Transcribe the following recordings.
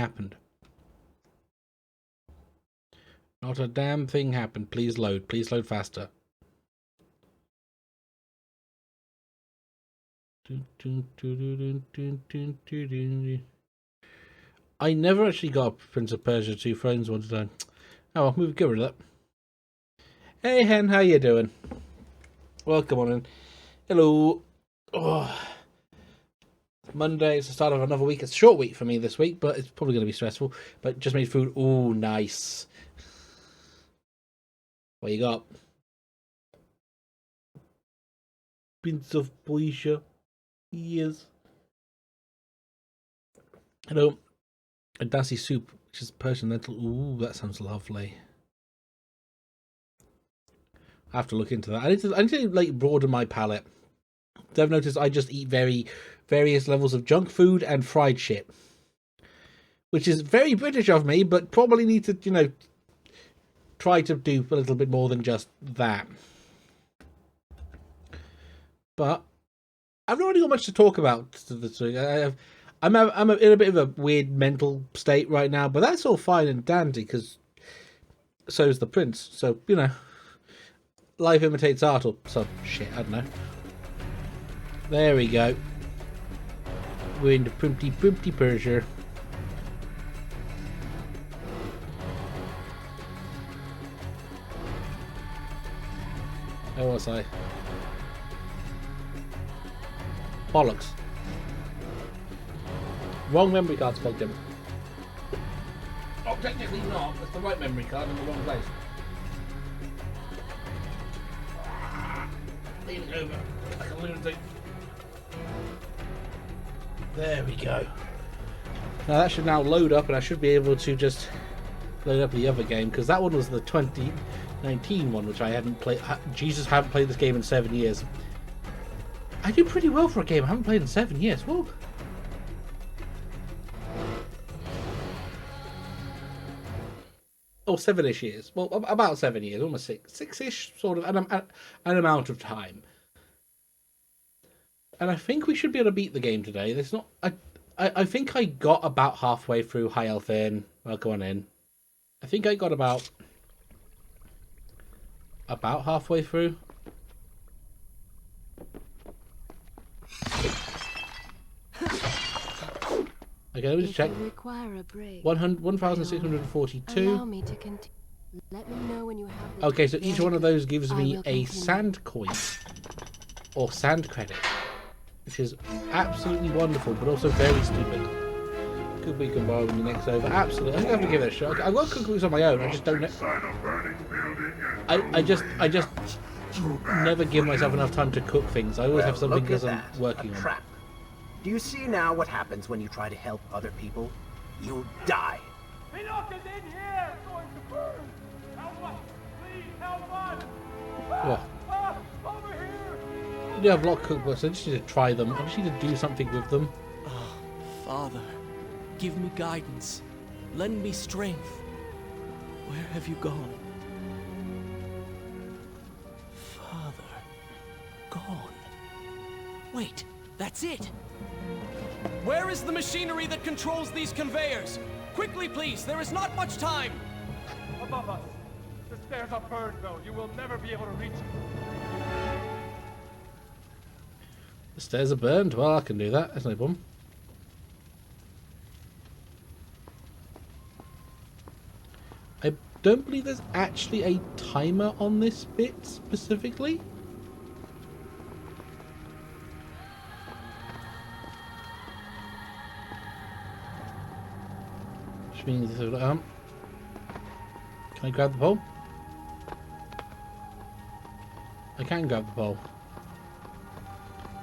happened. Not a damn thing happened. Please load. Please load faster. I never actually got Prince of Persia 2 Thrones one time. Oh, well, we've got rid of that. Hey, Hen, how you doing? Welcome on in. Hello. Oh. Monday, it's the start of another week. It's a short week for me this week, but it's probably going to be stressful. But just made food. Oh, nice. What you got? Prince of Persia. Yes. Hello. A dassy soup, which is Persian lentil. Ooh, that sounds lovely. I have to look into that. I need to like broaden my palate. I've noticed I just eat various levels of junk food and fried shit, which is very British of me, but probably need to, you know, try to do a little bit more than just that. But I've not really got much to talk about this week. I'm in a bit of a weird mental state right now, but that's all fine and dandy because so's the prince. So, you know, life imitates art or some shit. I don't know. There we go. We're in the Primpty Persia. Where was I? Bollocks. Wrong memory card's plugged in. Oh, technically not. That's the right memory card in the wrong place. Leaning over like a lunatic. There we go. Now that should now load up, and I should be able to just load up the other game, because that one was the 2019 one, which I hadn't played. Jesus, haven't played this game in 7 years. I do pretty well for a game I haven't played in 7 years. Whoa. Oh, 7-ish years. Well, about 7 years, almost six-ish, sort of an amount of time. And I think we should be able to beat the game today. There's not. I think I got about halfway through High Elf Inn. Welcome on in. I think I got about halfway through. Okay, let me just check. 1,642. Allow me to continue. Let me know when you have the Okay, so each one of those gives me a sand coin or sand credit, which is absolutely wonderful, but also very stupid. Could we can borrow in the next over? Absolutely, I think I have to give it a shot. I've got cookbooks on my own. I just don't know. I just never give myself enough time to cook things. I always have something because I'm working on. Do you see now what happens when you try to help other people? You die. Enoch is in here! Going to burn! Help us! Please help us! What? Over here! I do have a lot of cookbooks. I just need to try them. I just need to do something with them. Oh, Father, give me guidance. Lend me strength. Where have you gone? Father, gone. Wait, that's it! Where is the machinery that controls these conveyors? Quickly, please, there is not much time! Above us. The stairs are burned, though. You will never be able to reach it. The stairs are burned. Well, I can do that. That's no problem. I don't believe there's actually a timer on this bit specifically. Which means, can I grab the pole? I can grab the pole.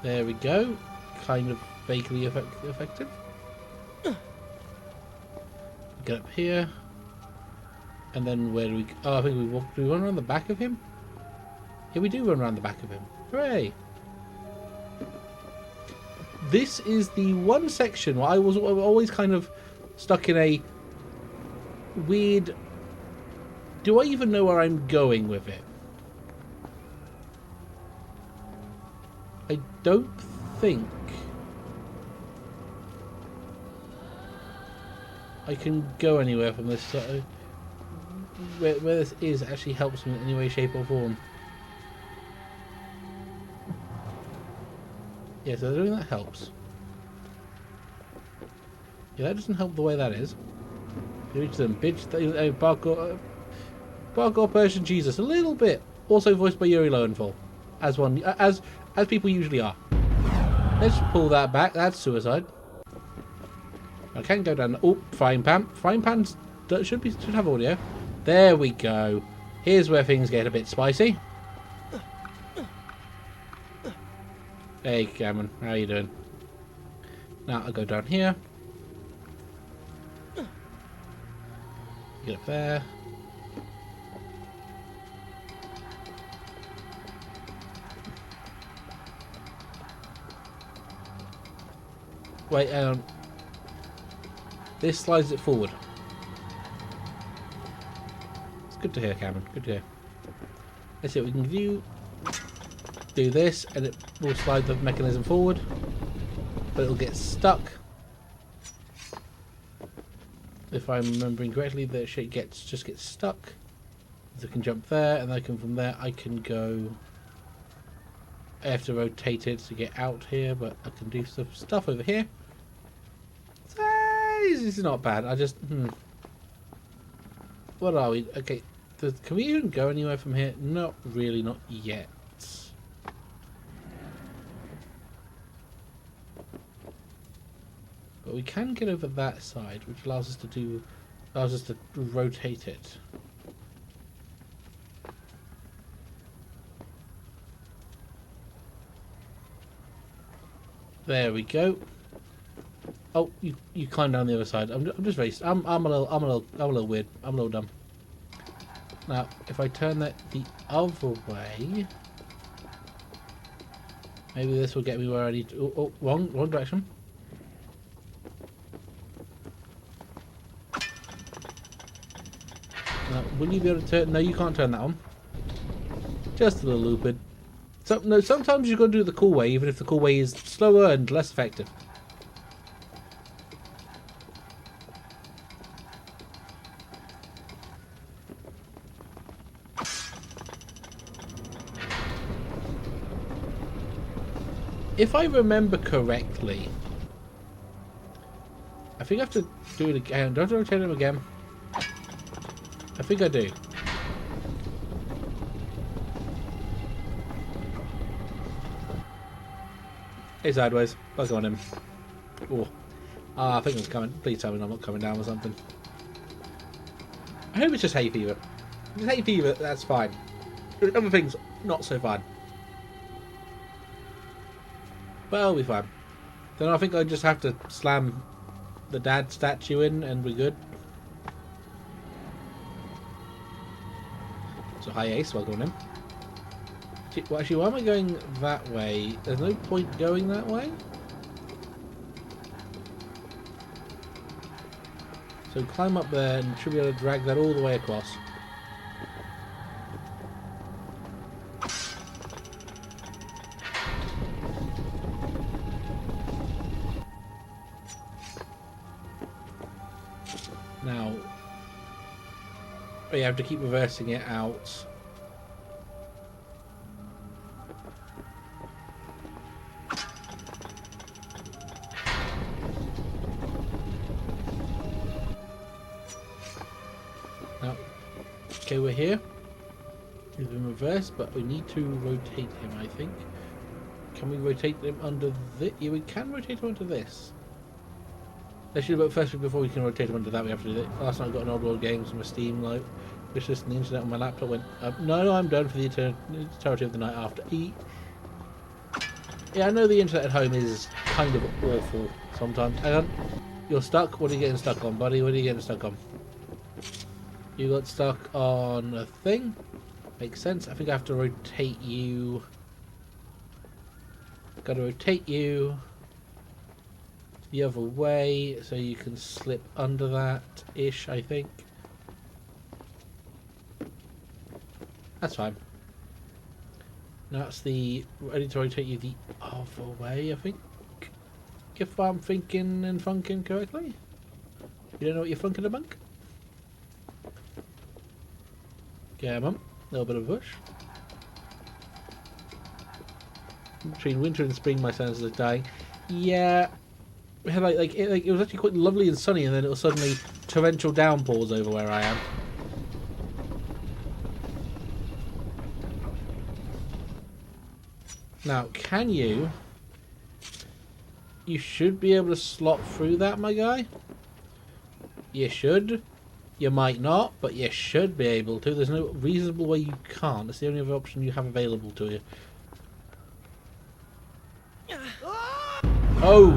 There we go. Kind of vaguely effective. Get up here. And then where do we... Oh, I think we walk... Do we run around the back of him? Yeah, we do run around the back of him. Hooray! This is the one section where I was always kind of stuck in a weird... Do I even know where I'm going with it? I don't think I can go anywhere from this. So where this is actually helps me in any way, shape or form. Yeah, so doing that helps. Yeah, that doesn't help the way that is. You reach them, bitch. Parkour Persian Jesus, a little bit. Also voiced by Yuri Lowenthal, as people usually are. Let's pull that back. That's suicide. I can go down. Oh, frying pan. Frying pans should have audio. There we go. Here's where things get a bit spicy. Hey, Cameron, how you doing? Now I'll go down here. Get up there. Wait, this slides it forward. It's good to hear, Cameron. Good to hear. Let's see what we can do. Do this, and it will slide the mechanism forward, but it'll get stuck. If I'm remembering correctly, the shit just gets stuck. So I can jump there, and I can from there I can go. I have to rotate it to get out here, but I can do some stuff over here. So, this is not bad. I just What are we? Okay, can we even go anywhere from here? Not really, not yet. But we can get over that side, which allows us to rotate it. There we go. Oh, you climb down the other side. I'm just raced. I'm a little weird. I'm a little dumb. Now, if I turn that the other way, maybe this will get me where I need to. Oh, wrong direction. Now, will you be able to turn? No, you can't turn that on. Just a little looped. No, sometimes you've got to do it the cool way, even if the cool way is slower and less effective. If I remember correctly, I think I have to do it again. Do I have to rotate him again? I think I do. Hey, sideways. Bug on him. Oh. I think I'm coming. Please tell me I'm not coming down or something. I hope it's just hay fever. If it's hay fever, that's fine. Other things, not so fine. But I'll be fine. Then I think I just have to slam the dad statue in and we're good. So hi Ace, welcome on in. Well, actually, why am I going that way? There's no point going that way. So climb up there and should be able to drag that all the way across. Now, we have to keep reversing it out. Now, okay, we're here. He's been reversed, but we need to rotate him, I think. Can we rotate him under this? Yeah, we can rotate him onto this. Actually, but first, before we can rotate him onto that, we have to do that. Last night I got an Old World Games on my Steam, like, just the internet on my laptop went, no, I'm done for the entirety of the night after. Yeah, I know the internet at home is kind of awful sometimes. Hang on. You're stuck? What are you getting stuck on, buddy? What are you getting stuck on? You got stuck on a thing? Makes sense. I think I have to rotate you. Gotta rotate you the other way so you can slip under that-ish, I think. That's fine. Now it's the ready to rotate you the other way, I think. If I'm thinking and funking correctly. You don't know what you're funking a monk? Come on. A little bit of a push. Between winter and spring, my senses are dying. Yeah. We had it was actually quite lovely and sunny, and then it was suddenly torrential downpours over where I am. Now, can you? You should be able to slot through that, my guy. You should. You might not, but you should be able to. There's no reasonable way you can't. It's the only other option you have available to you. Oh!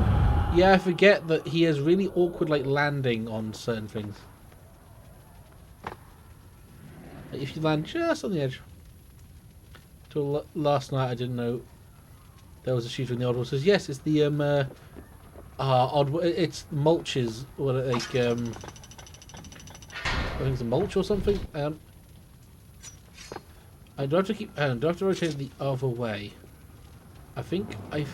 Yeah, I forget that he has really awkward, like, landing on certain things. Like, if you land just on the edge. Till last night I didn't know there was a shooter in the Oddworld. Says yes, it's the Oddworld. It's mulches, or like I think it's a mulch or something. I do have to keep. Do I have to rotate it the other way? I think I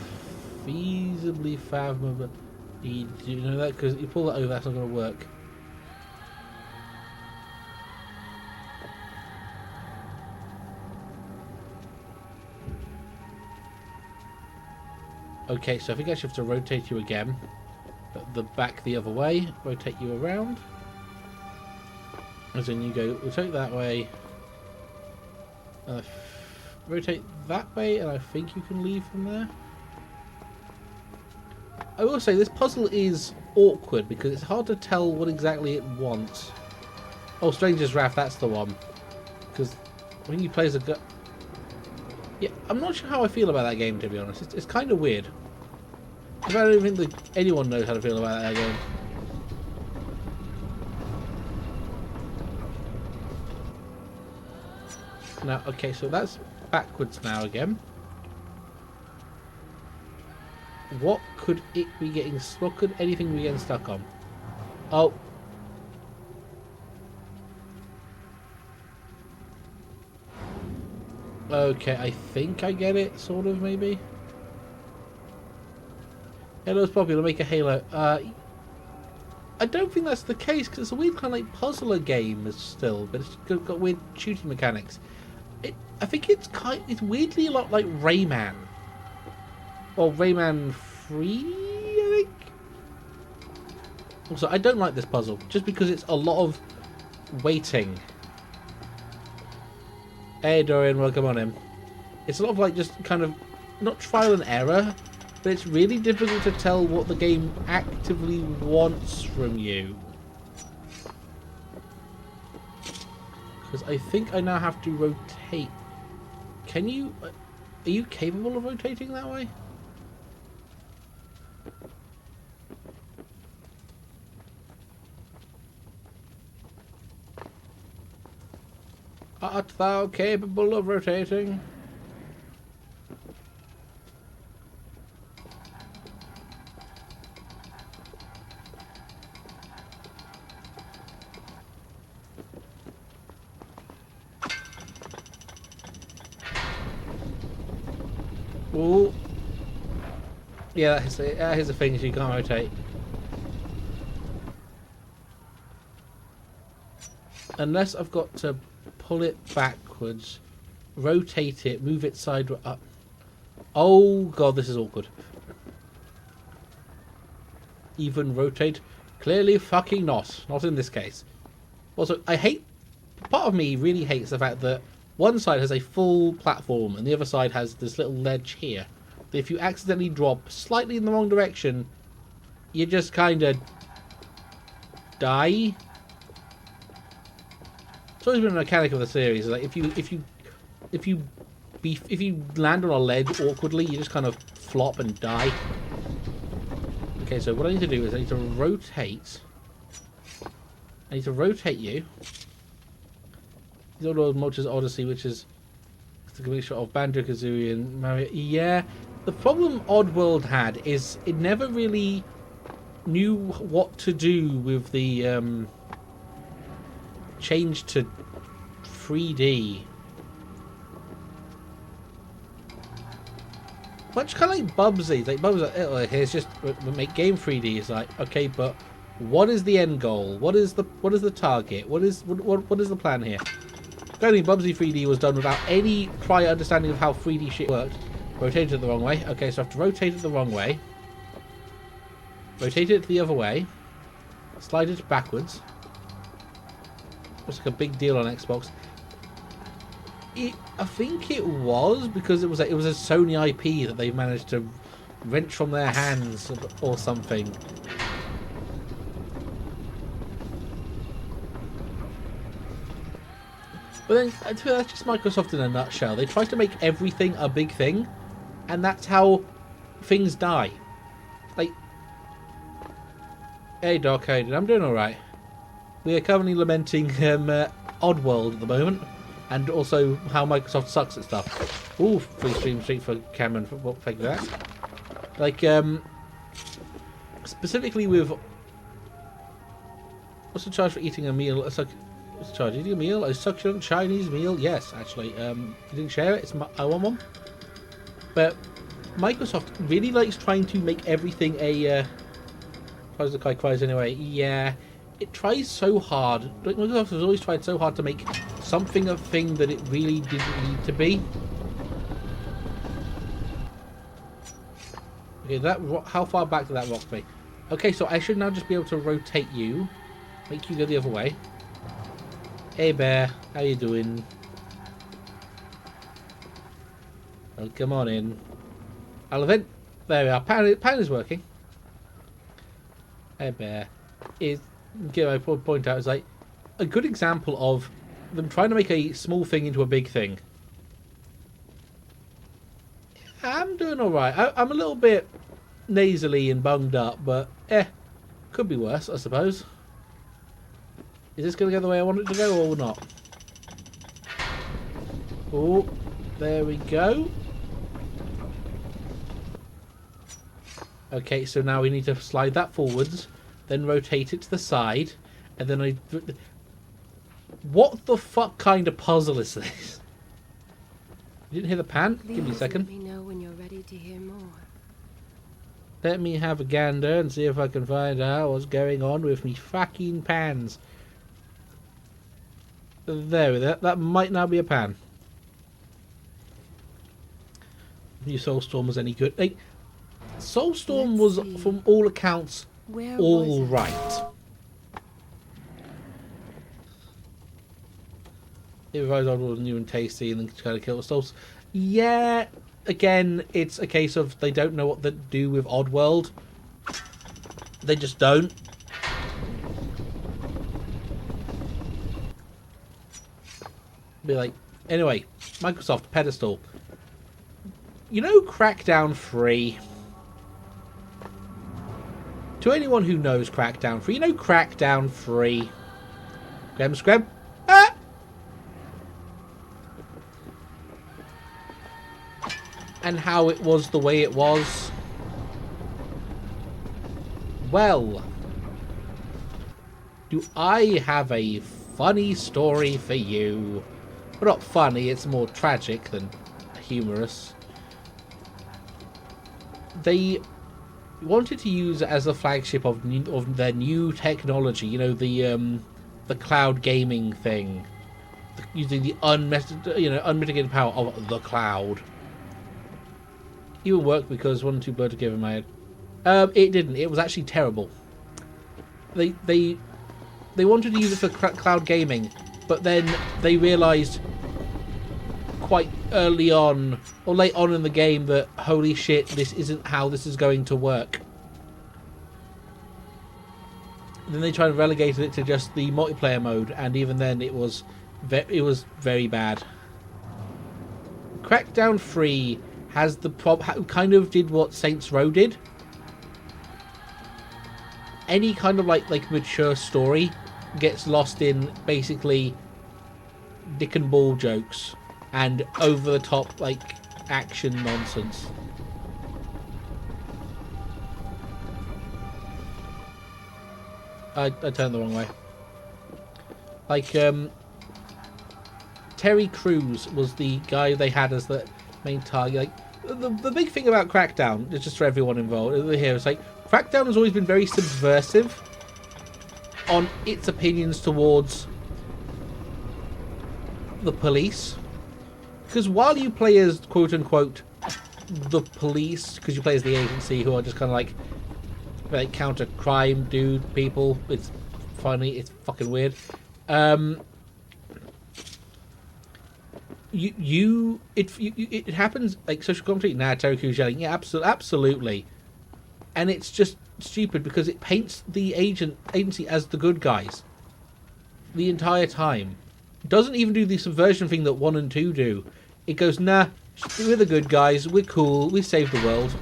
feasibly fathom, but you do know that because you pull that over, that's not going to work. Okay, so I think I should have to rotate you again. But the back the other way, rotate you around. As in you go, rotate that way. Rotate that way, and I think you can leave from there. I will say, this puzzle is awkward because it's hard to tell what exactly it wants. Oh, Stranger's Wrath, that's the one. Because when you play as a... Yeah, I'm not sure how I feel about that game, to be honest. It's kind of weird. I don't even think that anyone knows how to feel about that game. Now, okay, so that's backwards now again. What could it be getting... What could anything be getting stuck on? Oh. Okay, I think I get it, sort of, maybe. Hello's popular, make a Halo. I don't think that's the case, because it's a weird kind of like puzzler game still, but it's got weird shooting mechanics. I think it's weirdly a lot like Rayman. Or Rayman 3, I think? Also, I don't like this puzzle, just because it's a lot of waiting. Hey Dorian, welcome on in. It's a lot of like just kind of, not trial and error, but it's really difficult to tell what the game actively wants from you. Because I think I now have to rotate. Can you... Are you capable of rotating that way? Art thou capable of rotating? Ooh. Yeah, that is the thing, you can't rotate. Unless I've got to pull it backwards, rotate it, move it sideways up. Oh god, this is awkward. Even rotate? Clearly fucking not. Not in this case. Also, I hate... Part of me really hates the fact that one side has a full platform and the other side has this little ledge here. That if you accidentally drop slightly in the wrong direction, you just kind of die. It's always been a mechanic of the series. Like if you land on a ledge awkwardly, you just kind of flop and die. Okay, so what I need to do is I need to rotate. I need to rotate you. The Oddworld Mulch's Odyssey, which is the complete shot of Banjo-Kazooie and Mario. Yeah, the problem Oddworld had is it never really knew what to do with the change to 3D. Much kind of like Bubsy. Like Bubsy, here's just make game 3D. It's like, okay, but What is the end goal? What is the target? What is the plan here? Apparently Bubsy 3D was done without any prior understanding of how 3D shit worked. Rotated it the wrong way. Okay, so I have to rotate it the wrong way. Rotate it the other way. Slide it backwards. Looks like a big deal on Xbox. I think it was because it was a Sony IP that they managed to wrench from their hands or something. But then that's just Microsoft in a nutshell. They try to make everything a big thing, and that's how things die. Like, hey Doc, how you doing? I'm doing all right. We are currently lamenting Oddworld at the moment. And also how Microsoft sucks at stuff. Ooh, free stream street for Cameron. Thank you for that. Like, specifically with... What's the charge for eating a meal? What's the charge? Eating a meal? A succulent Chinese meal? Yes, actually. You didn't share it? I want one. But Microsoft really likes trying to make everything a... How's the guy cries anyway? Yeah. It tries so hard. Like Microsoft has always tried so hard to make something a thing that it really didn't need to be. Okay, how far back did that rock be? Okay, so I should now just be able to rotate you, make you go the other way. Hey bear, how you doing? Well, come on in. I'll event. There we are. Pan is working. Hey bear, I point out, is like a good example of them trying to make a small thing into a big thing. I'm doing alright. I'm a little bit nasally and bunged up, but could be worse, I suppose. Is this going to go the way I want it to go or not? Oh, there we go. Okay, so now we need to slide that forwards, then rotate it to the side, and then what the fuck kind of puzzle is this? You didn't hear the pan? Give me a second. Let me know when you're ready to hear more. Let me have a gander and see if I can find out what's going on with me fucking pans. There, that might now be a pan. Your Soulstorm was any good? Like, Soulstorm was, from all accounts, all right. It revised Oddworld new and tasty and then kind of kill the souls. Yeah, again, it's a case of they don't know what to do with Oddworld. They just don't. Be like, anyway, Microsoft pedestal. You know Crackdown 3? To anyone who knows Crackdown 3, you know Crackdown 3? Screm. Ah! And how it was the way it was. Well, do I have a funny story for you? Well, not funny, it's more tragic than humorous. They wanted to use it as a flagship of their new technology, you know, the cloud gaming thing, using the unmitigated power of the cloud. It would work because one or two birds together in my head. It didn't. It was actually terrible. They wanted to use it for cloud gaming, but then they realised quite early on or late on in the game that holy shit, this isn't how this is going to work. And then they tried and relegated it to just the multiplayer mode, and even then it was very bad. Crackdown 3 has the kind of did what Saints Row did. Any kind of like mature story gets lost in basically dick and ball jokes and over the top like action nonsense. I turned the wrong way. Like Terry Crews was the guy they had as the main target. Like the big thing about Crackdown, just for everyone involved here, is like Crackdown has always been very subversive on its opinions towards the police. Because while you play as quote-unquote the police, because you play as the agency who are just kind of like counter crime dude people, it's funny, it's fucking weird. It happens like social commentary. Nah, Terry yelling. Yeah, absolutely, and it's just stupid because it paints the agency as the good guys the entire time. It doesn't even do the subversion thing that 1 and 2 do. It goes, nah, we're the good guys. We're cool. We saved the world.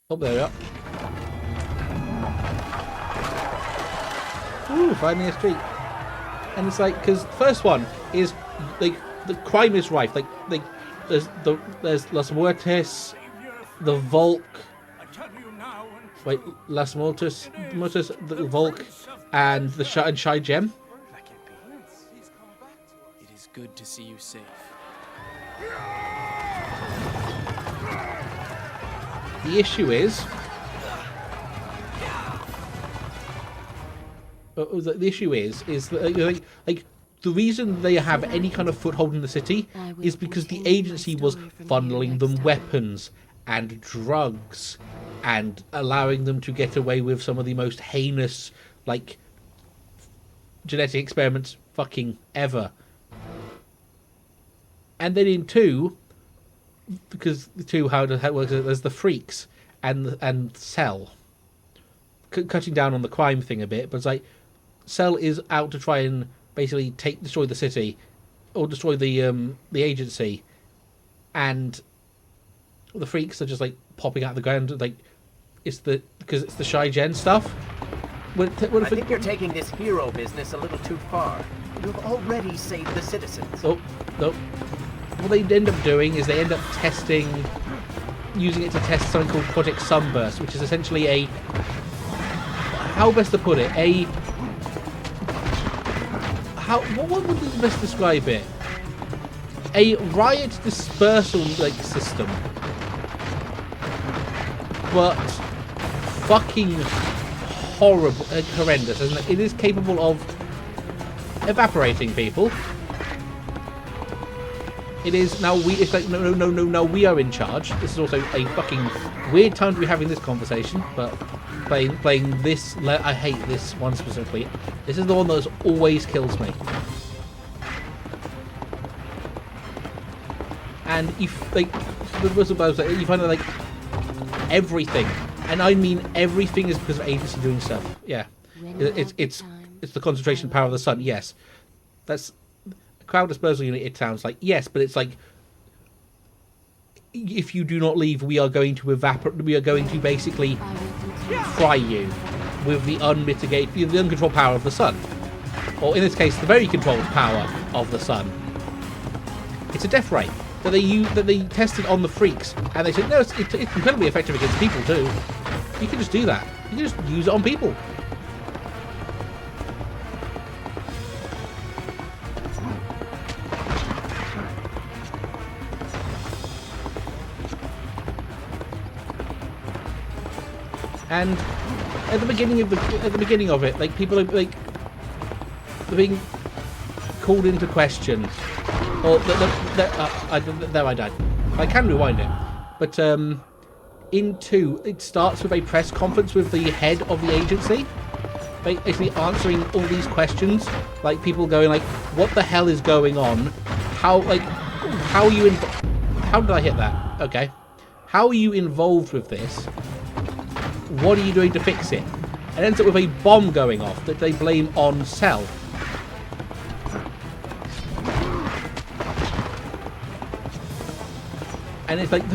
Oh, there we are. Ooh, finally a street. And it's like, because the first one is like the crime is rife. Like there's Las Muertes, the Volk. Wait, Las Muertes, the Volk, and the Shy Gem. It is good to see you safe. The issue is. The issue is that like the reason they have any kind of foothold in the city is because the agency was funneling them weapons and drugs and allowing them to get away with some of the most heinous like genetic experiments fucking ever. And then in 2, because the 2 how it works, there's the freaks and Cell cutting down on the crime thing a bit, but it's like Cell is out to try and basically destroy the city or destroy the agency, and the freaks are just like popping out of the ground like because it's the Shy Gen stuff. I think you're taking this hero business a little too far. You've already saved the citizens. Oh, no. What they end up doing is they end up using it to test something called Project Sunburst, which is essentially a, how best to put it, what would be best describe it? A riot dispersal like system, but fucking horrible, horrendous, isn't it? It is capable of evaporating people. It is now it's like no, we are in charge. This is also a fucking weird time to be having this conversation, but playing this, I hate this one specifically. This is the one that always kills me. And you like you find that like everything, and I mean everything, is because of agency doing stuff. Yeah, it's the concentration power of the sun. Yes, that's a crowd dispersal unit. It sounds like yes, but it's like if you do not leave, we are going to evaporate. We are going to basically fry you with the uncontrolled power of the sun, or in this case, the very controlled power of the sun. It's a death ray that they tested on the freaks, and they said no, it's incredibly effective against people too. You can just do that. You can just use it on people. And at the beginning of it, like people are like they're being called into question. Or there I died. I can rewind it, but in 2 it starts with a press conference with the head of the agency, basically answering all these questions, like people going like, "What the hell is going on? How are you how did I hit that? Okay, how are you involved with this? What are you doing to fix it?" And it ends up with a bomb going off that they blame on Cell. And it's like,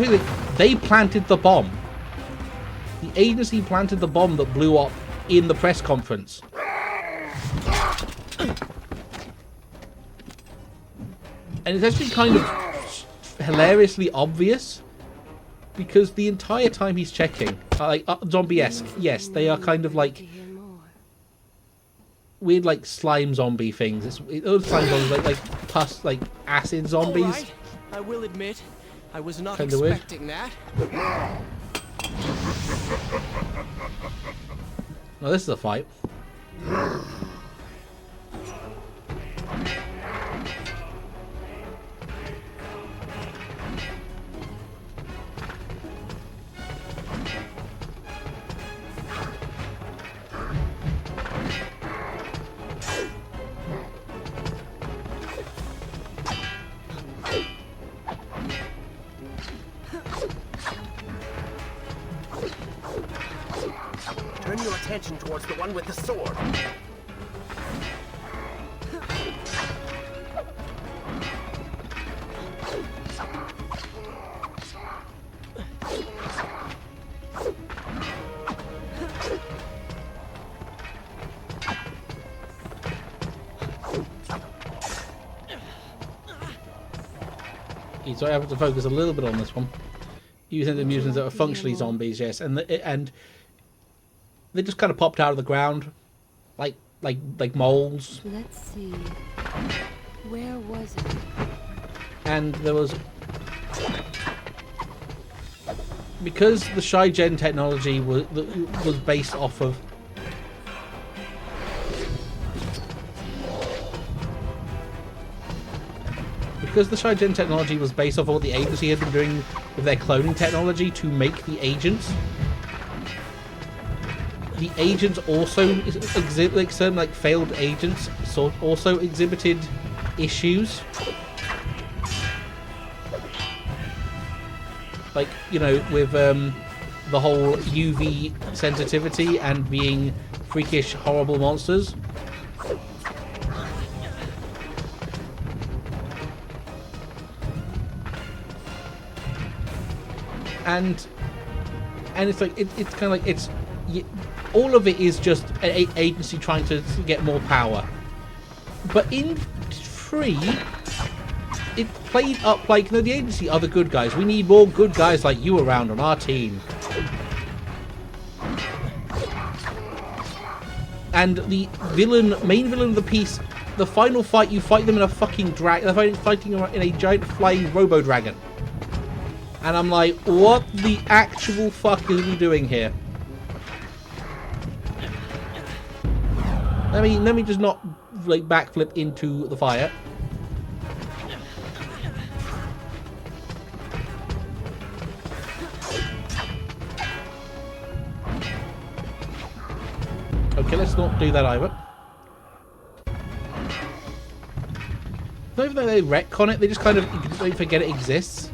they planted the bomb. The agency planted the bomb that blew up in the press conference. And it's actually kind of hilariously obvious, because the entire time he's checking, like zombie-esque, yes, they are kind of like weird, like slime zombie things. Those slime zombies like pus, like acid zombies. All right. I will admit, I was not Kinda weird. expecting that. Well, this is a fight. Turn your attention towards the one with the sword. So I have to focus a little bit on this one. Using the mutants that are functionally zombies, yes, and they just kind of popped out of the ground, like moles. Let's see. Where was it? And there was, because the Shy Gen technology was based off of. Because the Shy Gen technology was based off what the agency had been doing with their cloning technology to make the agents. The agents also like certain like failed agents also exhibited issues. Like, you know, with the whole UV sensitivity and being freakish, horrible monsters. And it's like it's kind of like it's all of it is just an agency trying to get more power. But in 3, it played up like, no, the agency are the good guys. We need more good guys like you around on our team. And the main villain of the piece, the final fight, you fight them in a fucking dragon. They're fighting in a giant flying robo dragon. And I'm like, what the actual fuck is we doing here? Let me just not like backflip into the fire. Okay, let's not do that either. Not even though they retcon it, they just kind of forget it exists.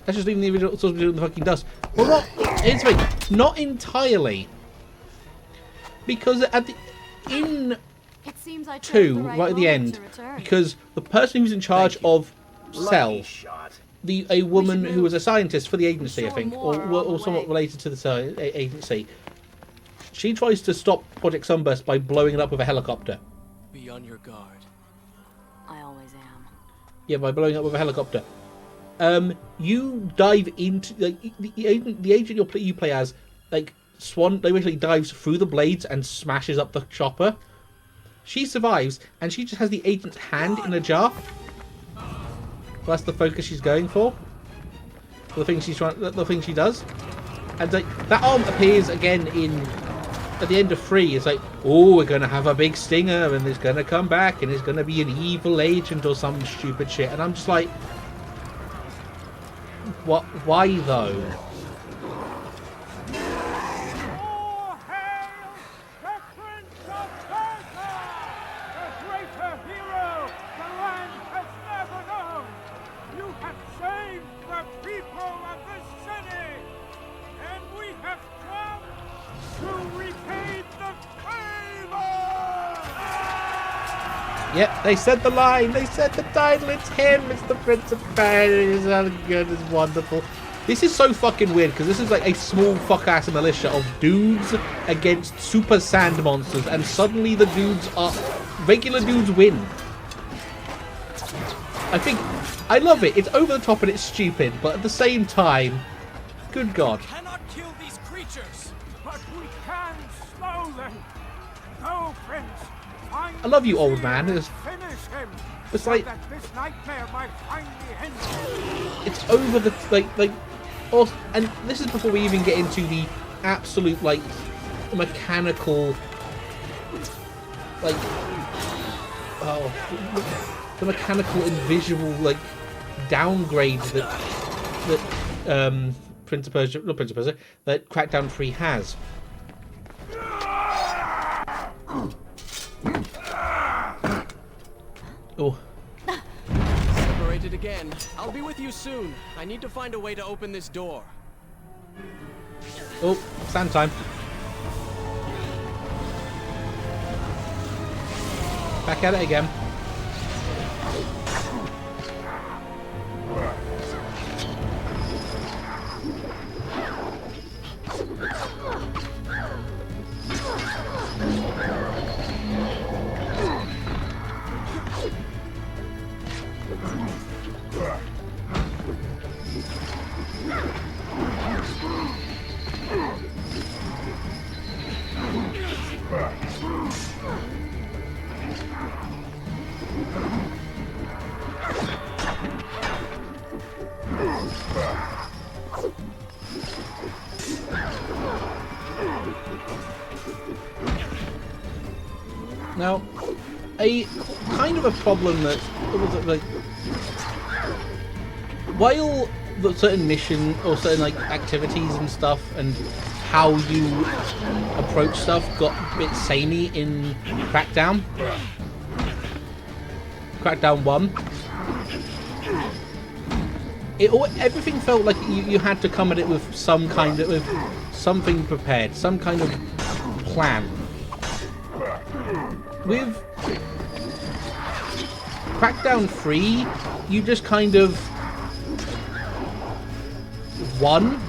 That's just leaving the original supposed to be doing the fucking dust. Well, not entirely. Because in It seems I 2, right at the end, because the person who's in charge of Cell, a woman who was a scientist for the agency, I think, or somewhat related to the agency, she tries to stop Project Sunburst by blowing it up with a helicopter. Be on your guard. I always am. Yeah, by blowing up with a helicopter. You dive into the agent you play as, like Swan, basically dives through the blades and smashes up the chopper. She survives, and she just has the agent's hand in a jar. That's the focus she's going for. The thing the thing she does, and like that arm appears again at the end of 3. It's like, oh, we're gonna have a big stinger, and it's gonna come back, and it's gonna be an evil agent or some stupid shit, and I'm just like, what? Why though? All hail the Prince of Persia, the greater hero the land has never known. You have saved the people of this city, and we have come to repay the favor. Yep, they said the line, they said the title, it's him, it's the Prince of Persia, it's so good, it's wonderful. This is so fucking weird, because this is like a small fuck-ass militia of dudes against super sand monsters, and suddenly the regular dudes win. I love it, it's over the top and it's stupid, but at the same time, good god. Cannot kill these creatures. But we can slow them. Prince. Find I love you, old Seer man. and It's, finish him. it's So like that this nightmare might finally end. it's over the like. Also, and this is before we even get into the absolute like mechanical, like the mechanical and visual like downgrade that Prince of Persia, not Prince of Persia, that Crackdown 3 has. Oh. Separated again. I'll be with you soon. I need to find a way to open this door. Oh, stand time. Back at it again. Now, a kind of a problem that like, while the certain mission or certain like activities and stuff and how you approach stuff got a bit samey in Crackdown 1, everything felt like you had to come at it with some kind of something prepared, some kind of plan. With Crackdown 3, you just kind of won.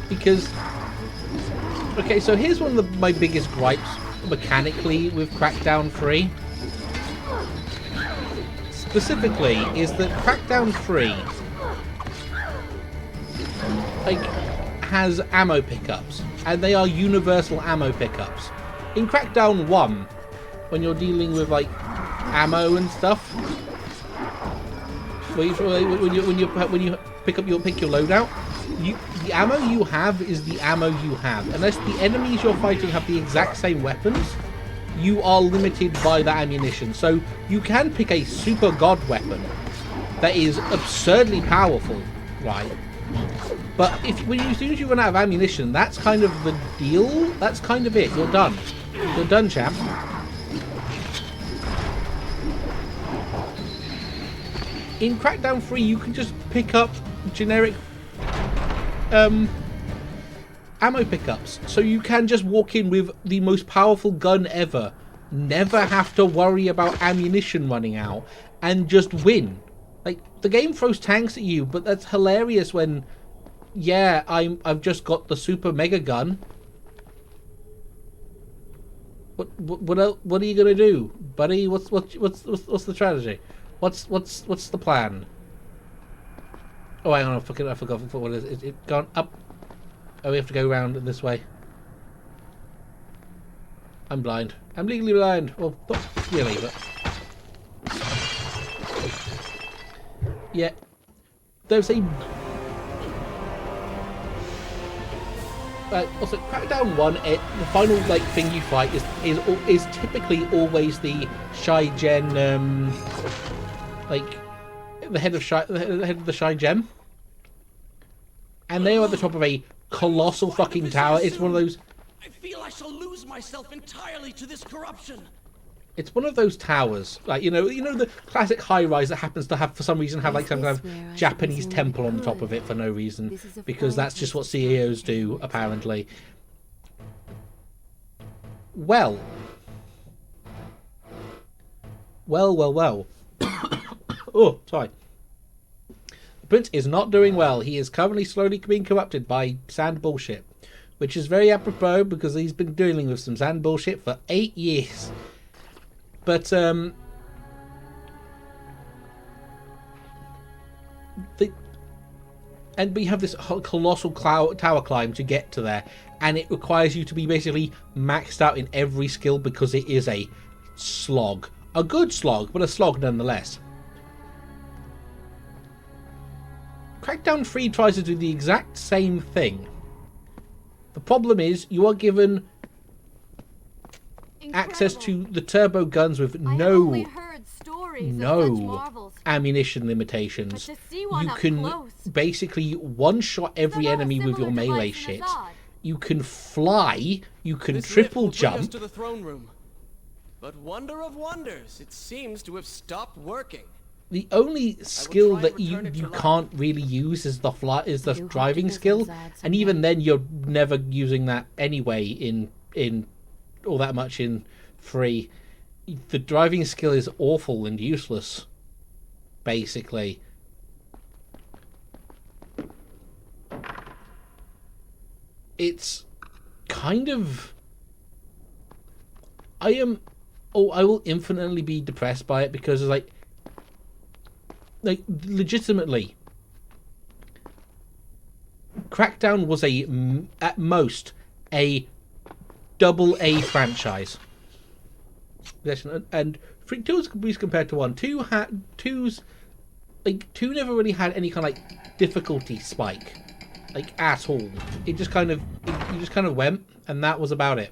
Because, okay, so here's one of my biggest gripes mechanically with Crackdown 3. Specifically, is that Crackdown 3 like has ammo pickups, and they are universal ammo pickups. In Crackdown 1, when you're dealing with like ammo and stuff, when you pick your loadout, the ammo you have is the ammo you have. Unless the enemies you're fighting have the exact same weapons, you are limited by that ammunition. So you can pick a super god weapon that is absurdly powerful, right? But as soon as you run out of ammunition, that's kind of the deal. That's kind of it. You're done. You're done, champ. In Crackdown 3, you can just pick up generic ammo pickups. So you can just walk in with the most powerful gun ever, never have to worry about ammunition running out, and just win. Like, the game throws tanks at you, but that's hilarious when, yeah, I've just got the super mega gun. What are you gonna do, buddy? What's the strategy? What's the plan? Oh, hang on, I forgot what it is. It gone up. Oh, we have to go around this way. I'm blind. I'm legally blind. Well, not really, but yeah. There's a also Crackdown 1. The final like thing you fight is typically always the Shy Gen, like the head of the Shy Gem, and they are at the top of a colossal fucking tower. It's one of those. I feel I shall lose myself entirely to this corruption. It's one of those towers, like you know the classic high-rise that happens to have for some reason have like some kind of Japanese temple on the top of it for no reason, because that's just what CEOs do apparently. Well. Oh, sorry. The prince is not doing well. He is currently slowly being corrupted by sand bullshit, which is very apropos because he's been dealing with some sand bullshit for 8 years. But and we have this colossal tower climb to get to there, and it requires you to be basically maxed out in every skill because it is a slog. A good slog, but a slog nonetheless. Crackdown 3 tries to do the exact same thing. The problem is you are given access to the turbo guns with no ammunition limitations. You can basically one-shot every enemy with your melee shit. You can fly. You can triple jump. To the throne room. But wonder of wonders, it seems to have stopped working. The only skill that you can't really use is the driving skill, and even then you're never using that anyway in all that much in 3. The driving skill is awful and useless, basically. It's kind of... I will infinitely be depressed by it because it's like legitimately, Crackdown was at most a AA franchise. And 2 is compared to 1. 2 never really had any kind of like difficulty spike, like at all. It just kind of you just kind of went, and that was about it.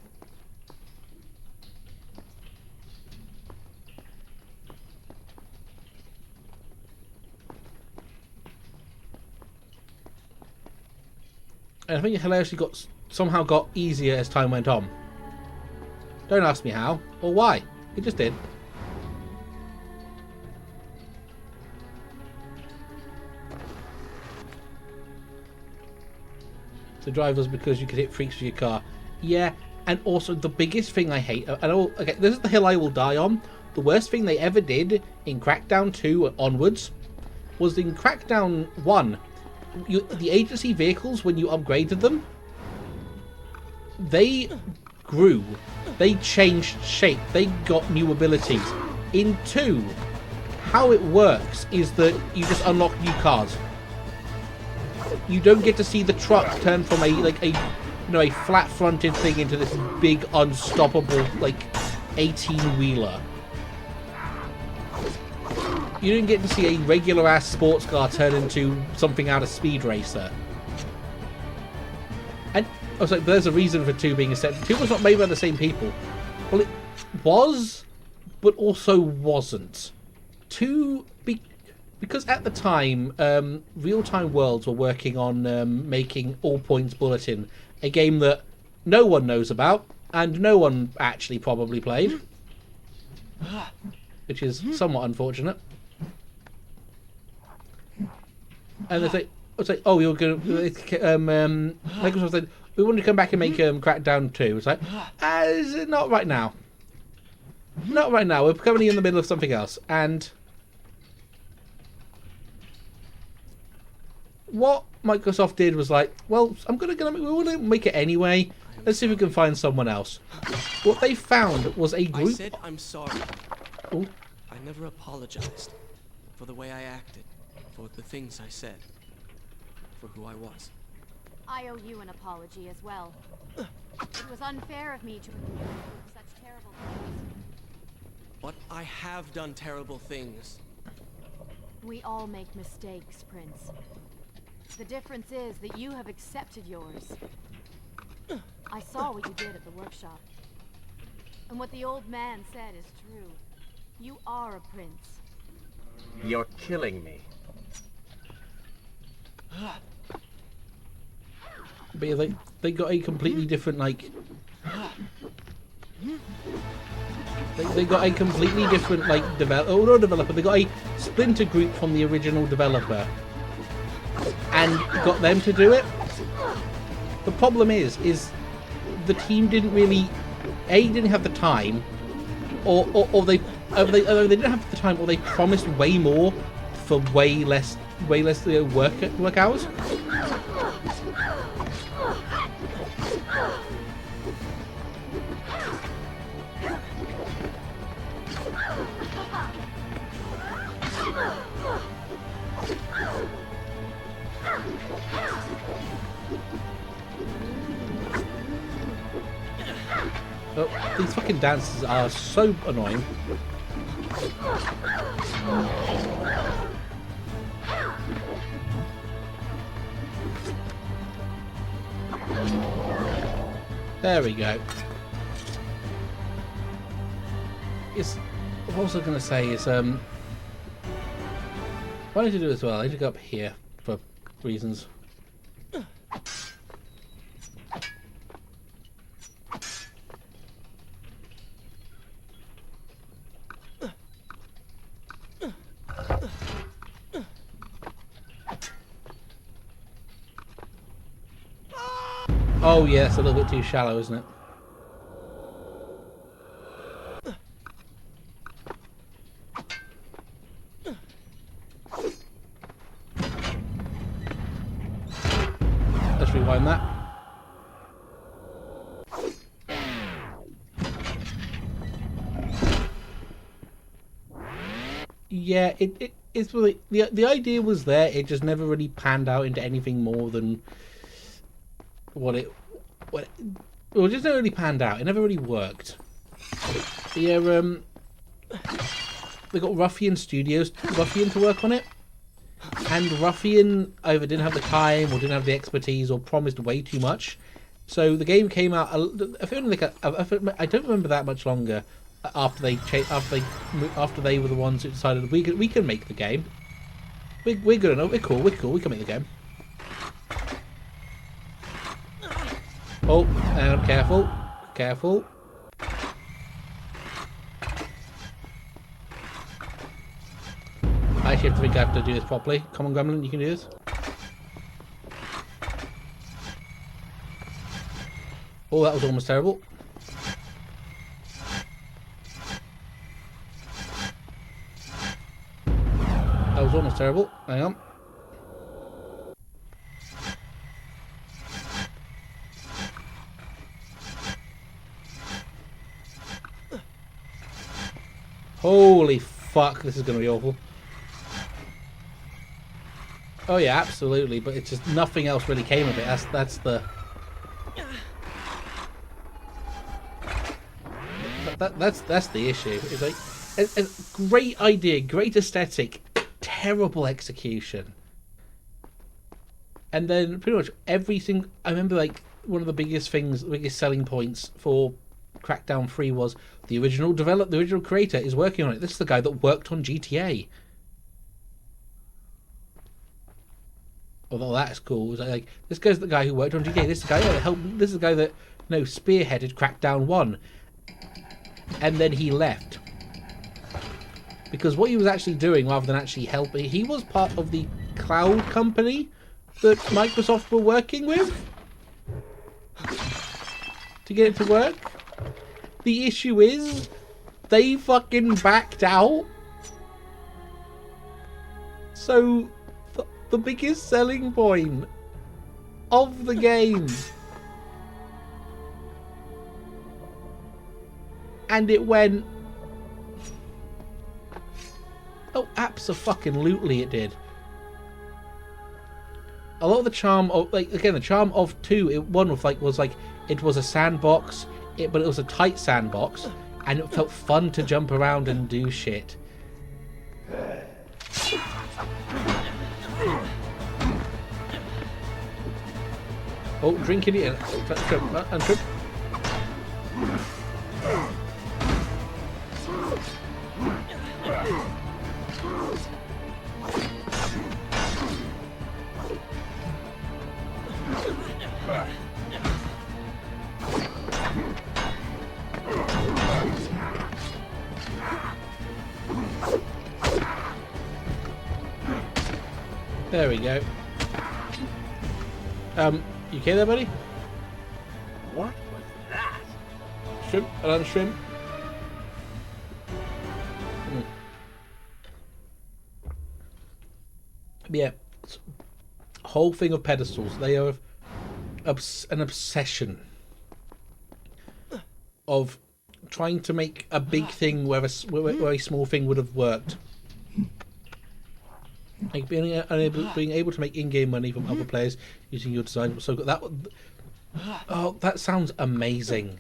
And I think it hilariously somehow got easier as time went on. Don't ask me how or why. It just did. The drivers because you could hit freaks with your car. Yeah, and also the biggest thing I hate, okay, this is the hill I will die on. The worst thing they ever did in Crackdown 2 onwards was in Crackdown 1. The agency vehicles, when you upgraded them, they grew. They changed shape. They got new abilities. In 2, how it works is that you just unlock new cars. You don't get to see the truck turn from a flat-fronted thing into this big, unstoppable, 18-wheeler. You didn't get to see a regular-ass sports car turn into something out of Speed Racer. And I was like, there's a reason for 2 being a set. 2 was not made by the same people. Well, it was, but also wasn't. 2, because at the time, Real-Time Worlds were working on making All Points Bulletin, a game that no one knows about, and no one actually probably played. Which is somewhat unfortunate. And they say, oh, you're going to... Microsoft said, we want to come back and make Crackdown 2. It's like, not right now. Not right now. We're currently in the middle of something else. And what Microsoft did was like, well, we want to make it anyway. Let's see if we can find someone else. What they found was a group... I said I'm sorry. Ooh. I never apologized for the way I acted, for the things I said, for who I was. I owe you an apology as well. It was unfair of me to accuse you of such terrible things. But I have done terrible things. We all make mistakes, Prince. The difference is that you have accepted yours. I saw what you did at the workshop. And what the old man said is true. You are a prince. You're killing me. But yeah, they got a completely different, They got a completely different, developer. They got a splinter group from the original developer. And got them to do it. The problem is the team didn't really... didn't have the time, or they didn't have the time, or they promised way more for way less work hours. fucking dances are so annoying. There we go. What was I going to say is, what I need to do as well, I need to go up here for reasons. Oh yeah, it's a little bit too shallow, isn't it? Let's rewind that. Yeah, it's really the idea was there. It just never really panned out into anything more than well, it just never really panned out. It never really worked. Yeah, they got Ruffian to work on it, and Ruffian either didn't have the time or didn't have the expertise or promised way too much. So the game came out. I feel like I don't remember that much longer after they were the ones who decided we can make the game. We're good enough. We're cool. We can make the game. Oh, careful. Careful. I actually have to think I have to do this properly. Come on, Gremlin, you can do this. Oh, that was almost terrible. That was almost terrible. Hang on. Holy fuck, this is going to be awful. Oh yeah, absolutely, but it's just nothing else really came of it. That's the... That's the issue. It's like a great idea, great aesthetic, terrible execution. And then pretty much everything. I remember like one of the biggest selling points for Crackdown 3 was the original creator is working on it. This is the guy that worked on GTA. Although that's cool. Like this guy's the guy who worked on GTA. This is the guy that helped. This is the guy that spearheaded Crackdown 1. And then he left. Because what he was actually doing, rather than actually helping, he was part of the cloud company that Microsoft were working with to get it to work. The issue is, they fucking backed out. So, the biggest selling point of the game, and it went, oh, abso-fucking-lutely it did. A lot of the charm of, like, again, the charm of 2, it was a sandbox, but it was a tight sandbox, and it felt fun to jump around and do shit. Oh, drinking it and trip. There we go. You okay there, buddy? What was that? Shrimp, another shrimp. Yeah, whole thing of pedestals. They are an obsession of trying to make a big thing where a small thing would have worked. Like being able to make in-game money from other players using your design. So that sounds amazing.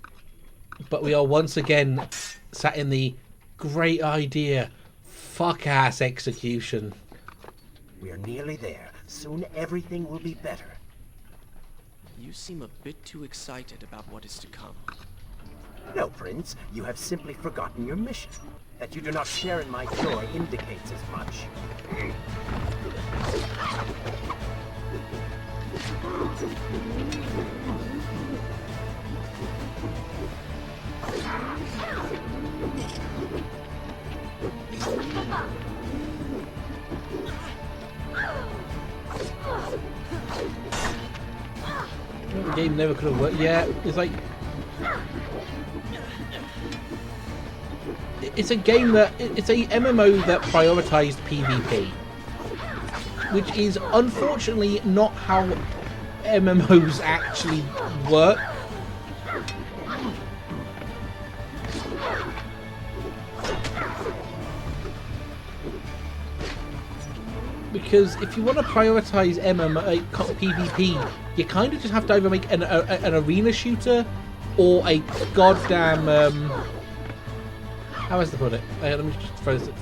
But we are once again sat in the great idea, fuck-ass execution. We are nearly there. Soon everything will be better. You seem a bit too excited about what is to come. No, Prince, you have simply forgotten your mission. That you do not share in my joy indicates as much. The game never could have worked. Yeah, it's like... It's a game that... It's a MMO that prioritized PvP. Which is unfortunately not how MMOs actually work. Because if you want to prioritize MMO PvP, you kind of just have to either make an arena shooter or a goddamn how else to put it? Let me just throw this. Have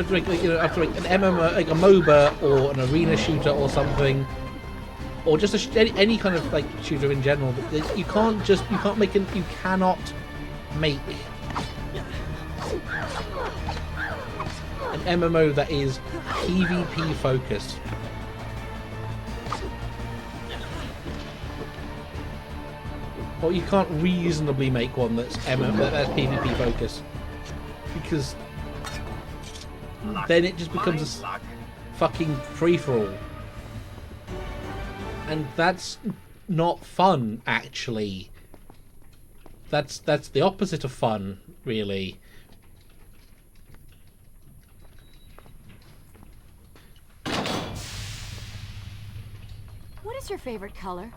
to make an MMO, like a MOBA or an arena shooter or something. Or just any kind of like shooter in general. But you cannot make an MMO that is PvP focused. Or you can't reasonably make one that's that's PvP focused, because then it just becomes a fucking free-for-all. And that's not fun, actually. That's the opposite of fun, really. What is your favorite color?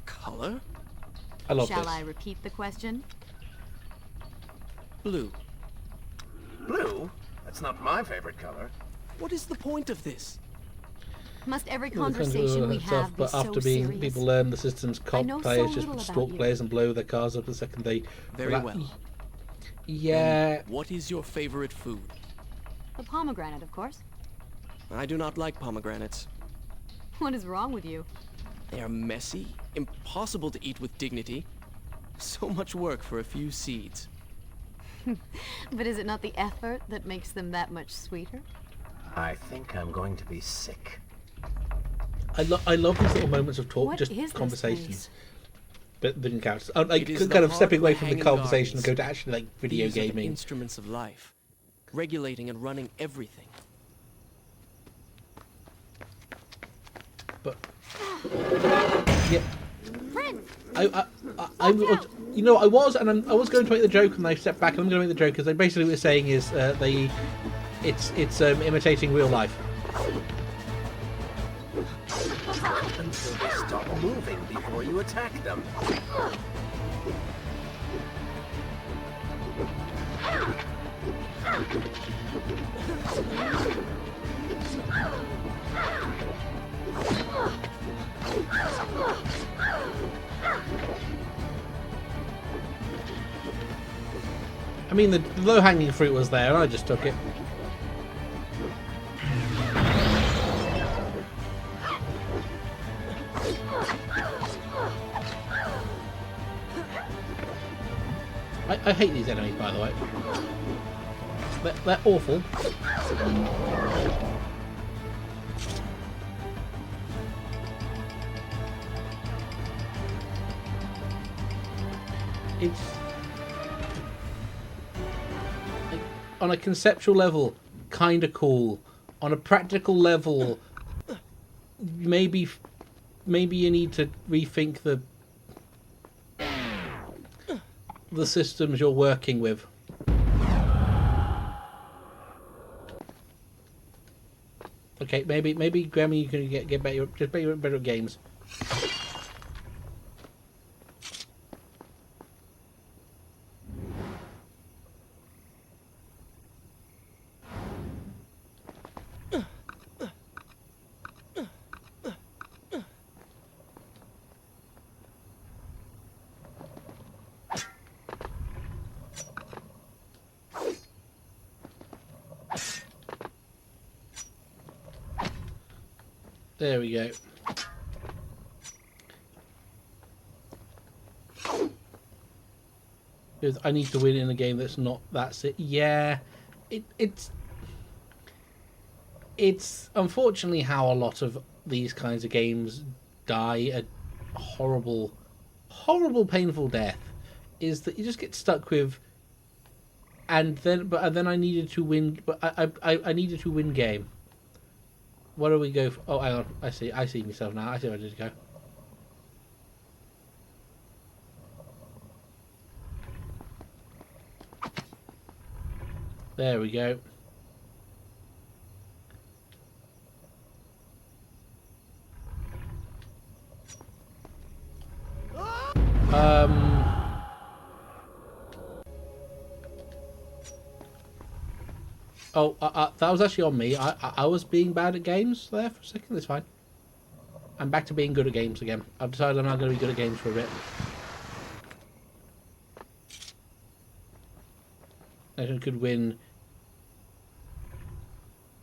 Color? I love Shall this. I repeat the question? Blue. Blue? That's not my favorite color. What is the point of this? Must every All the kinds of conversation we stuff, have be but so after being serious? people learn the system's I cop know so players just little about stalk you. players and blow their cars up the second they... Very well. Yeah. What is your favorite food? The pomegranate, of course. I do not like pomegranates. What is wrong with you? They are messy, impossible to eat with dignity. So much work for a few seeds. But is it not the effort that makes them that much sweeter? I think I'm going to be sick. I love these little moments of talk, What just is this conversations. place? But the characters, like It is kind the of heart stepping of away the from the Hanging conversation and go Gardens. to actually like video These are the gaming. instruments of life, regulating and running everything. But yeah, Prince! I was, you know, I was going to make the joke, and I stepped back, and I'm going to make the joke because they basically what they're saying is it's imitating real life. Until they stop moving before you attack them. I mean, the low-hanging fruit was there, and I just took it. I hate these enemies, by the way. They're awful. It's like, on a conceptual level, kind of cool. On a practical level, maybe you need to rethink the systems you're working with. Okay, maybe Gremlin, you can get better, just better at games. There we go. Because I need to win in a game that's not that's it. Yeah, it's unfortunately how a lot of these kinds of games die a horrible, horrible, painful death. Is that you just get stuck with, and then I needed to win, but I needed to win game. What do we go for? Oh, hang on. I see myself now. I see where I need to go. There we go. Oh, that was actually on me. I was being bad at games there for a second. That's fine. I'm back to being good at games again. I've decided I'm not going to be good at games for a bit. I could win.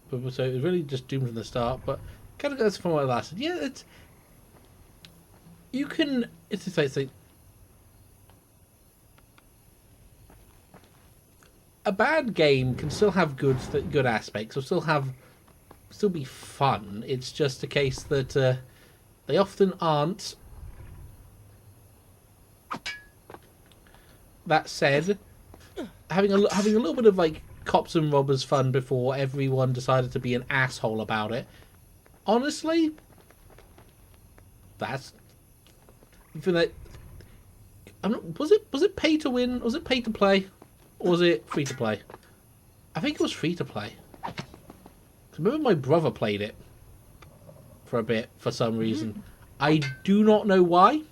But so it was really just doomed from the start. But kind of goes from what I lasted. Yeah, it's you can. It's a bad game can still have good aspects, or still be fun. It's just a case that they often aren't. That said, having a little bit of like cops and robbers fun before everyone decided to be an asshole about it. Honestly, that's that. Was it pay to win? Was it pay to play? Or was it free to play? I think it was free to play. I remember my brother played it for a bit for some reason. I do not know why.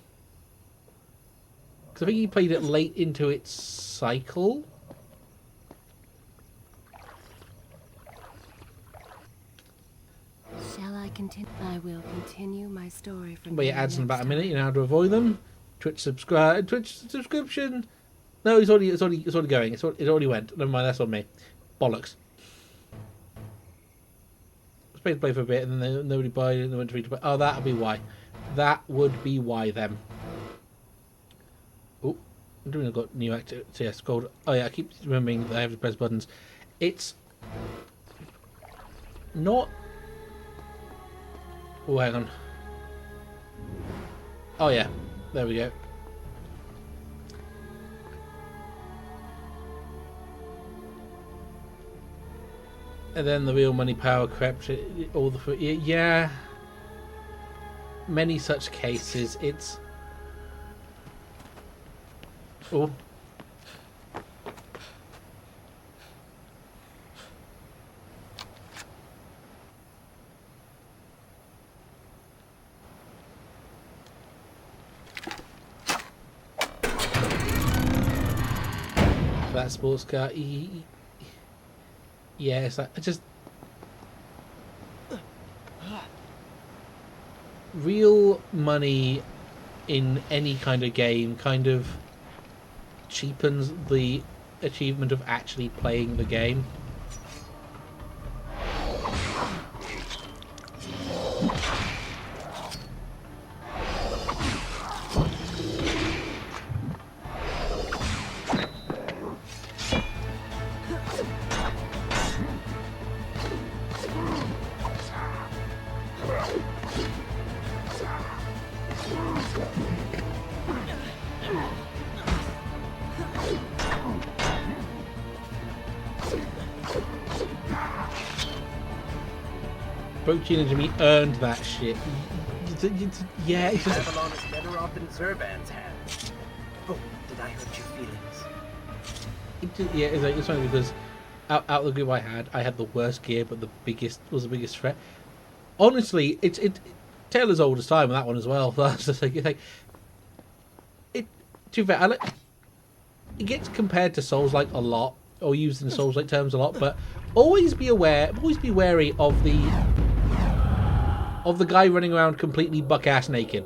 Because I think he played it late into its cycle. Shall I continue? I will continue my story from. But it adds in about a minute. You know how to avoid them. Twitch subscription. No, it's already going. It already went. Never mind, that's on me. Bollocks. I was paid to play for a bit, and then nobody bought it, and they went free to play. Oh, that'll be why. That would be why then. Oh, I'm doing. I've got new activity. Yes, called. Oh yeah, I keep remembering that I have to press buttons. It's not. Oh, hang on. Oh yeah, there we go. And then the real money power crept all the yeah. Many such cases. It's oh. That sports car. Yeah, it's like, just real money in any kind of game kind of cheapens the achievement of actually playing the game. Protein and Jimmy earned that shit. Yeah, it's just... Babylon is better off in Zurban's hands. Oh, did I hurt your feelings? Yeah, it's funny because out of the group I had the worst gear, but the biggest threat. Honestly, it's Taylor's oldest time on that one as well. That's just like it. To be fair, it gets compared to Souls-like a lot, or used in Souls-like terms a lot, but always be wary of the guy running around completely buck-ass naked.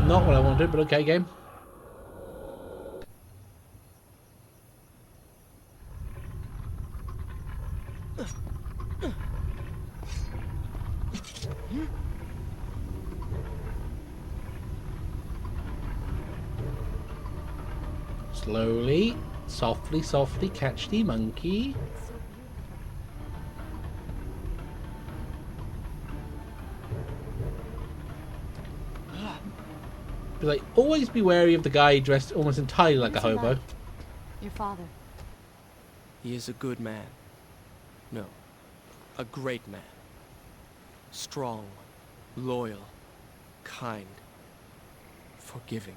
Not what I wanted, but okay, game. Slowly, softly, softly catch the monkey. It's so beautiful. Be like, always be wary of the guy dressed almost entirely like a What is he hobo. like? Your father. He is a good man. No, a great man. Strong, loyal, kind, forgiving.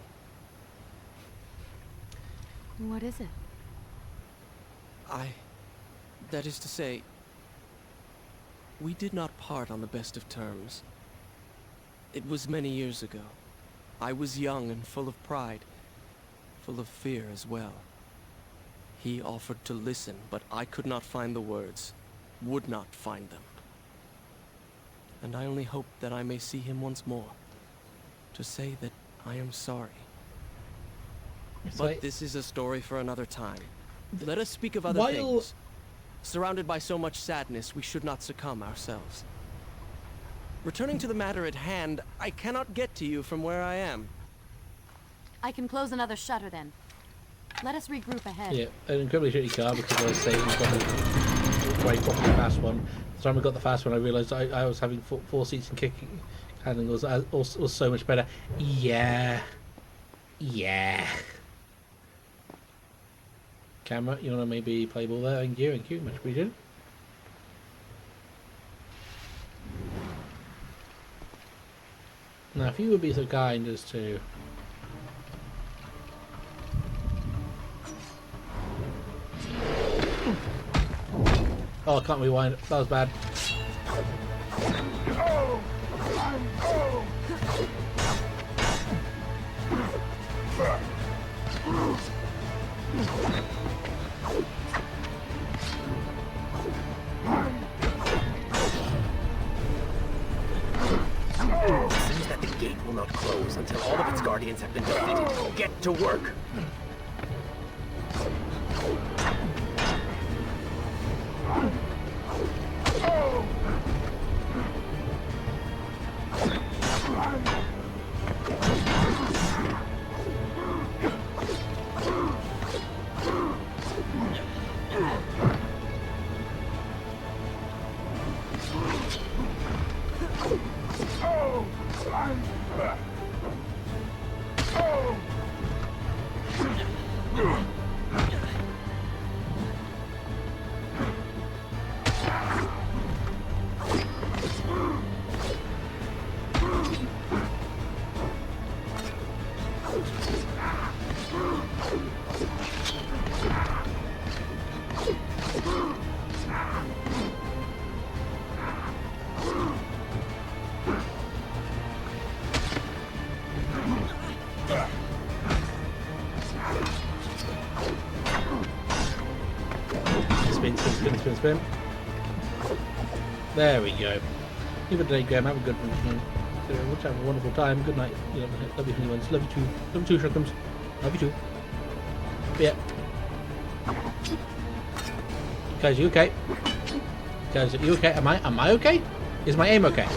What is it? That is to say, we did not part on the best of terms. It was many years ago. I was young and full of pride, full of fear as well. He offered to listen, but I could not find the words, would not find them. And I only hope that I may see him once more, to say that I am sorry. But this is a story for another time. Let us speak of other things. Surrounded by so much sadness, we should not succumb ourselves. Returning to the matter at hand, I cannot get to you from where I am. I can close another shutter then. Let us regroup ahead. Yeah, an incredibly shitty car because I was saying we got the fast one. The time I got the fast one, I realised I was having four seats and kicking handling was so much better. Yeah. Camera, you want to maybe play ball there? Thank you, much appreciated. Now, if you would be so kind as to... Oh, I can't rewind. That was bad. It seems that the gate will not close until all of its guardians have been defeated. Get to work! Spin. There we go. Have a day, Graham. Have a good one. Have a wonderful time. Good night. You know, love you, honey ones. Love you too. Love you too, Shrikums. Love you too. Yeah. Guys, you okay? Guys, are you okay? Am I okay? Is my aim okay?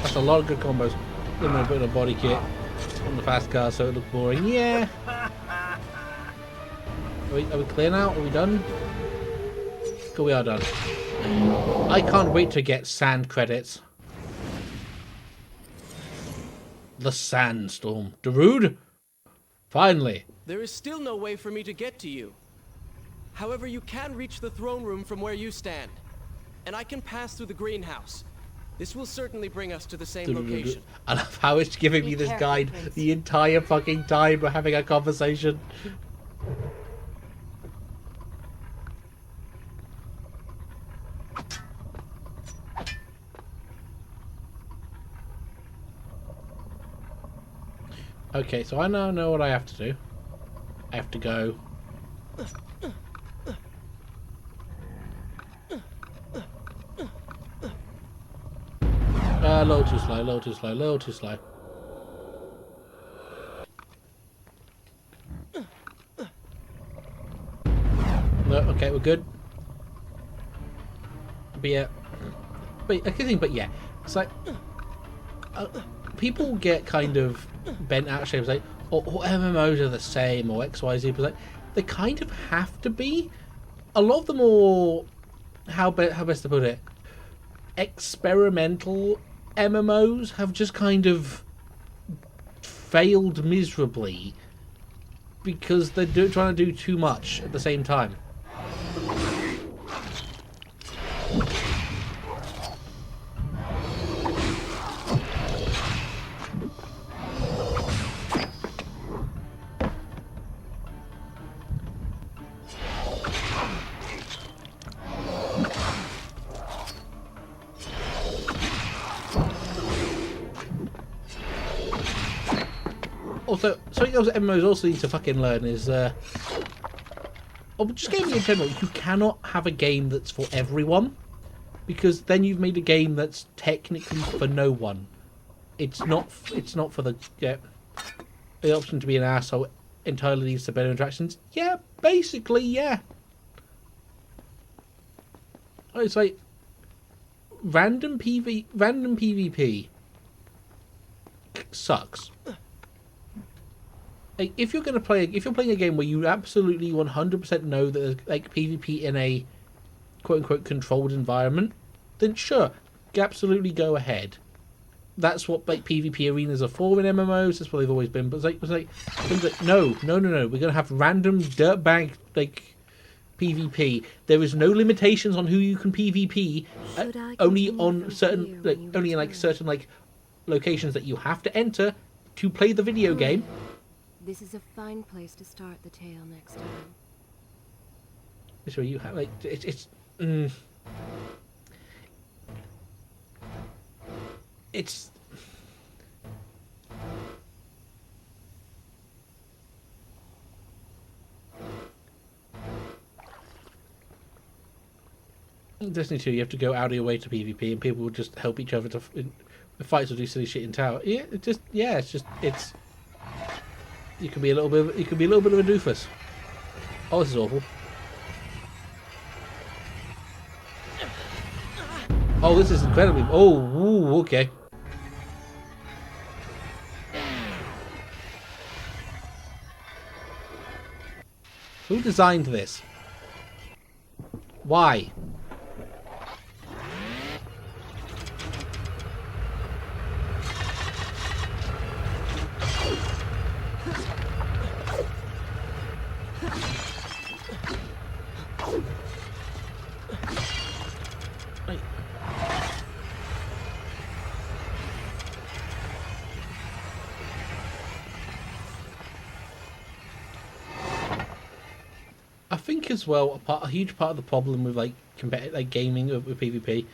That's a lot of good combos. A little bit of body kit on the fast car so it looks boring. Yeah. Are we clear now? Are we done? Cool, we are done. I can't wait to get sand credits. The sandstorm. Darude? Finally. There is still no way for me to get to you. However, you can reach the throne room from where you stand. And I can pass through the greenhouse. This will certainly bring us to the same location. I love how it's giving me this guide the entire fucking time we're having a conversation. Okay, so I now know what I have to do. I have to go... a little too slow, a little too slow, a little too slow. No, okay, we're good. But yeah, but I can think. But yeah, it's like people get kind of bent out of shape. It's like, oh, MMOs are the same or XYZ. But like, they kind of have to be. A lot of them are how best to put it. Experimental MMOs have just kind of failed miserably because they're trying to do too much at the same time. Also, something else that MMOs also need to fucking learn is, or just gaming in general, you cannot have a game that's for everyone, because then you've made a game that's technically for no one. It's not for the option to be an asshole entirely leads to better interactions. Yeah, basically, yeah. It's like random PvP sucks. Like, if you're playing a game where you absolutely 100% know that there's like PvP in a quote unquote controlled environment, then sure, absolutely go ahead. That's what like PvP arenas are for in MMOs. That's what they've always been. But it's like things like no. We're gonna have random dirtbag like PvP. There is no limitations on who you can PvP. Only on certain only in like certain like locations that you have to enter to play the video game. This is a fine place to start the tale next time. This way you have like it's Destiny 2, you have to go out of your way to PvP, and people will just help each other to fights or do silly shit in tower. Yeah, it's. You can be a little bit of a doofus. Oh, this is awful. Oh, this is incredibly. Oh, ooh, okay. Who designed this? Why? I think as well, a huge part of the problem with like competitive gaming with PvP,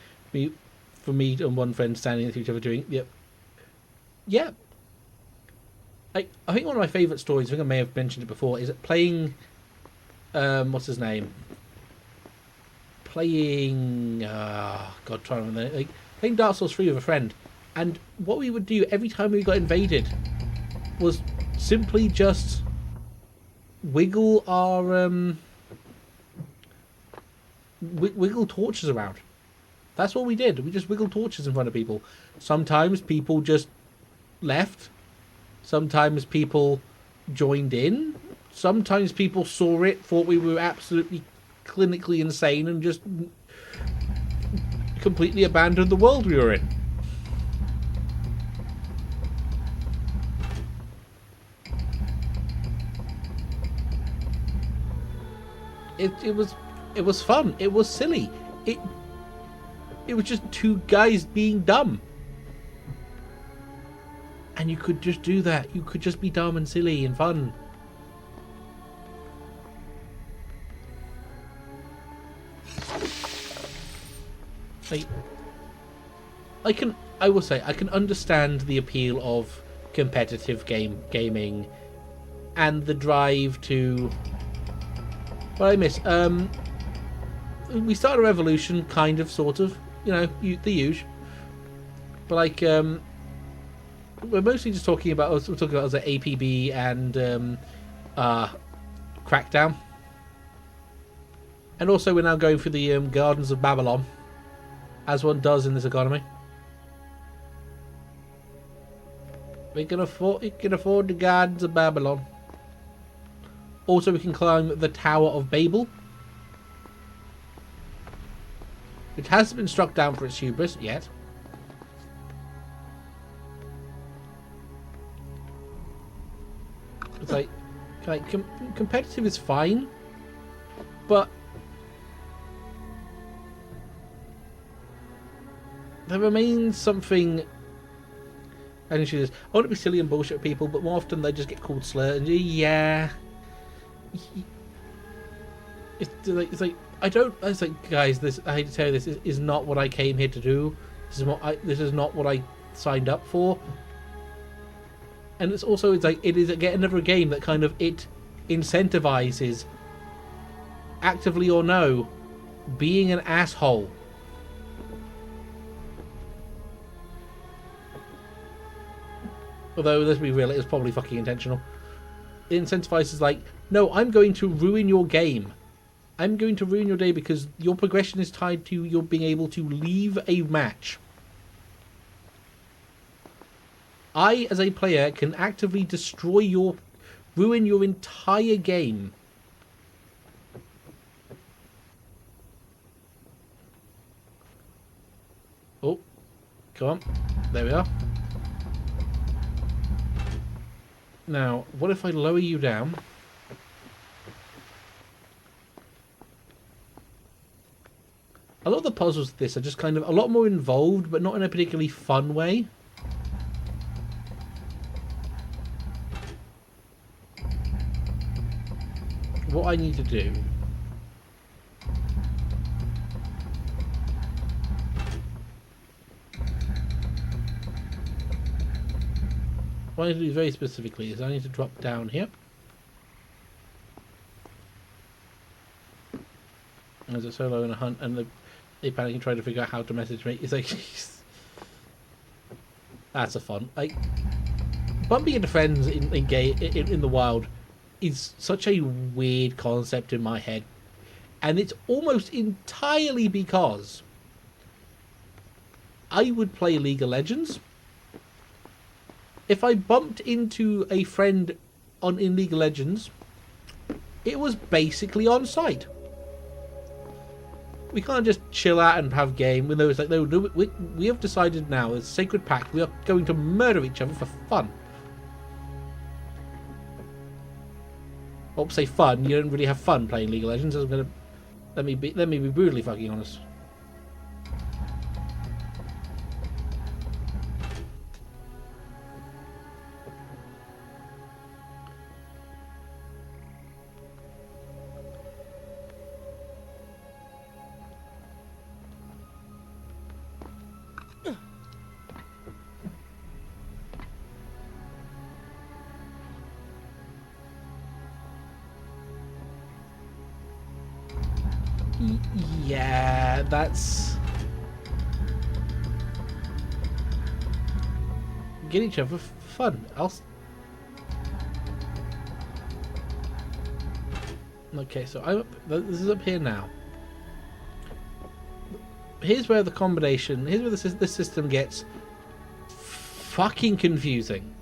for me and one friend standing next to each other doing yeah. I think one of my favourite stories, I think I may have mentioned it before, is playing what's his name? Playing God, trying to remember, like playing Dark Souls 3 with a friend, and what we would do every time we got invaded was simply just wiggle our wiggle torches around. That's what we did. We just wiggled torches in front of people. Sometimes people just left. Sometimes people joined in. Sometimes people saw it, thought we were absolutely clinically insane, and just completely abandoned the world we were in. It was fun. It was silly. It was just two guys being dumb. And you could just do that. You could just be dumb and silly and fun. I will say, I can understand the appeal of competitive gaming and the drive to... What I miss? We started a revolution, kind of, sort of. You know, the usual. But like, we're mostly just talking about. We're talking about like APB and Crackdown, and also we're now going for the Gardens of Babylon. as one does in this economy. We can afford the gardens of Babylon. Also, we can climb the Tower of Babel, which hasn't been struck down for its hubris yet. It's like competitive is fine, but there remains something. And she says, I want to be silly and bullshit people, but more often they just get called slurs. And yeah. It's like I don't. It's like, guys, this, I hate to tell you, this is not what I came here to do. This is not what I signed up for. And it's also, it's like, it is again another game that kind of, it incentivizes, actively or no, being an asshole. Although, let's be real, it was probably fucking intentional. It incentivizes, like, no, I'm going to ruin your game. I'm going to ruin your day because your progression is tied to your being able to leave a match. I, as a player, can actively ruin your entire game. Oh, come on. There we are. Now, what if I lower you down? A lot of the puzzles of this are just kind of a lot more involved, but not in a particularly fun way. What I need to do... What I need to do very specifically is I need to drop down here. There's a solo and a hunt, and they panic and try to figure out how to message me. It's like... That's a fun. Like, bumping into friends in the wild is such a weird concept in my head. And it's almost entirely because I would play League of Legends. If I bumped into a friend in League of Legends, it was basically on site. We can't just chill out and have game. When there was like, no, we have decided now, as a sacred pact, we are going to murder each other for fun. Or say fun, you don't really have fun playing League of Legends. I'm gonna let me be brutally fucking honest. Yeah, that's... Get each other for fun. Okay, so this is up here now. Here's where the combination... Here's where this system gets fucking confusing.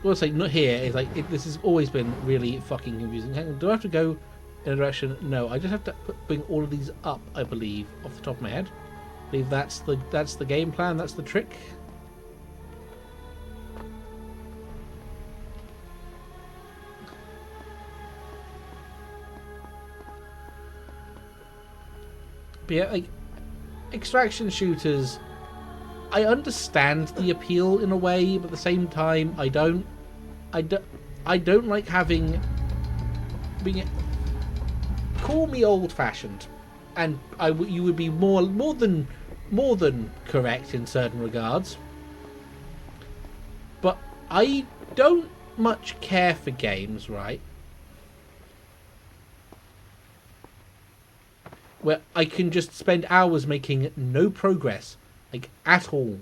Well, say not here. It's like this has always been really fucking confusing. Hang on, do I have to go in a direction? No, I just have to bring all of these up, I believe, off the top of my head. I believe that's the game plan, that's the trick. But yeah, like, extraction shooters, I understand the appeal in a way, but at the same time, I don't like having... Call me old-fashioned, and you would be more than correct in certain regards. But I don't much care for games, right, where I can just spend hours making no progress, like, at all.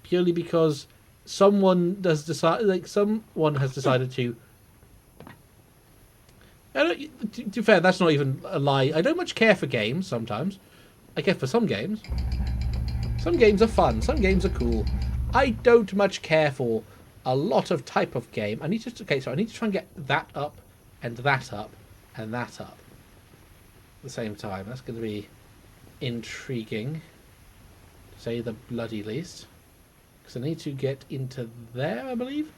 Purely because someone has decided to To be fair, that's not even a lie. I don't much care for games sometimes. I care for some games. Some games are fun. Some games are cool. I don't much care for a lot of type of game. I need to I need to try and get that up and that up and that up at the same time. That's going to be intriguing, to say the bloody least. Because I need to get into there, I believe.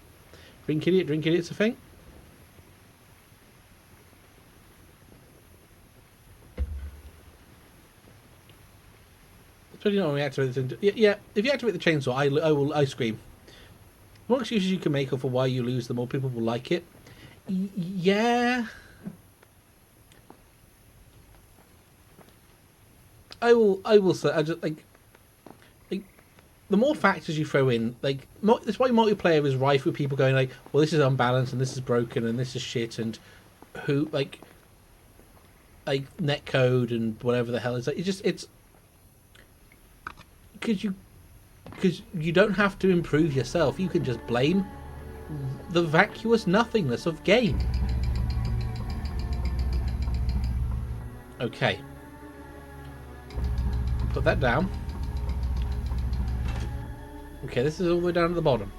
Drink idiot's a thing. Especially not when we activate the thing. Yeah, if you activate the chainsaw, I scream. The more excuses you can make for why you lose, the more people will like it. Yeah. I will say, I just like the more factors you throw in, like that's why multiplayer is rife with people going like, well, this is unbalanced and this is broken and this is shit and who like netcode and whatever the hell is like, it's because you don't have to improve yourself. You can just blame the vacuous nothingness of game. Okay. Put that down. Okay, this is all the way down at the bottom.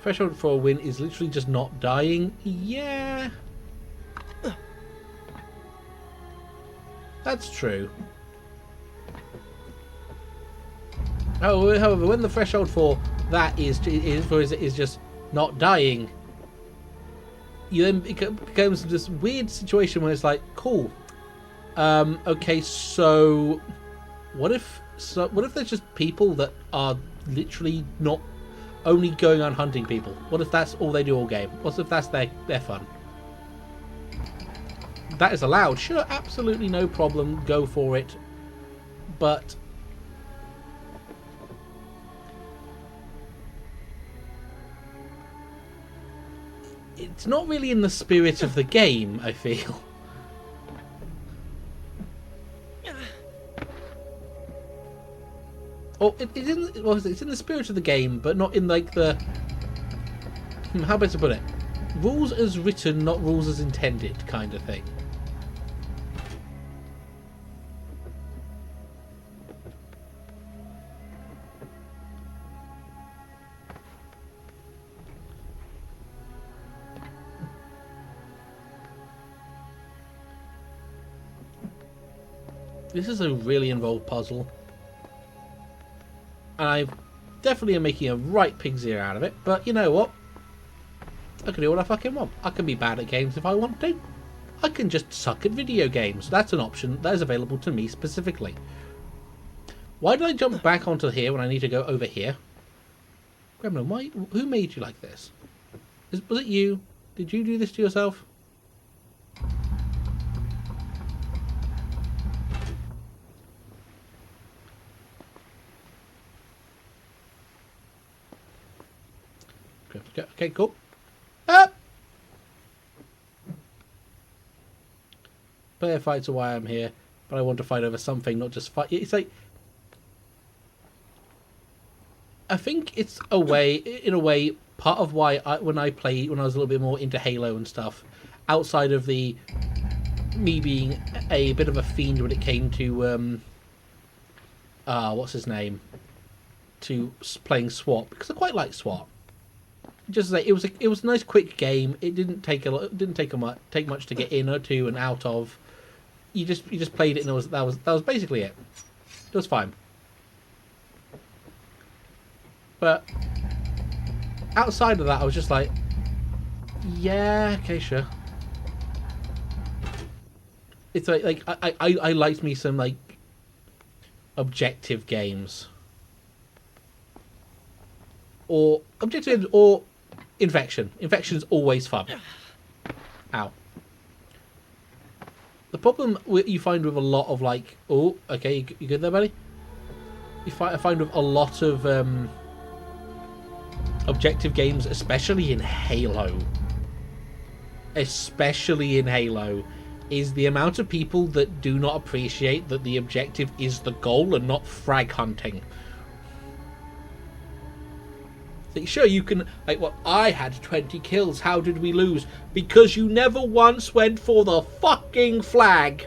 Threshold for a win is literally just not dying. Yeah. That's true. Oh, however, when the threshold for that is just not dying, you then becomes this weird situation where it's like, cool. Okay, so what if there's just people that are literally not only going on hunting people? What if that's all they do all game? What if that's their fun? That is allowed. Sure, absolutely no problem. Go for it. But it's not really in the spirit of the game, I feel. Or it's in the spirit of the game, but not in like the how best to put it? Rules as written, not rules as intended, kind of thing. This is a really involved puzzle. And I definitely am making a right pig's ear out of it. But you know what? I can do what I fucking want. I can be bad at games if I want to. I can just suck at video games. That's an option that is available to me specifically. Why did I jump back onto here when I need to go over here? Gremlin, who made you like this? Was it you? Did you do this to yourself? Okay, cool. Ah! Player fights are why I'm here, but I want to fight over something, not just fight. It's like, I think it's in a way, part of why when I was a little bit more into Halo and stuff, outside of me being a bit of a fiend when it came to what's his name, to playing SWAT, because I quite like SWAT. Just like it was a nice quick game. It didn't take much to get in or to and out of. You just played it and that was basically it. It was fine. But outside of that, I was just like, yeah, okay, sure. It's like I liked me some like objective games, or objective games, or Infection. Infection's always fun. Ow. The problem you find with a lot of like, oh, okay, you good there, buddy? I find with a lot of objective games, especially in Halo, is the amount of people that do not appreciate that the objective is the goal and not frag hunting. Like, sure, you can, like, well, I had 20 kills. How did we lose? Because you never once went for the fucking flag.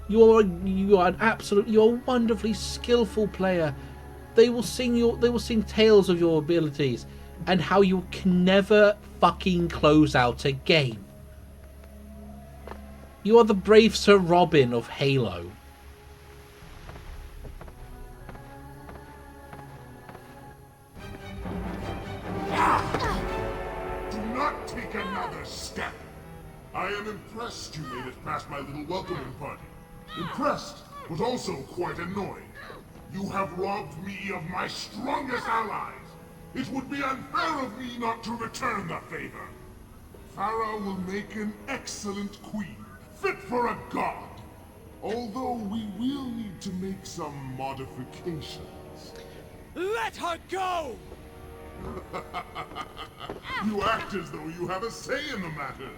You are an absolute, you're a wonderfully skillful player. They will sing tales of your abilities and how you can never fucking close out a game. You are the brave Sir Robin of Halo. Do not take another step. I am impressed you made it past my little welcoming party. Impressed, but also quite annoyed. You have robbed me of my strongest allies. It would be unfair of me not to return the favor. Farah will make an excellent queen, fit for a god. Although we will need to make some modifications. Let her go! You act as though you have a say in the matter.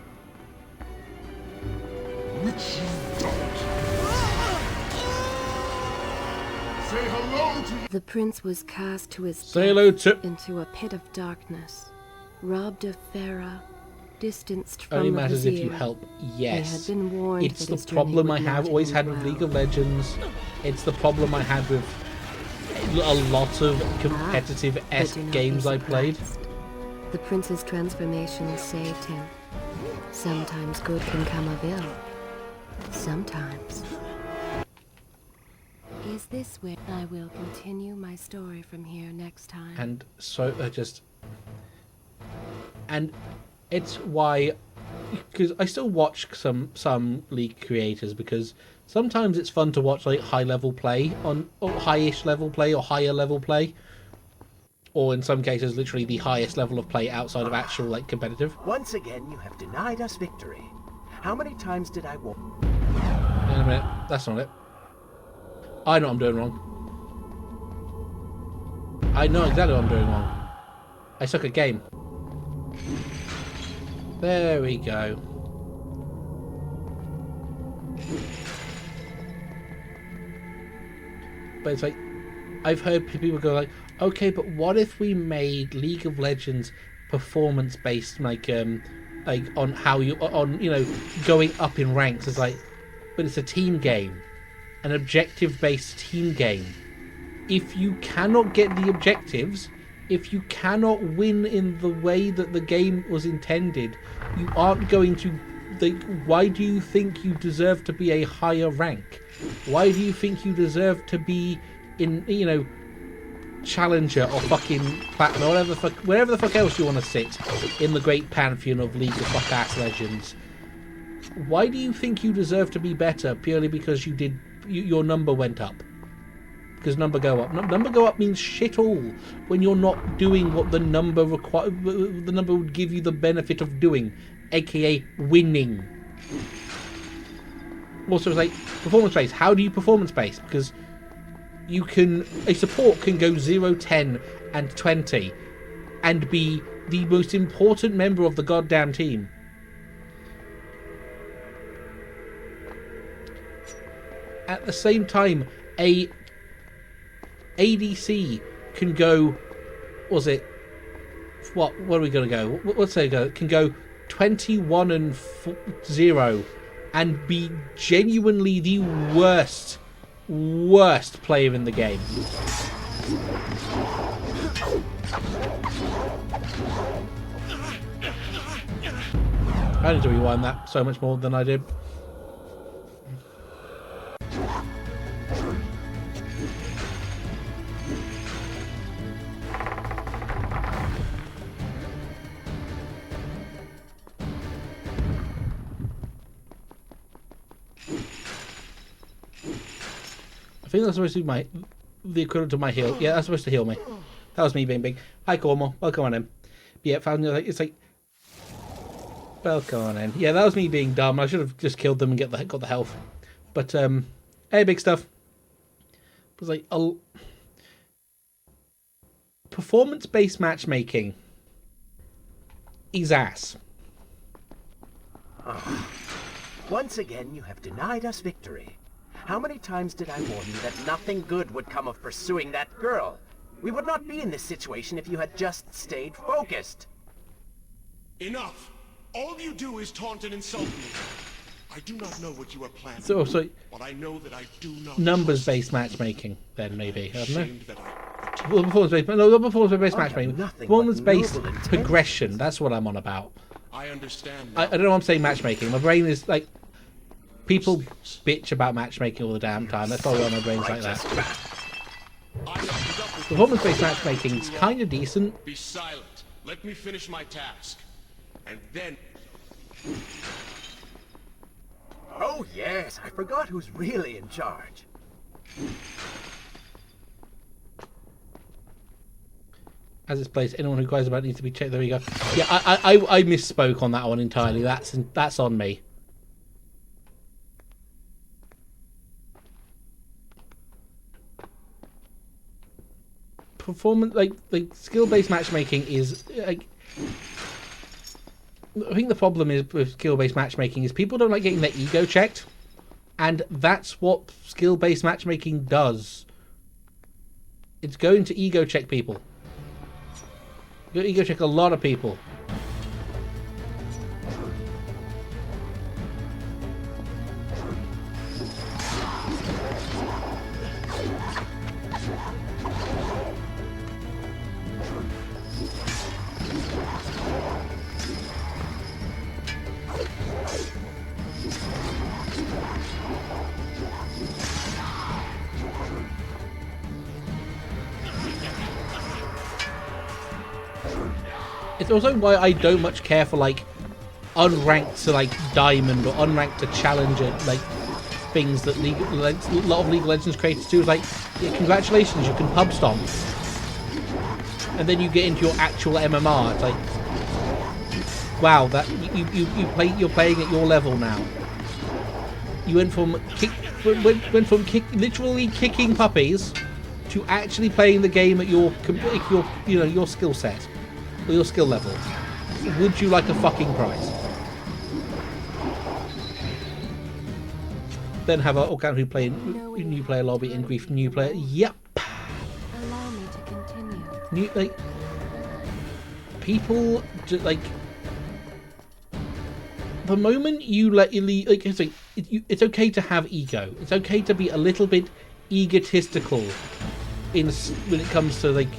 Which you don't. Say hello to... The prince was cast to his Say hello death to... into a pit of darkness, robbed of Farah, distanced from Only the matters if vizier. you help. Yes. They had been warned It's that the his journey problem I would have not always end had with well. League of Legends. It's the problem I had with a lot of competitive-esque But do not games be I played. surprised. The prince's transformation saved him. Sometimes good can come of ill. Sometimes. Is this where I will continue my story from here next time? And so and it's why, because I still watch some League creators, because sometimes it's fun to watch like high level play on, or high-ish level play, or higher level play, or in some cases literally the highest level of play outside of actual like competitive. Once again, you have denied us victory. How many times did I warn? In a minute, that's not it. I know what I'm doing wrong. I know exactly what I'm doing wrong. I suck at game. There we go. But it's like, I've heard people go like, okay, but what if we made League of Legends performance based, like on how you, on, you know, going up in ranks? It's like, but it's a team game, an objective based team game. If you cannot get the objectives, if you cannot win in the way that the game was intended, you aren't going to. Why do you think you deserve to be a higher rank? Why do you think you deserve to be in, you know, challenger or fucking platinum, or wherever the fuck else you want to sit in the great pantheon of League of fuck ass legends? Why do you think you deserve to be better purely because your number went up? Because number go up. Number go up means shit all when you're not doing what the number the number would give you the benefit of doing, aka winning. Also, it's like performance based. How do you performance based? Because a support can go 0, 10, and 20 and be the most important member of the goddamn team. At the same time, a ADC can go, what are we going to go? Let's say can go 21 and 0 and be genuinely the worst player in the game. I need to rewind that so much more than I did. I think that's supposed to be the equivalent of my heal. Yeah, that's supposed to heal me. That was me being big. Hi, Cormo. Welcome on in. But yeah, it's like, welcome on in. Yeah, that was me being dumb. I should have just killed them and got the health. But hey, big stuff. It was like performance-based matchmaking is ass. Once again, you have denied us victory. How many times did I warn you that nothing good would come of pursuing that girl? We would not be in this situation if you had just stayed focused. Enough! All you do is taunt and insult me. I do not know what you are planning. So but I know that I do not numbers-based matchmaking, then maybe, I don't know. ashamed that I Well, performance-based, no, not performance-based I have matchmaking. nothing but Performance-based noble intentions. progression. That's what I'm on about. I understand I now. don't know why I'm saying matchmaking. My brain is like, people bitch about matchmaking all the damn time. That's probably why my brain's like that. I have put up with Performance-based matchmaking is kind of decent. Be silent. Let me finish my task. And then... Oh yes, I forgot who's really in charge. As it's placed, anyone who cries about it needs to be checked. There we go. Yeah, I misspoke on that one entirely. That's on me. Performance, like skill-based matchmaking is like. I think the problem is with skill-based matchmaking is people don't like getting their ego checked, and that's what skill-based matchmaking does. It's going to ego check people. You ego check a lot of people. It's also why I don't much care for like unranked to like diamond or unranked to challenger like things that a lot of League of Legends creators do. Is like, yeah, congratulations, you can pub stomp, and then you get into your actual MMR. It's like, wow, that you're playing at your level now. You went from literally kicking puppies to actually playing the game at your skill set. Your skill level. Would you like a fucking prize? Then have a new player lobby and grief new player. Yep. Allow me to continue. New people like the moment you let your like it's okay to have ego. It's okay to be a little bit egotistical when it comes to like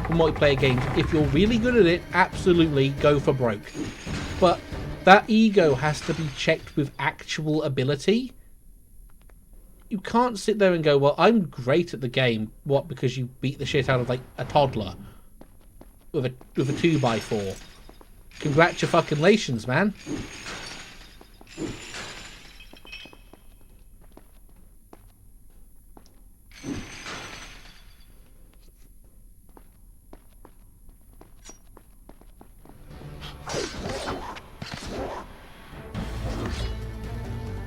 multiplayer games. If you're really good at it, absolutely go for broke. But that ego has to be checked with actual ability. You can't sit there and go, well, I'm great at the game. What, because you beat the shit out of like a toddler with a 2x4? Congratulations, man.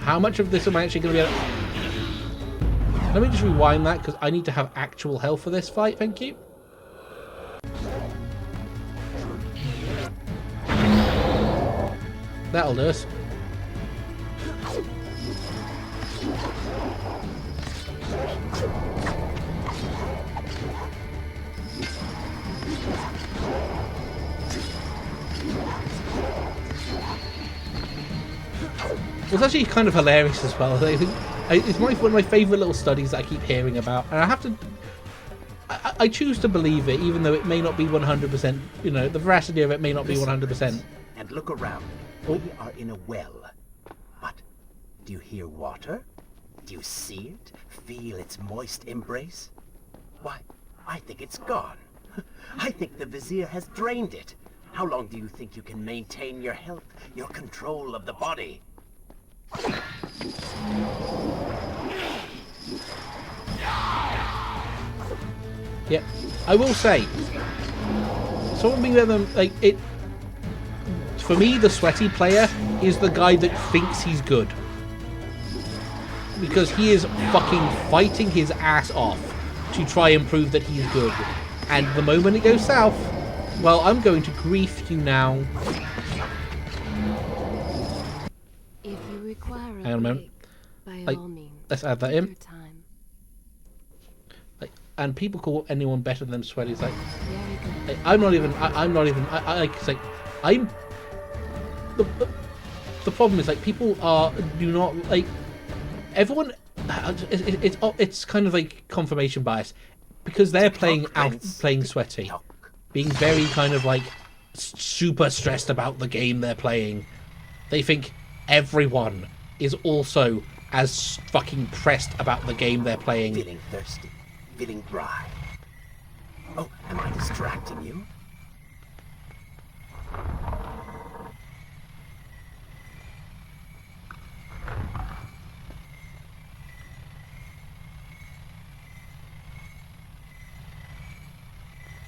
How much of this am I actually going to be able to... Let me just rewind that, because I need to have actual health for this fight, thank you. That'll do us. It was actually kind of hilarious as well. I think it's one of my favourite little studies that I keep hearing about, and I have to. I choose to believe it, even though it may not be 100%. You know, the veracity of it may not be 100%. And look around. We are in a well. But do you hear water? Do you see it? Feel its moist embrace? Why, I think it's gone. I think the Vizier has drained it. How long do you think you can maintain your health, your control of the body? Yeah, I will say, someone being there, like it. For me, the sweaty player is the guy that thinks he's good, because he is fucking fighting his ass off to try and prove that he's good. And the moment it goes south, well, I'm going to grief you now. If you require Hang on a moment. by Like, all means. Let's add that Take in. your time. Like, and people call anyone better than them sweaty. It's like, Very good. like I'm not even. I'm not even. It's like I'm. The problem is like people do not like everyone. It's kind of like confirmation bias because they're playing sweaty, being very kind of like super stressed about the game they're playing. They think everyone is also as fucking pressed about the game they're playing. Feeling thirsty, feeling dry. Oh, am I distracting you?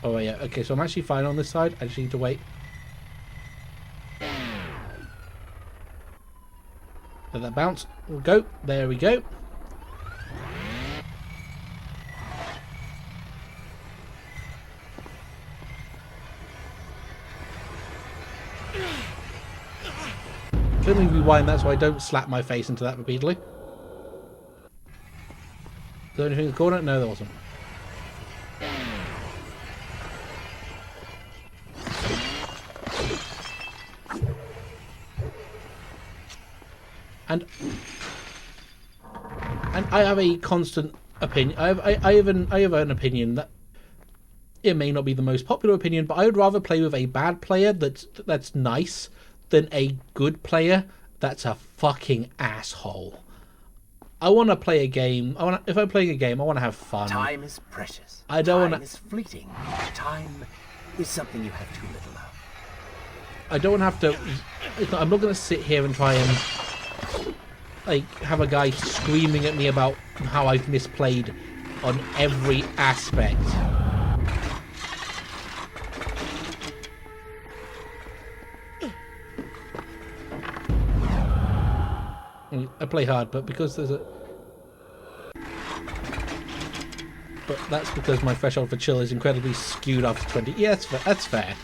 Oh yeah, okay, so I'm actually fine on this side. I just need to wait. Let that bounce. We'll go. There we go. Let me rewind that so I don't slap my face into that repeatedly. Is there anything in the corner? No, there wasn't. And I have a constant opinion. I have an opinion that it may not be the most popular opinion, but I would rather play with a bad player that's nice than a good player that's a fucking asshole. I want to play a game. If I'm playing a game, I want to have fun. Time is precious. I don't want Time to. is fleeting. Time is something you have too little of. I don't have to. I'm not going to sit here and try and like have a guy screaming at me about how I've misplayed on every aspect. I play hard, but because there's a... But that's because my threshold for chill is incredibly skewed after 20. Yeah, that's fair.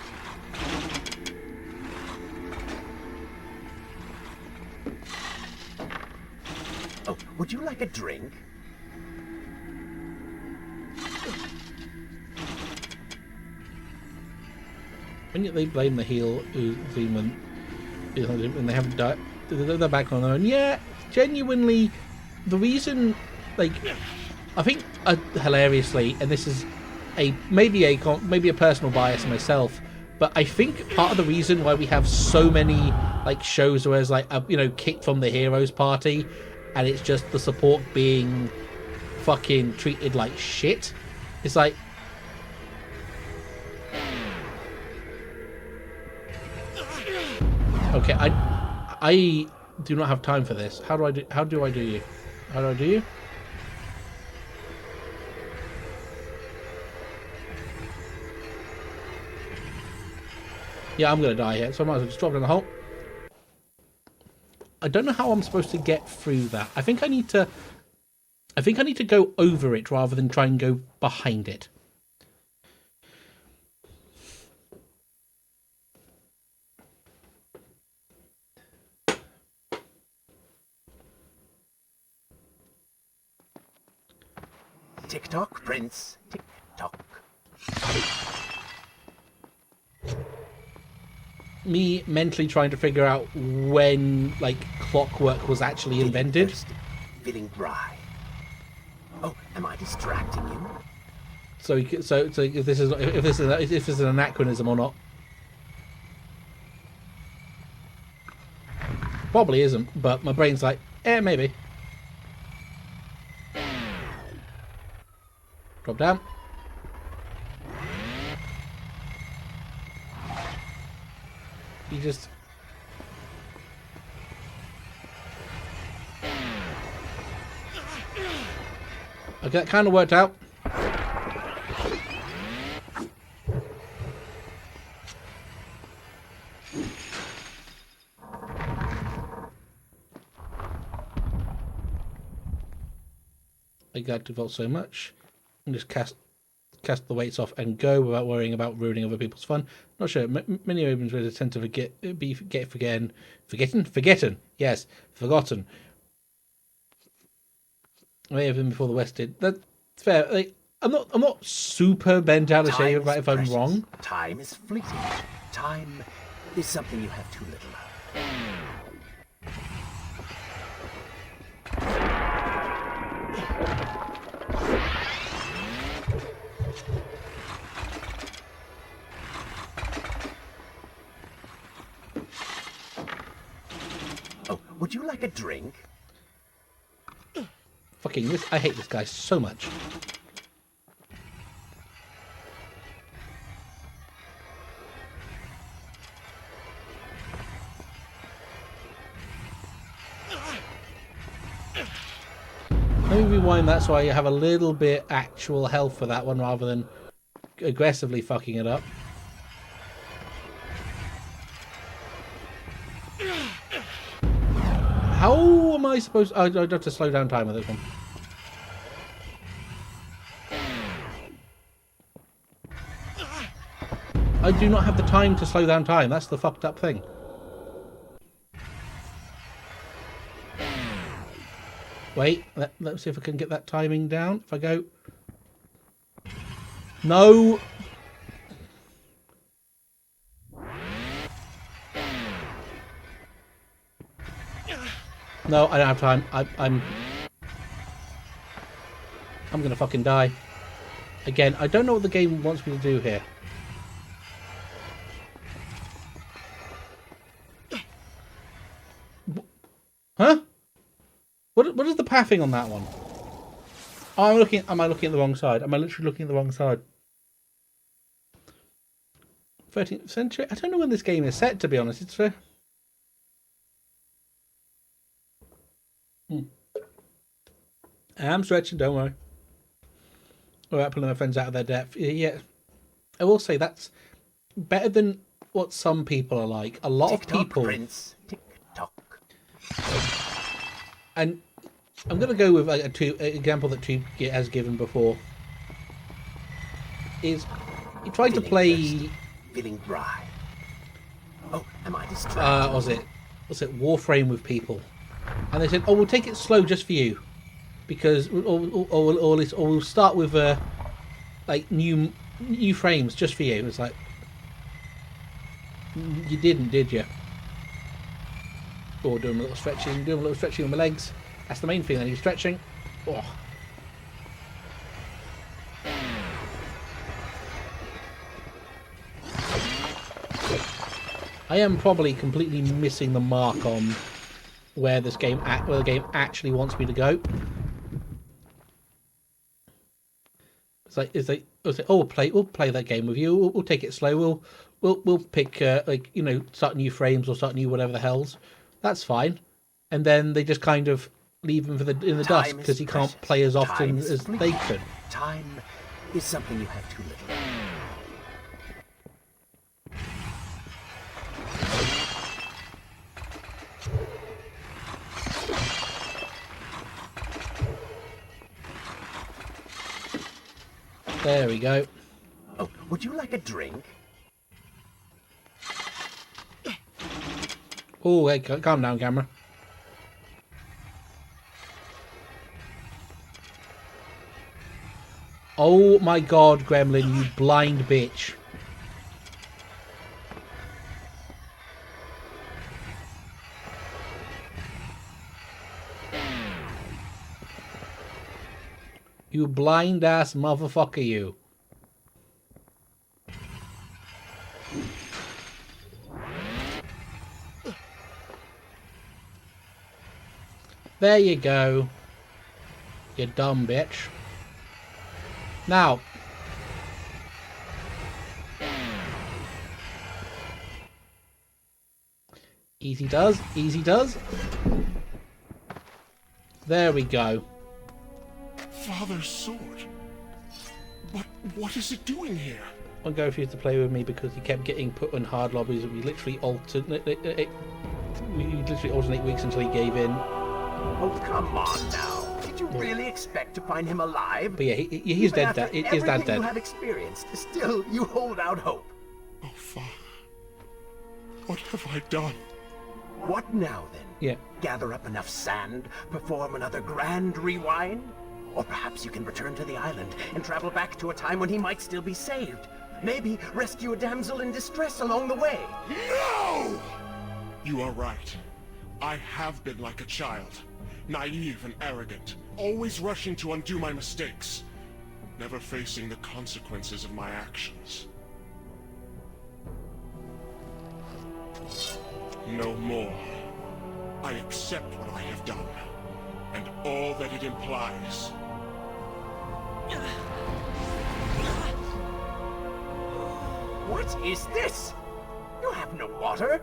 Oh, would you like a drink? When they blame the heel theme when they haven't died, they're back on their own. Yeah, genuinely, the reason, like, I think hilariously, and this is maybe a personal bias myself, but I think part of the reason why we have so many like shows where it's like kicked from the heroes party, and it's just the support being fucking treated like shit. It's like. Okay, I do not have time for this. How do I do you? How do I do you? Yeah, I'm gonna die here, so I might as well just drop it in the hole. I don't know how I'm supposed to get through that. I think I need to go over it rather than try and go behind it. Tick-tock, Prince. Tick-tock. Me mentally trying to figure out when like clockwork was actually invented. Thirsty, feeling dry. Oh, am I distracting you? So if this is an anachronism or not. Probably isn't, but my brain's like, maybe. Drop down. You just... Okay, that kind of worked out. I got to vote so much. And just cast the weights off and go without worrying about ruining other people's fun. Not sure. Many opens where they tend to forgotten. Yes, forgotten. may have been before the West did. That's fair. Like, I'm not super bent out of shape about if I'm wrong. Time is fleeting. Time is something you have too little of. Oh, would you like a drink? Fucking this! I hate this guy so much. Let me rewind that so I have a little bit actual health for that one rather than aggressively fucking it up. How am I supposed... I'd have to slow down time with this one. I do not have the time to slow down time. That's the fucked up thing. Wait, let's see if I can get that timing down. If I go... No! No, I don't have time. I'm gonna fucking die. Again, I don't know what the game wants me to do here. Huh? What is the pathing on that one? Oh, am I looking at the wrong side? Am I literally looking at the wrong side? 13th century? I don't know when this game is set, to be honest. It's fair. I'm stretching, don't worry. Alright, pulling my friends out of their depth. Yeah. I will say that's better than what some people are like. A lot of people... Prince. Tick-tock. And I'm going to go with an example that Tube has given before. Is he tried to play... Feeling dry. Oh, am I distracted? Was it Warframe with people? And they said, "Oh, we'll take it slow just for you, because or we'll start with like new frames just for you." It's like, you didn't, did you? Or doing a little stretching with my legs. That's the main thing. I need stretching. Oh. I am probably completely missing the mark on where the game actually wants me to go. It's like oh, we'll play that game with you. We'll take it slow. We'll pick like, you know, start new frames or start new whatever the hell's. That's fine. And then they just kind of leave him in the dust because he can't play as often as they could. Time is something you have too little of. There we go. Oh, would you like a drink? Oh, hey, calm down, camera. Oh my god, Gremlin, you blind bitch. You blind ass motherfucker, you. There you go. You dumb bitch. Now. Easy does. Easy does. There we go. Father's sword. What is it doing here? One guy refused to play with me because he kept getting put on hard lobbies, and we literally alternate weeks until he gave in. Oh, come on now. Did you really expect to find him alive? But yeah, he's dead. His dad's Everything dead. you have experienced, still you hold out hope. Oh, Father. What have I done? What now, then? Yeah. Gather up enough sand, perform another grand rewind? Or perhaps you can return to the island and travel back to a time when he might still be saved. Maybe rescue a damsel in distress along the way. No! You are right. I have been like a child. Naive and arrogant. Always rushing to undo my mistakes. Never facing the consequences of my actions. No more. I accept what I have done. And all that it implies. What is this? You have no water?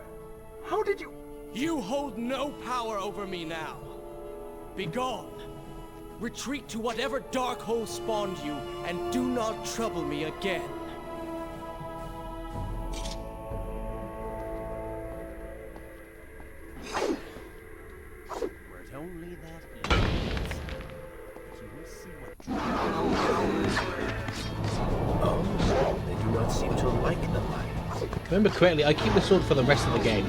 How did you... You hold no power over me now. Begone. Retreat to whatever dark hole spawned you, and do not trouble me again. Were it only that easy. But you will see what... Oh, they do not seem to like the light. If I remember correctly, I keep the sword for the rest of the game.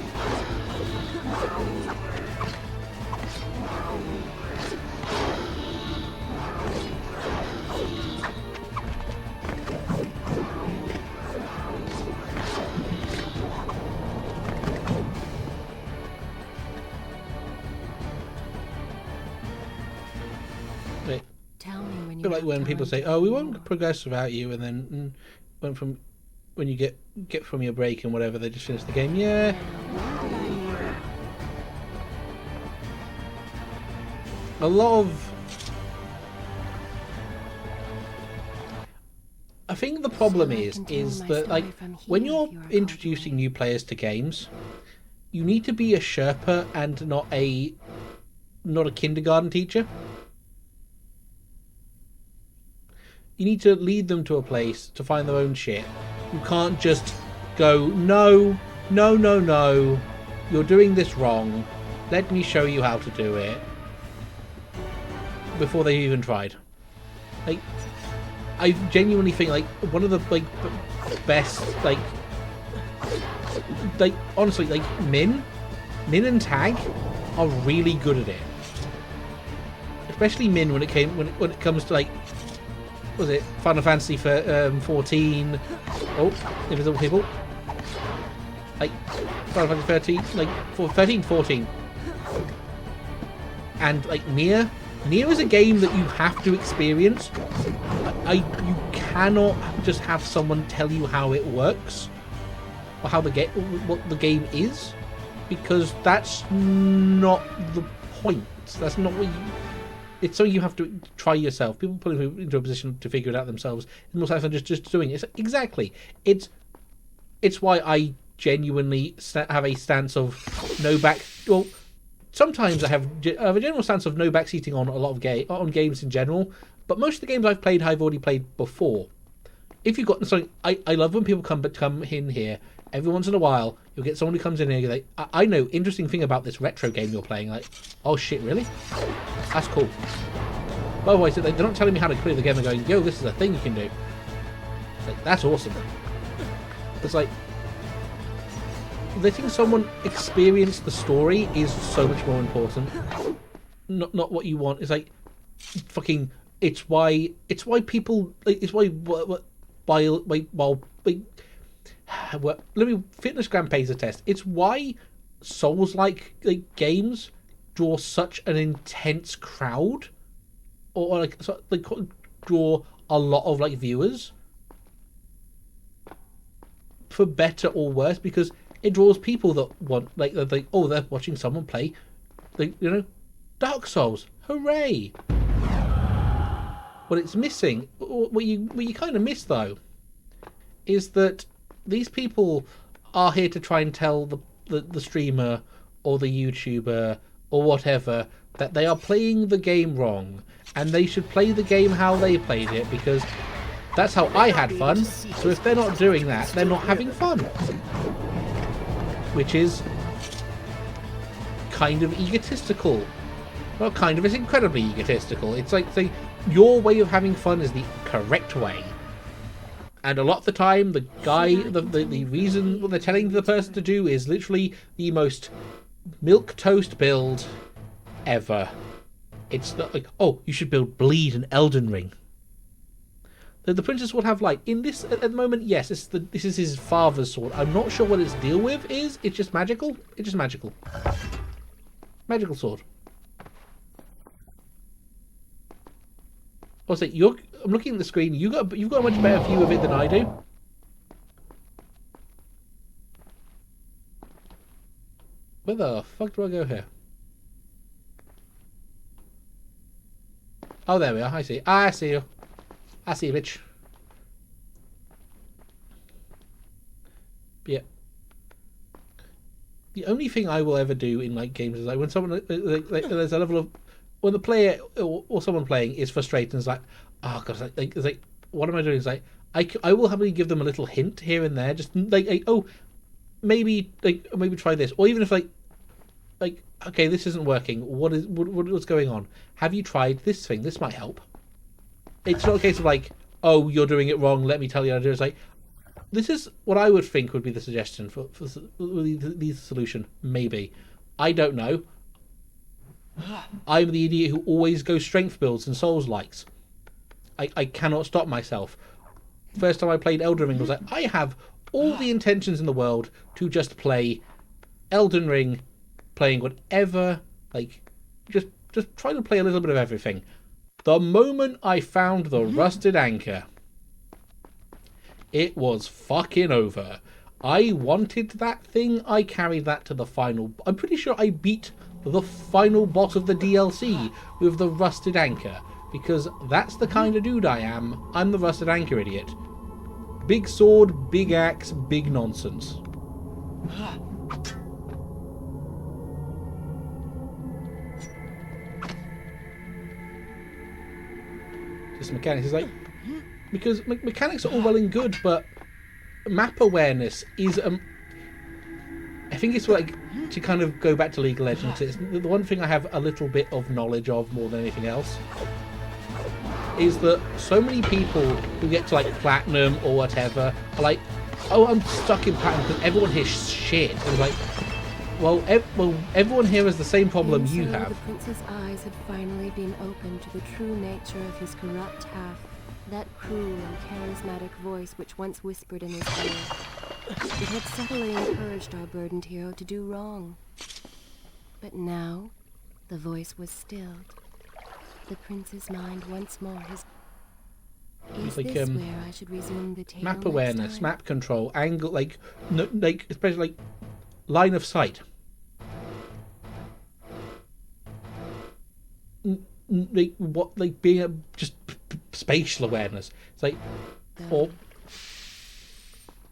Tell me when I you feel like have when time people say, to "Oh, we think won't more. progress without you," and then went from when you get from your break and whatever, they just finish the game. Yeah. A lot of... I think the problem So I is continue my that, like, story from when here, you're if you are introducing new players to games, you need to be a Sherpa and not a kindergarten teacher. You need to lead them to a place to find their own shit. You can't just go, no, no, no, no, you're doing this wrong. Let me show you how to do it. Before they've even tried. Like, I genuinely think, like, one of the, like, best, like, honestly, like, Min and Tag are really good at it. Especially Min when it comes to, like, what was it, Final Fantasy for 14. Oh, invisible people. Like Final Fantasy 13, like 13, 14. And like Nier is a game that you have to experience. You cannot just have someone tell you how it works or how what the game is, because that's not the point. That's not what you... It's something you have to try yourself. People put it into a position to figure it out themselves. It's more safe than just doing it. Exactly. It's why I genuinely have a stance of no back... Well, sometimes I have a general stance of no backseating on a lot of on games in general, but most of the games I've played, I've already played before. If you've got something... I love when people come in here. Every once in a while, you'll get someone who comes in here and you're like, I know, interesting thing about this retro game you're playing. Like, oh shit, really? That's cool. But otherwise, they're not telling me how to clear the game. They're going, yo, this is a thing you can do. Like, that's awesome. It's like, letting someone experience the story is so much more important. Not what you want. It's like, fucking, it's why people, it's why, well, let me fitness Grand pays a test. It's why Souls-like games draw such an intense crowd, or like draw a lot of like viewers, for better or worse, because it draws people that want they're watching someone play, Dark Souls. Hooray! What it's missing, what you kind of miss though, is that these people are here to try and tell the streamer or the YouTuber or whatever that they are playing the game wrong, and they should play the game how they played it, because that's how I had fun. So if they're not doing that, they're not having fun. Which is kind of egotistical. Not kind of, it's incredibly egotistical. It's like your way of having fun is the correct way. And a lot of the time, the reason what they're telling the person to do is literally the most milk toast build ever. It's not like, oh, you should build Bleed and Elden Ring. The princess would have like in this at the moment. Yes, this is his father's sword. I'm not sure what its deal with is. It's just magical. It's just magical. Magical sword. Also, I'm looking at the screen. You've got a much better view of it than I do. Where the fuck do I go here? Oh, there we are. I see. I see you. I see you, bitch. Yeah. The only thing I will ever do in like games is like when someone like there's a level of when the player or someone playing is frustrated and is like, oh god, it's like what am I doing? It's like I will happily give them a little hint here and there, just like oh maybe try this, or even if like okay, this isn't working. What's going on? Have you tried this thing? This might help. It's not a case of like, oh, you're doing it wrong. Let me tell you how to do it. It's like, this is what I would think would be the suggestion for the solution. Maybe. I don't know. I'm the idiot who always goes strength builds and Souls likes. I cannot stop myself. First time I played Elden Ring, I was like, I have all the intentions in the world to just play Elden Ring, playing whatever, like, just try to play a little bit of everything. The moment I found the rusted anchor, it was fucking over. I wanted that thing. I carried that to the final. I'm pretty sure I beat the final boss of the DLC with the rusted anchor, because that's the kind of dude I am. I'm the rusted anchor idiot. Big sword, big axe, big nonsense. Just mechanics is like, because mechanics are all well and good, but map awareness is I think it's like, to kind of go back to League of Legends, it's the one thing I have a little bit of knowledge of more than anything else, is that so many people who get to like platinum or whatever are like, oh, I'm stuck in platinum because everyone here's shit. And it's like, well, everyone here has the same problem And you so have. The prince's eyes had finally been opened to the true nature of his corrupt half, that cruel and charismatic voice which once whispered in his ear. It had subtly encouraged our burdened hero to do wrong. But now, the voice was stilled. The prince's mind once more has... Is like, this where I should resume the tale Map next awareness, time? map control, angle, like, no, like especially like line of sight. Like what, like being just spatial awareness. It's like,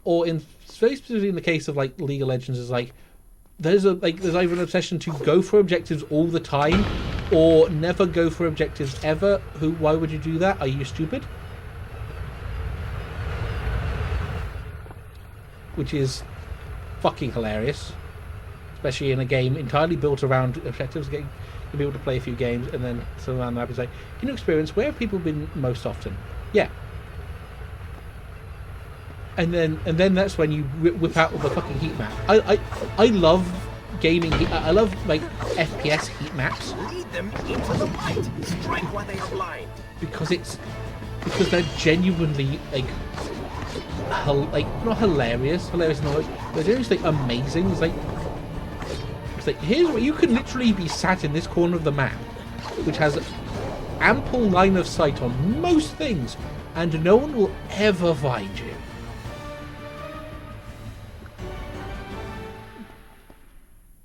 or in very specifically in the case of like League of Legends, is like there's either an obsession to go for objectives all the time, or never go for objectives ever. Why would you do that? Are you stupid? Which is fucking hilarious, especially in a game entirely built around objectives. Getting to be able to play a few games and then some around the map is like, in your experience, where have people been most often? Yeah. And then that's when you whip out the fucking heat map. I love gaming. I love like FPS heat maps. Lead them into the light. Strike while they are blind. Because they're genuinely like not hilarious, not, but they're just like amazing. It's like here's what you can literally be sat in this corner of the map, which has ample line of sight on most things, and no one will ever find you.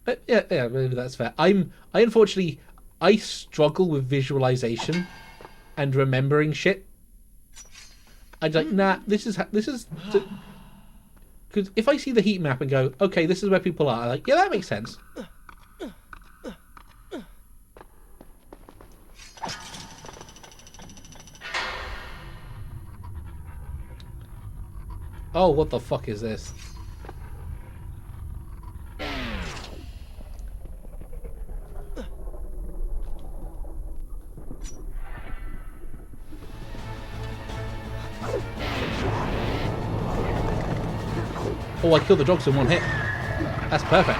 But yeah, maybe that's fair. I unfortunately struggle with visualization and remembering shit. I'd like, nah, this is because if I see the heat map and go, okay, this is where people are, I'm like, yeah, that makes sense. Oh, what the fuck is this? Oh, I killed the dogs in one hit. That's perfect.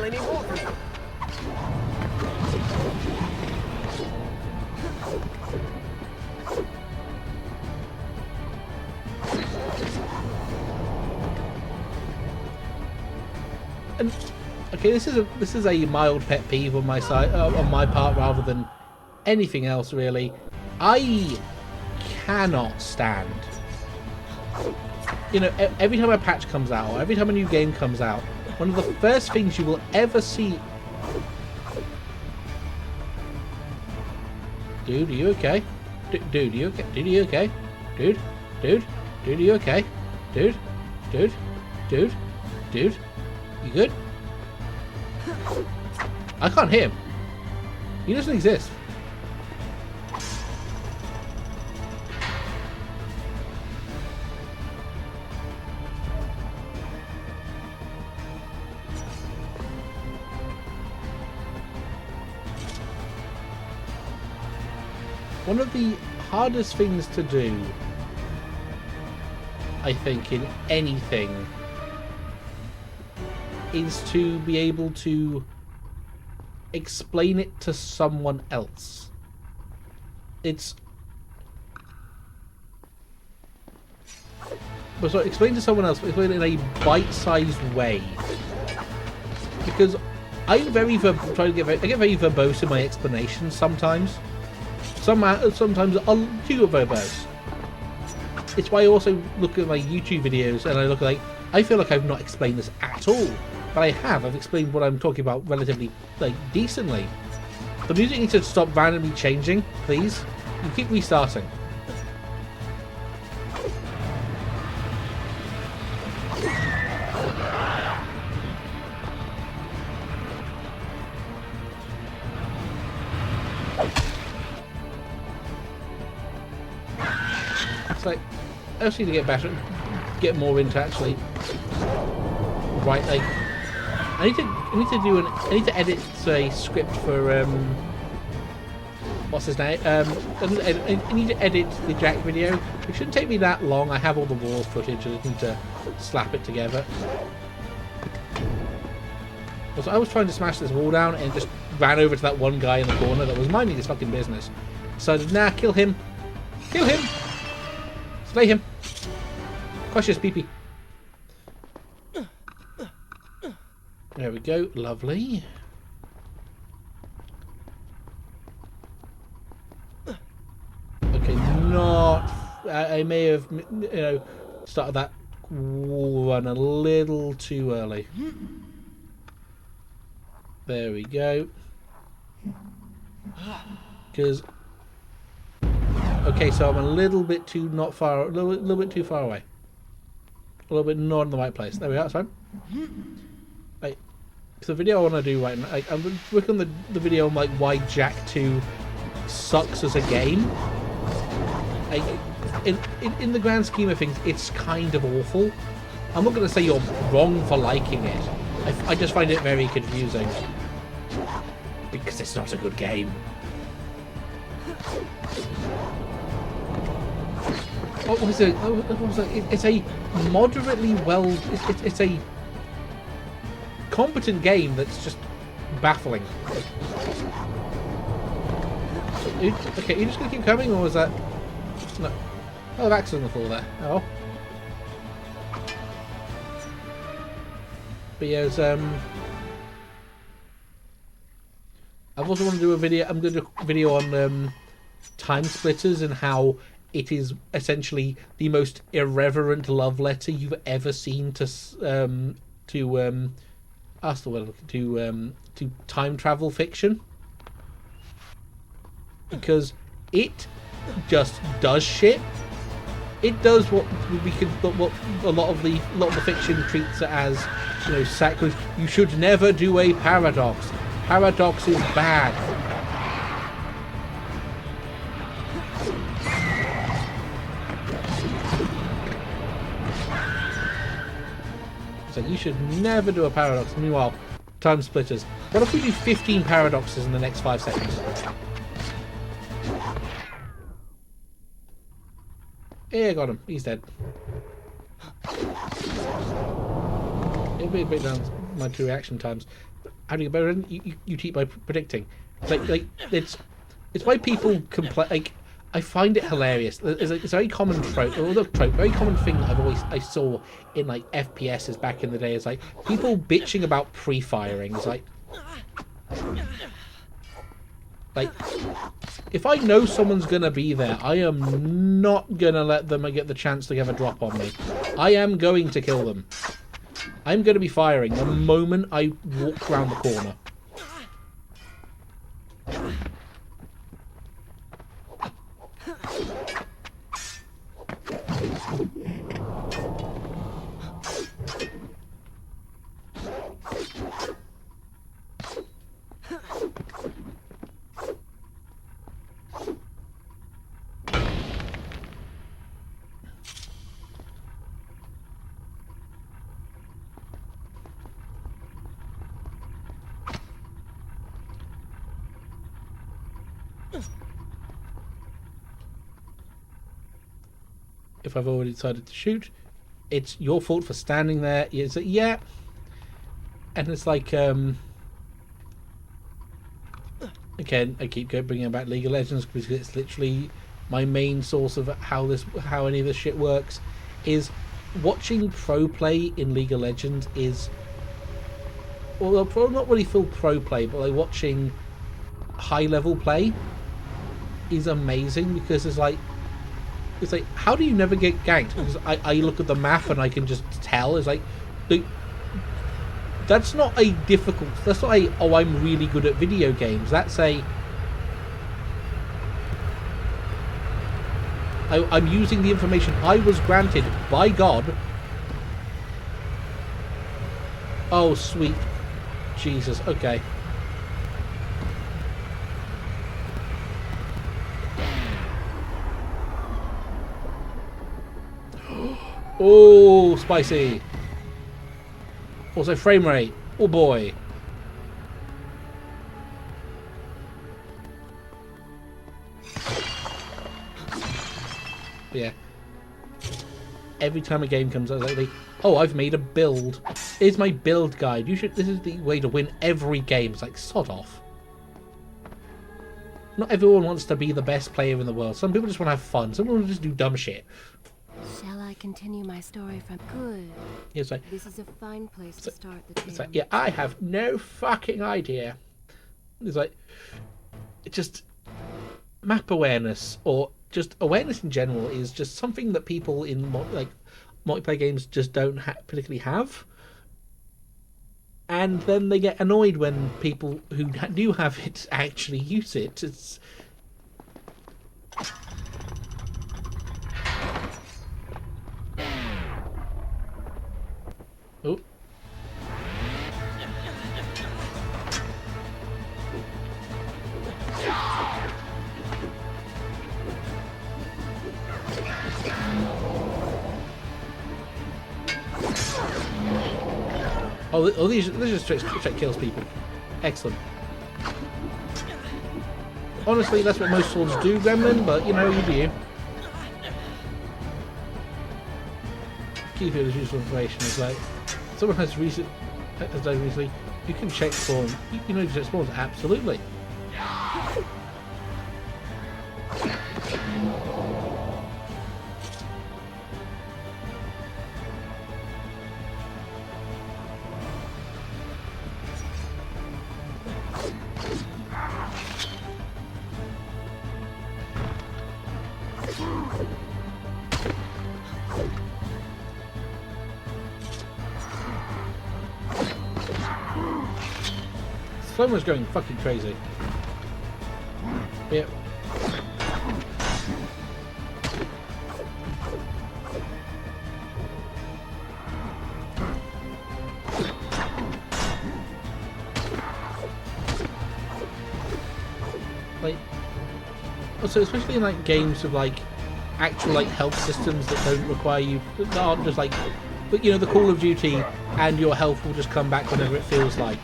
steal any more from you. And okay, this is a mild pet peeve on my side, on my part, rather than anything else really. I cannot stand, you know, every time a patch comes out, or every time a new game comes out, one of the first things you will ever see. Dude, are you okay? Dude, are you okay? Dude, are you okay? Dude, are you okay? Dude, you good? I can't hear him. He doesn't exist. One of the hardest things to do, I think, in anything is to be able to explain it to someone else. It's... But sorry, explain to someone else, explain it in a bite-sized way. Because I'm very I get very verbose in my explanations sometimes. Sometimes I'll do verbose. It's why I also look at my YouTube videos and I look like, I feel like I've not explained this at all. But I have. I've explained what I'm talking about relatively, like, decently. The music needs to stop randomly changing, please. You keep restarting. It's like, I just need to get better, get more into actually, right, like, I need to edit a script for what's his name? I need to edit the Jack video. It shouldn't take me that long. I have all the war footage. I just need to slap it together. Also, I was trying to smash this wall down and just ran over to that one guy in the corner that was minding his fucking business. So I said, nah, kill him. Kill him. Slay him. Crush his pee-pee. There we go, lovely. Okay, not... I may have, you know, started that wall run a little too early. There we go. Because... Okay, so I'm a little bit too not far... a little bit too far away. A little bit not in the right place. There we are, that's fine. Right. So the video I want to do right now, like, I'm working on the video on like why Jak 2 sucks as a game. Like, in the grand scheme of things, it's kind of awful. I'm not going to say you're wrong for liking it. I just find it very confusing because it's not a good game. What was it? It's a moderately well. It's a competent game that's just baffling. Okay, you just gonna keep coming, or was that? No. Oh, the axe on the floor there. Oh. But yeah, it's, I've also want to do a video. I'm going to do a video on time splitters and how it is essentially the most irreverent love letter you've ever seen to time travel fiction, because it just does shit. It does what a lot of the fiction treats it as, you know, sacrilege. You should never do a paradox. Paradox is bad. So you should never do a paradox. Meanwhile, time splitters. What if we do 15 paradoxes in the next 5 seconds? Yeah, got him. He's dead. It'll be a bit down my 2 reaction times. how do you get better? You cheat by predicting. Like it's why people complain. Like I find it hilarious. It's a very common trope, or not trope, very common thing that I saw in like FPSs back in the day. Is like people bitching about pre-firing. It's like if I know someone's gonna be there, I am not gonna let them get the chance to have a drop on me. I am going to kill them. I'm going to be firing the moment I walk around the corner. If I've already decided to shoot, it's your fault for standing there. It's like, yeah. And it's like, again, I keep bringing back League of Legends because it's literally my main source of how any of this shit works. Is watching pro play in League of Legends is, well, not really full pro play, but like watching high level play is amazing because it's like, how do you never get ganked? Because I look at the map and I can just tell. It's like that's not a difficult. That's not a, oh, I'm really good at video games. That's a, I'm using the information I was granted by God. Oh, sweet Jesus. Okay. Oh, spicy. Also frame rate. Oh boy. But yeah. Every time a game comes out, like, oh, I've made a build. Here's my build guide. This is the way to win every game. It's like, sod off. Not everyone wants to be the best player in the world. Some people just want to have fun. Some people just do dumb shit. Shall I continue my story from good? It's like, This is a fine place to start the tale. it's like, yeah, I have no fucking idea. It's like, it's just map awareness, or just awareness in general, is just something that people in multiplayer games just don't particularly have. And then they get annoyed when people who do have it actually use it. It's oh. Oh, these are just straight kills people. Excellent. Honestly, that's what most swords do, Gremlin, but you know, you do you. Key field is useful information. Is like, someone has done recently, you can check spawn. You know, you can check spawns. Absolutely. Slow-mo's going fucking crazy. Yep. Like, also, especially in like games with like actual like health systems that don't require you, that aren't just like, but you know, the Call of Duty, and your health will just come back whenever it feels like.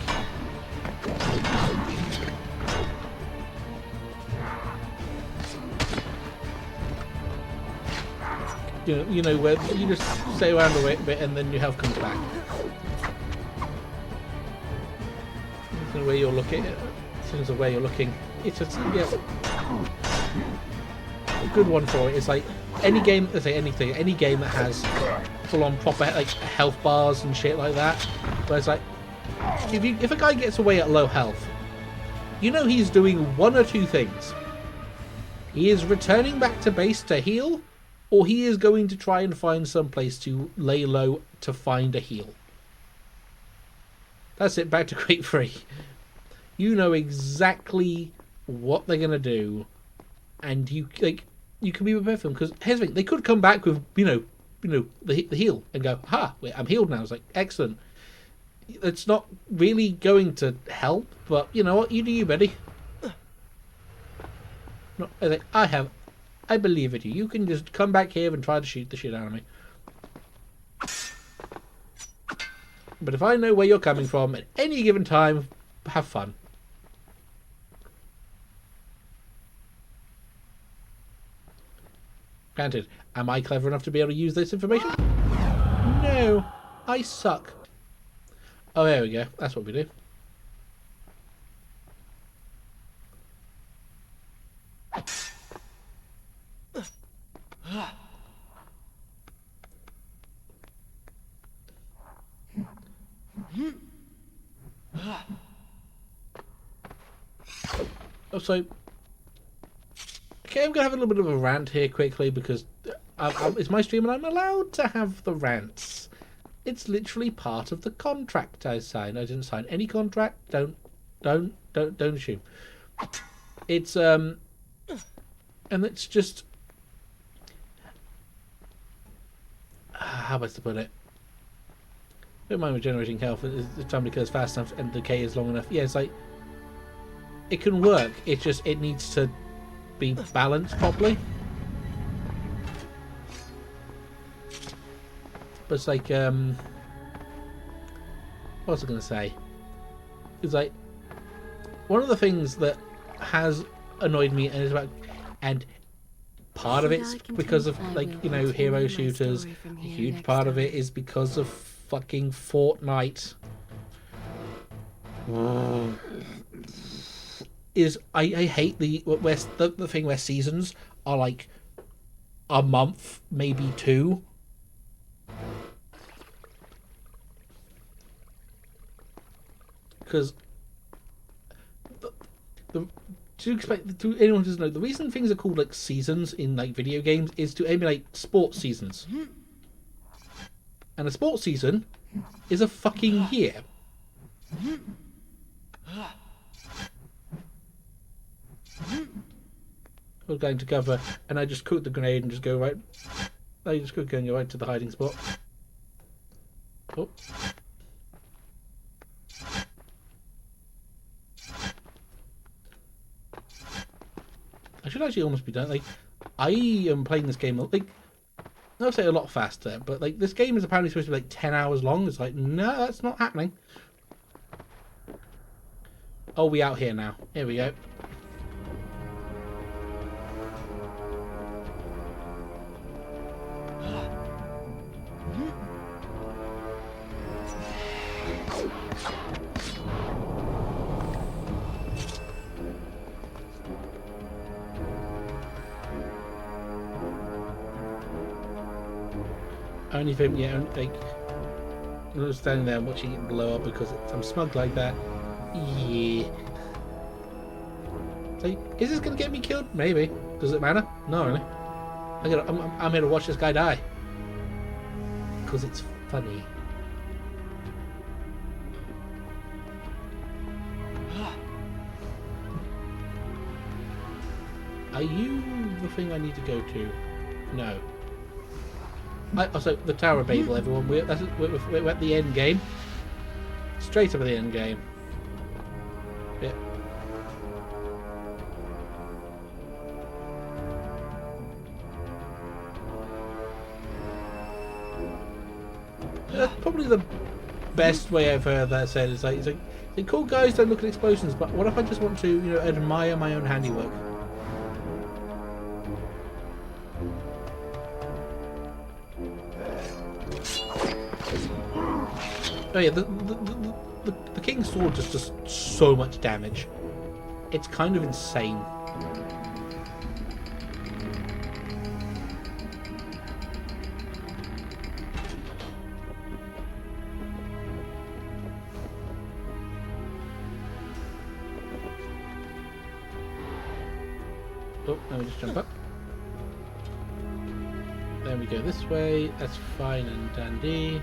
You know, where you just stay around a bit and then your health comes back. Depending on where you're looking, in terms of where you're looking, it's just yeah, a good one for it. It's like any game, let's say anything, any game that has full-on proper like health bars and shit like that. Where it's like, if a guy gets away at low health, you know he's doing one or two things. He is returning back to base to heal, or he is going to try and find some place to lay low to find a heal. That's it, back to Crate 3. You know exactly what they're going to do, and you can be prepared for them. Because here's the thing, they could come back with, the heal and go, ha, wait, I'm healed now. It's like, excellent. It's not really going to help, but you know what, you do you, buddy. No, I believe in you. You can just come back here and try to shoot the shit out of me. But if I know where you're coming from at any given time, have fun. Granted, am I clever enough to be able to use this information? No, I suck. Oh, there we go. That's what we do. Oh, so okay, I'm gonna have a little bit of a rant here quickly because it's my stream and I'm allowed to have the rants. It's literally part of the contract I signed. I didn't sign any contract. Don't assume. It's and it's just how best to put it. Don't mind regenerating health. The time decay is fast enough and decay is long enough. Yeah, it's like it can work. It needs to be balanced properly. But it's like what was I going to say? It's like one of the things that has annoyed me and part of it's because of hero shooters. A huge part of it is because of fucking Fortnite. I hate the thing where seasons are like a month, maybe two. Because to anyone who doesn't know, the reason things are called like seasons in like video games is to emulate sports seasons. And a sports season is a fucking year. I was going to cover, and I just cooked the grenade and just go right. I just could go and go right to the hiding spot. Oh. I should actually almost be done. Like, I am playing this game like I'll say a lot faster, but like this game is apparently supposed to be like 10 hours long. It's like, no, that's not happening. Oh, we out here now. Here we go. Only thing, yeah, like I'm just standing there watching it blow up because I'm smug like that. Yeah. So, is this gonna get me killed? Maybe. Does it matter? No, really. I'm here to watch this guy die because it's funny. Are you the thing I need to go to? No. Also, the Tower of Babel, everyone. We're at the end game. Straight up at the end game. Yeah. That's probably the best way I've heard that said. It's like cool guys don't look at explosions, but what if I just want to, admire my own handiwork? Oh yeah, the The King's Sword just does so much damage. It's kind of insane. Oh, now we just jump up. Then we go this way. That's fine and dandy.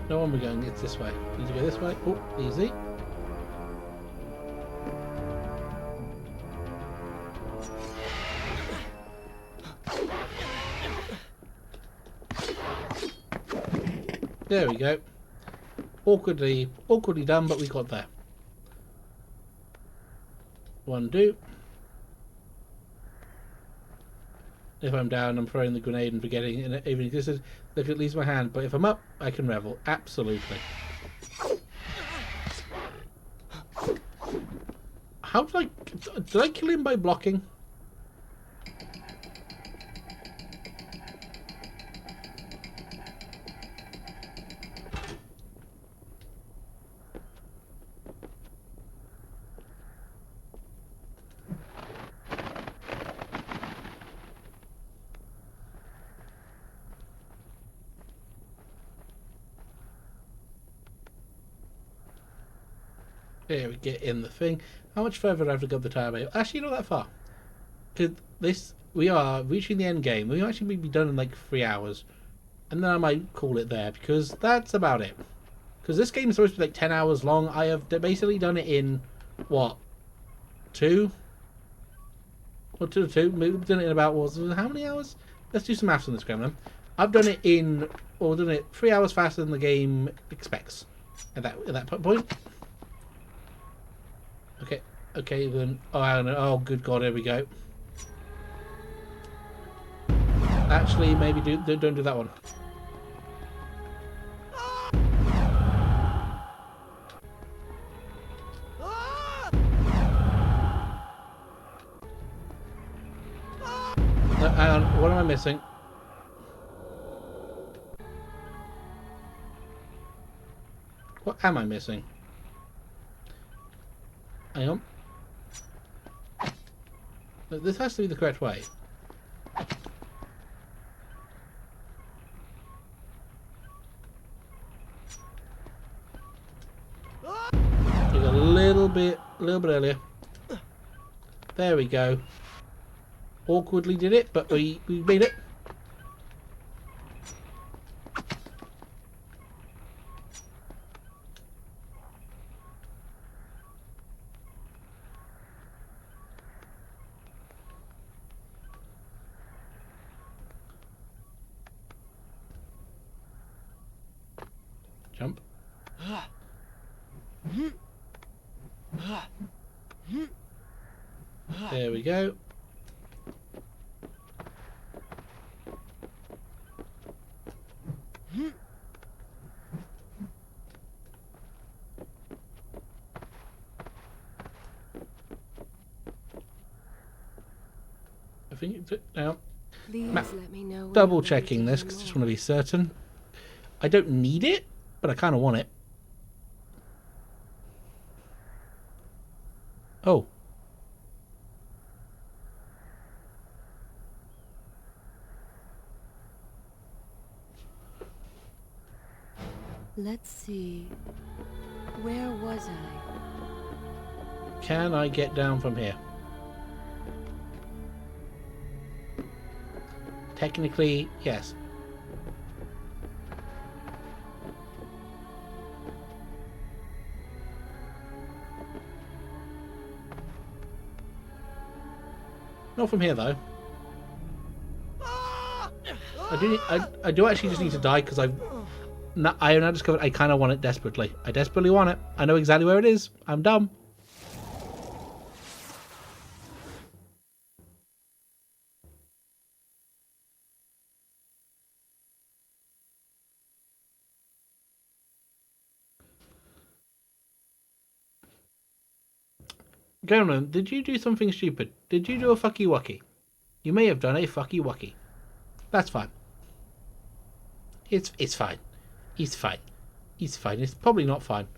No one we're going. It's this way. Need to go this way. Oh, easy. There we go. Awkwardly done, but we got there. One do. If I'm down, I'm throwing the grenade and forgetting it even existed. Look, at least my hand. But if I'm up, I can revel. Absolutely. How did I kill him by blocking? There we get in the thing. How much further have I got the tire bay? Actually, not that far. Because we are reaching the end game. We actually be done in like 3 hours. And then I might call it there, because that's about it. Because this game is supposed to be like 10 hours long. I have basically done it in, what, 2? Or 2? We've done it in about, how many hours? Let's do some maths on this, Gremlin. I've done it in, or done it 3 hours faster than the game expects. At that point. Okay, then. Oh, I don't know. Oh, good God, here we go. Actually, maybe don't do that one. No, hang on. What am I missing? What am I missing? Hang on. Look, this has to be the correct way. Take a little bit earlier. There we go. Awkwardly did it, but we made it. Jump. There we go. I think it's it now. Please let me know when Double you're ready checking to this hear because I just more. want to be certain. I don't need it, but I kind of want it. Oh. Let's see. Where was I? Can I get down from here? Technically, yes. Not from here though. I do actually just need to die because I have now discovered I kind of want it desperately. I desperately want it. I know exactly where it is. I'm dumb. Gremlin, did you do something stupid? Did you do a fucky wucky? You may have done a fucky wucky. That's fine. It's fine. He's fine. He's fine. It's probably not fine.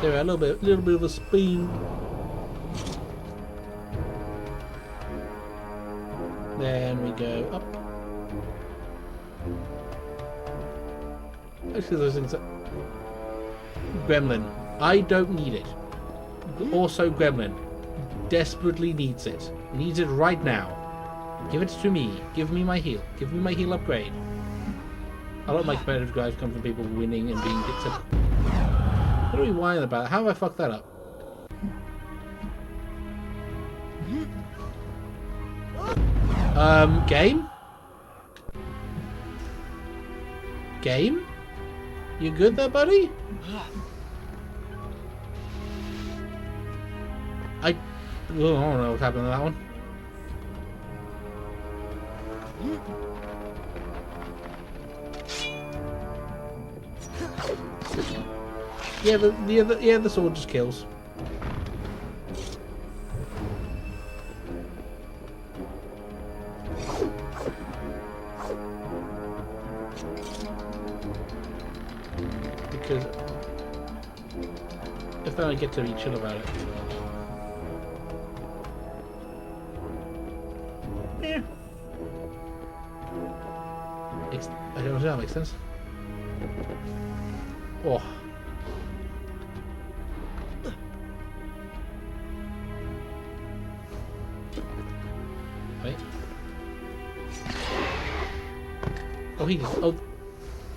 There, a little bit of a spin. Then we go up. Actually, those things. Gremlin. I don't need it. Also, Gremlin desperately needs it. Needs it right now. Give it to me. Give me my heal. Give me my heal upgrade. A lot of my competitive drives come from people winning and being accepted. What are we whining about? How have I fucked that up? Game? Game? You good there, buddy? I don't know what happened to that one. Yeah, the sword just kills. Because if then I get to be chill about it. Yeah. I don't know if that makes sense. Oh. Wait. Oh, he just. Oh,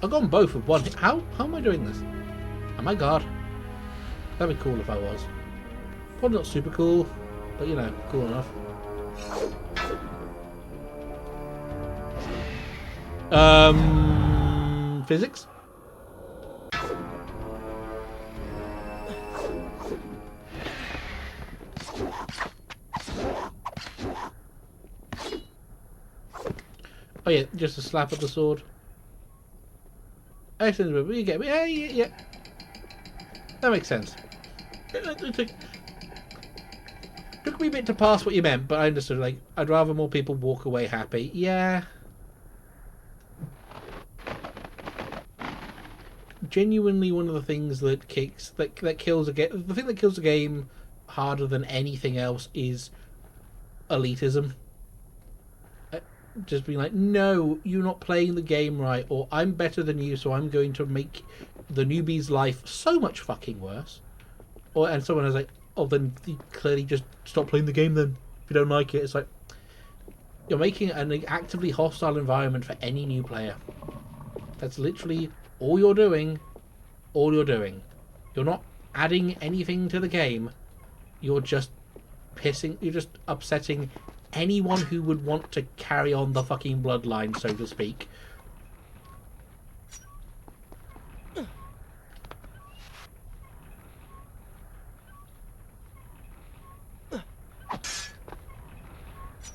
I've gone both with one. How am I doing this? Oh my god. That'd be cool if I was. Probably not super cool, but you know, cool enough. Physics? Oh yeah, just a slap at the sword. Excellent, but you get me. Yeah. That makes sense. It took me a bit to pass what you meant, but I understood. Like, I'd rather more people walk away happy. Yeah. Genuinely, one of the things that kills a game. The thing that kills a game harder than anything else is elitism. Just being like, no, you're not playing the game right, or I'm better than you, so I'm going to make the newbie's life so much fucking worse. And someone is like, oh, then you clearly just stop playing the game then, if you don't like it. It's like, you're making an actively hostile environment for any new player. That's literally all you're doing. All you're doing. You're not adding anything to the game. You're just upsetting anyone who would want to carry on the fucking bloodline, so to speak.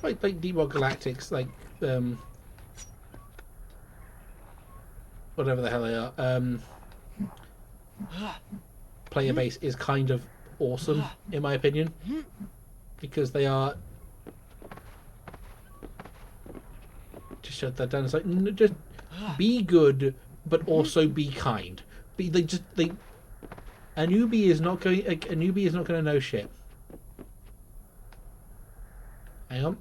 Like Deep Rock Galactic's, like, whatever the hell they are, player base is kind of awesome, in my opinion, because they are. Just shut that down. It's like, just be good, but also be kind. A newbie is not going. A newbie is not going to know shit. Hang on.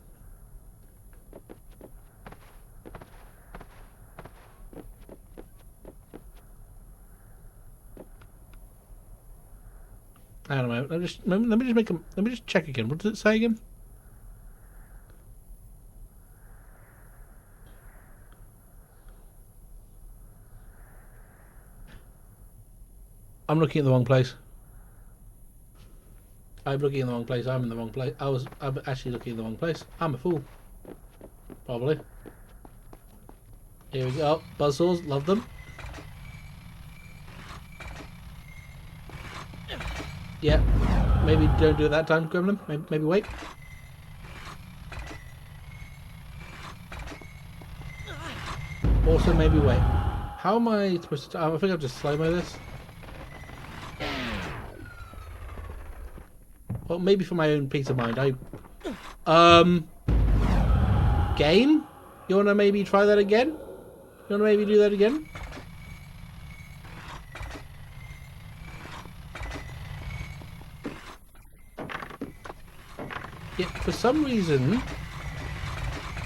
I don't know. Let me just check again. What does it say again? I'm looking at the wrong place. I'm looking in the wrong place. I'm in the wrong place. I'm actually looking in the wrong place. I'm a fool. Probably. Here we go. Buzzsaws, love them. Yeah. Maybe don't do it that time, Gremlin. Maybe wait. Also, maybe wait. How am I supposed to... I think I'll just slow-mo this. Well, maybe for my own peace of mind, game? You wanna maybe try that again? You wanna maybe do that again? Yeah, for some reason...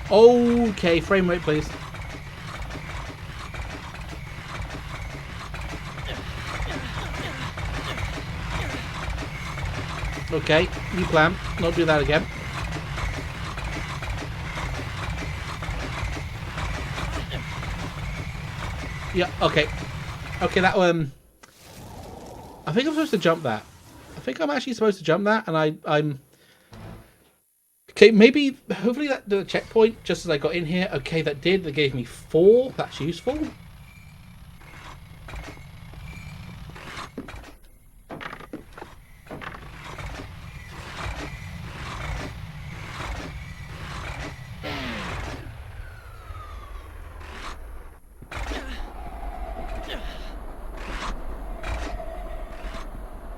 Okay, frame rate, please. Okay, new plan. Not do that again. Yeah, okay. Okay, that I think I'm supposed to jump that. I think I'm actually supposed to jump that, and I'm... Okay, maybe, hopefully that did a checkpoint just as I got in here. Okay, that did. That gave me 4. That's useful.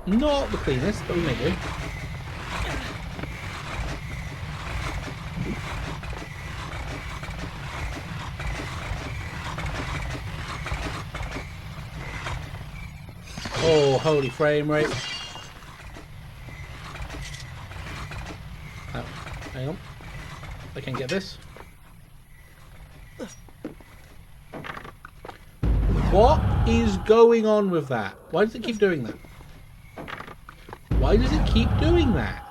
Not the cleanest, but we may do. Oh, holy frame rate. Oh, hang on. I can get this. What is going on with that? Why does it keep doing that? Why does it keep doing that?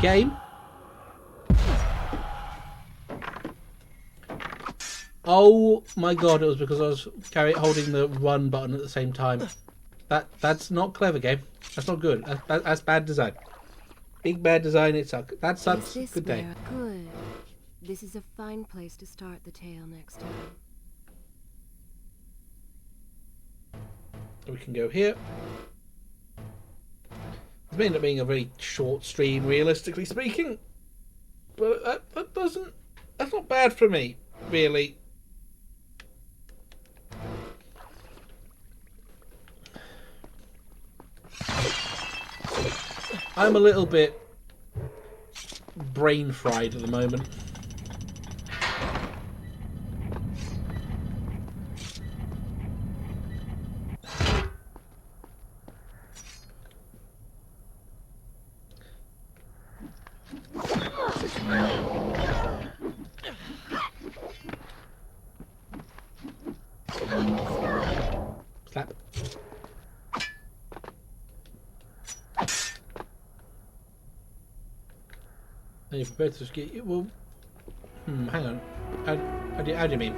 Game. Oh my god, it was because I was holding the run button at the same time. That's not clever, game. That's not good. That's bad design. Big bad design, it sucks. That sucks. Good day. Good. This is a fine place to start the tale next time. We can go here. It's may end up being a very short stream, realistically speaking. But that's not bad for me, really. I'm a little bit brain fried at the moment. Slap. Are you prepared to ski? Well, hang on. How do you mean?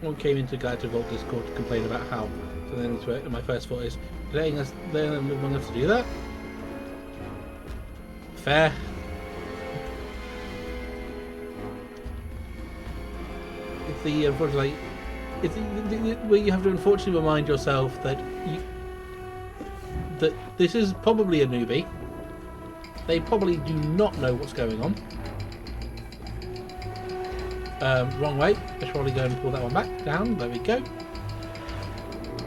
One came into Guide to VoD Discord to complain about how something to it, and my first thought is letting them long enough to do that. Fair. It's the unfortunately, where you have to unfortunately remind yourself that that this is probably a newbie. They probably do not know what's going on. Wrong way. I should probably go and pull that one back down. There we go.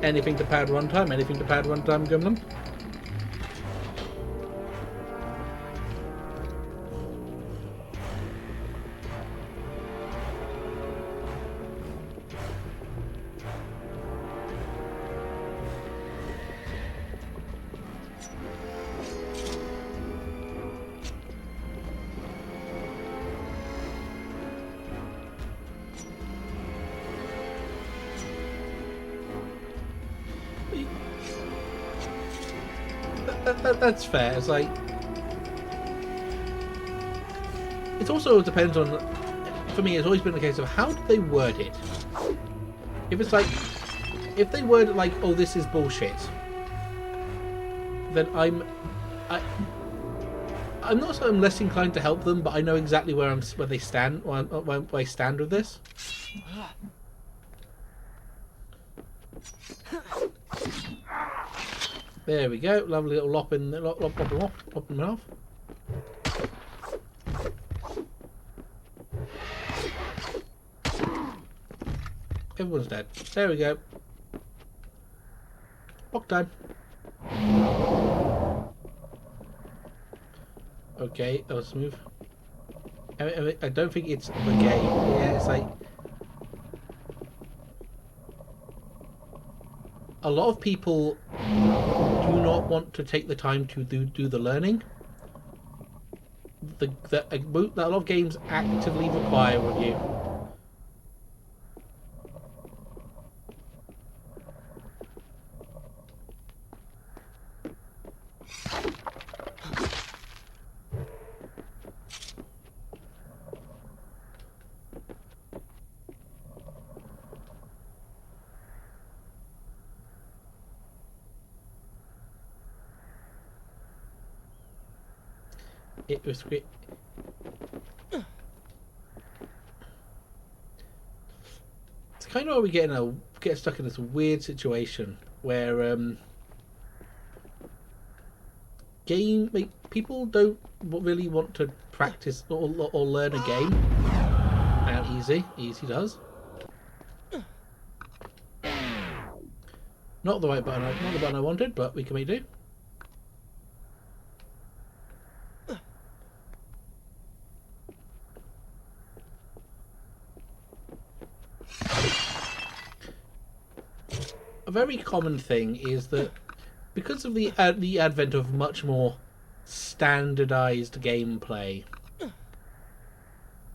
Anything to pad runtime. Anything to pad runtime, Gremlin. That's fair. It's like, it also depends on, for me it's always been the case of how do they word it. If it's like, if they word it like, oh, this is bullshit, then I'm not so I'm less inclined to help them, but I know exactly where they stand, where I stand with this. There we go. Lovely little lop in, lop him off. Everyone's dead. There we go. Block time. Okay, that was smooth. I don't think it's the game. Yeah, it's like a lot of people do not want to take the time to do the learning. A lot of games actively require review. It was great. It's kind of where we get stuck in this weird situation where people don't really want to practice or learn a game. And easy does. Not the right button, not the button I wanted, but we can make do. A very common thing is that because of the advent of much more standardized gameplay,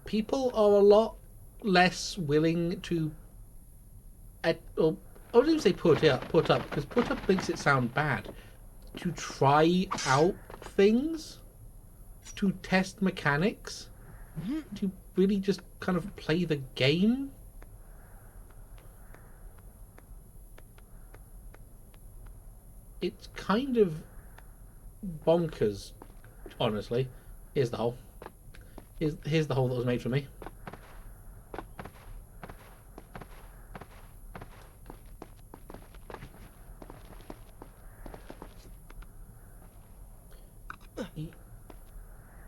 people are a lot less willing to, or I wouldn't even say put up, because put up makes it sound bad, to try out things, to test mechanics, to really just kind of play the game. It's kind of bonkers, honestly. Here's the hole. Here's the hole that was made for me.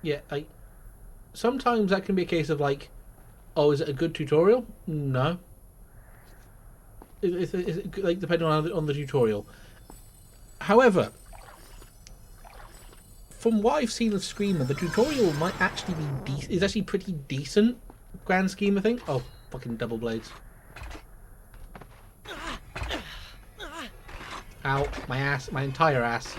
Yeah, sometimes that can be a case of like, oh, is it a good tutorial? No. It's like depending on the tutorial. However, from what I've seen of Screamer, the tutorial might actually be is actually pretty decent, grand scheme of things. Oh, fucking double blades! Ow, my ass, my entire ass.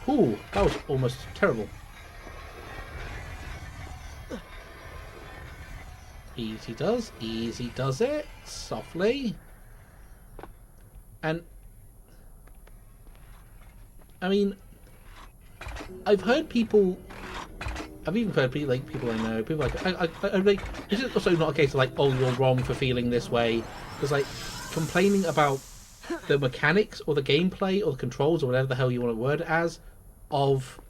Ooh, that was almost terrible. Easy does it, softly. And I mean, I've even heard people like people I know, people like I like. This is also not a case of like, oh, you're wrong for feeling this way, because like complaining about the mechanics or the gameplay or the controls or whatever the hell you want to word it as of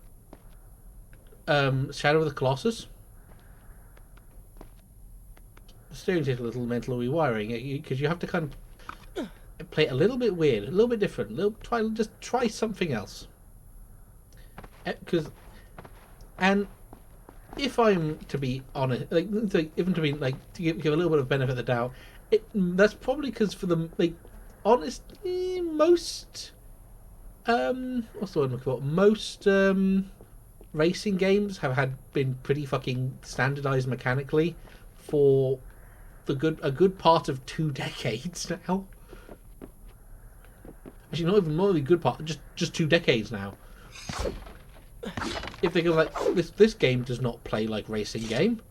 Shadow of the Colossus. Steering takes a little mental rewiring because you have to kind of play it a little bit weird, a little bit different, try something else. And if I'm to be honest, even to be to give a little bit of benefit of the doubt, that's probably because for the most what's the word I'm looking for? Most racing games have been pretty fucking standardized mechanically for a good part of 2 decades now. Actually, not even more than a good part, just 2 decades now. If they go like this game does not play like racing game,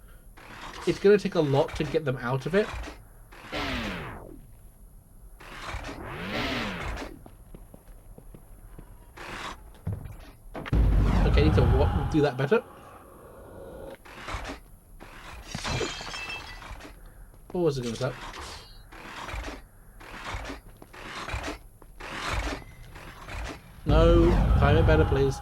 it's going to take a lot to get them out of it. Okay, need to do that better. What was it going to say? No, time it better, please.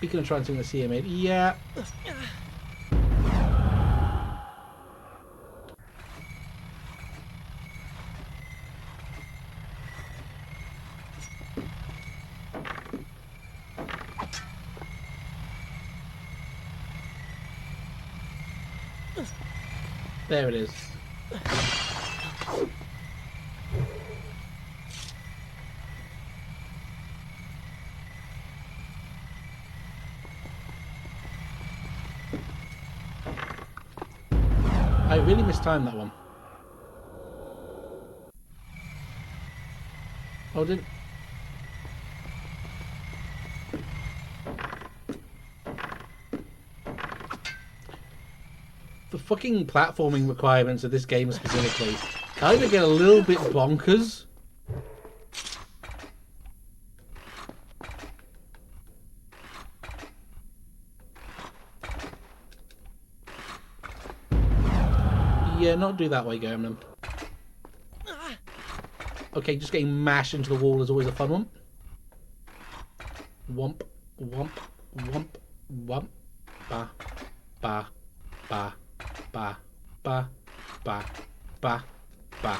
Speaking of trying to see him, yeah. There it is. I really mistimed that one. Oh, didn't. The fucking platforming requirements of this game specifically kind of get a little bit bonkers. Yeah, not do that way, Gremlin. Okay, just getting mashed into the wall is always a fun one. Womp, womp, womp, womp. Ba, ba, ba, ba, ba, ba, ba, ba.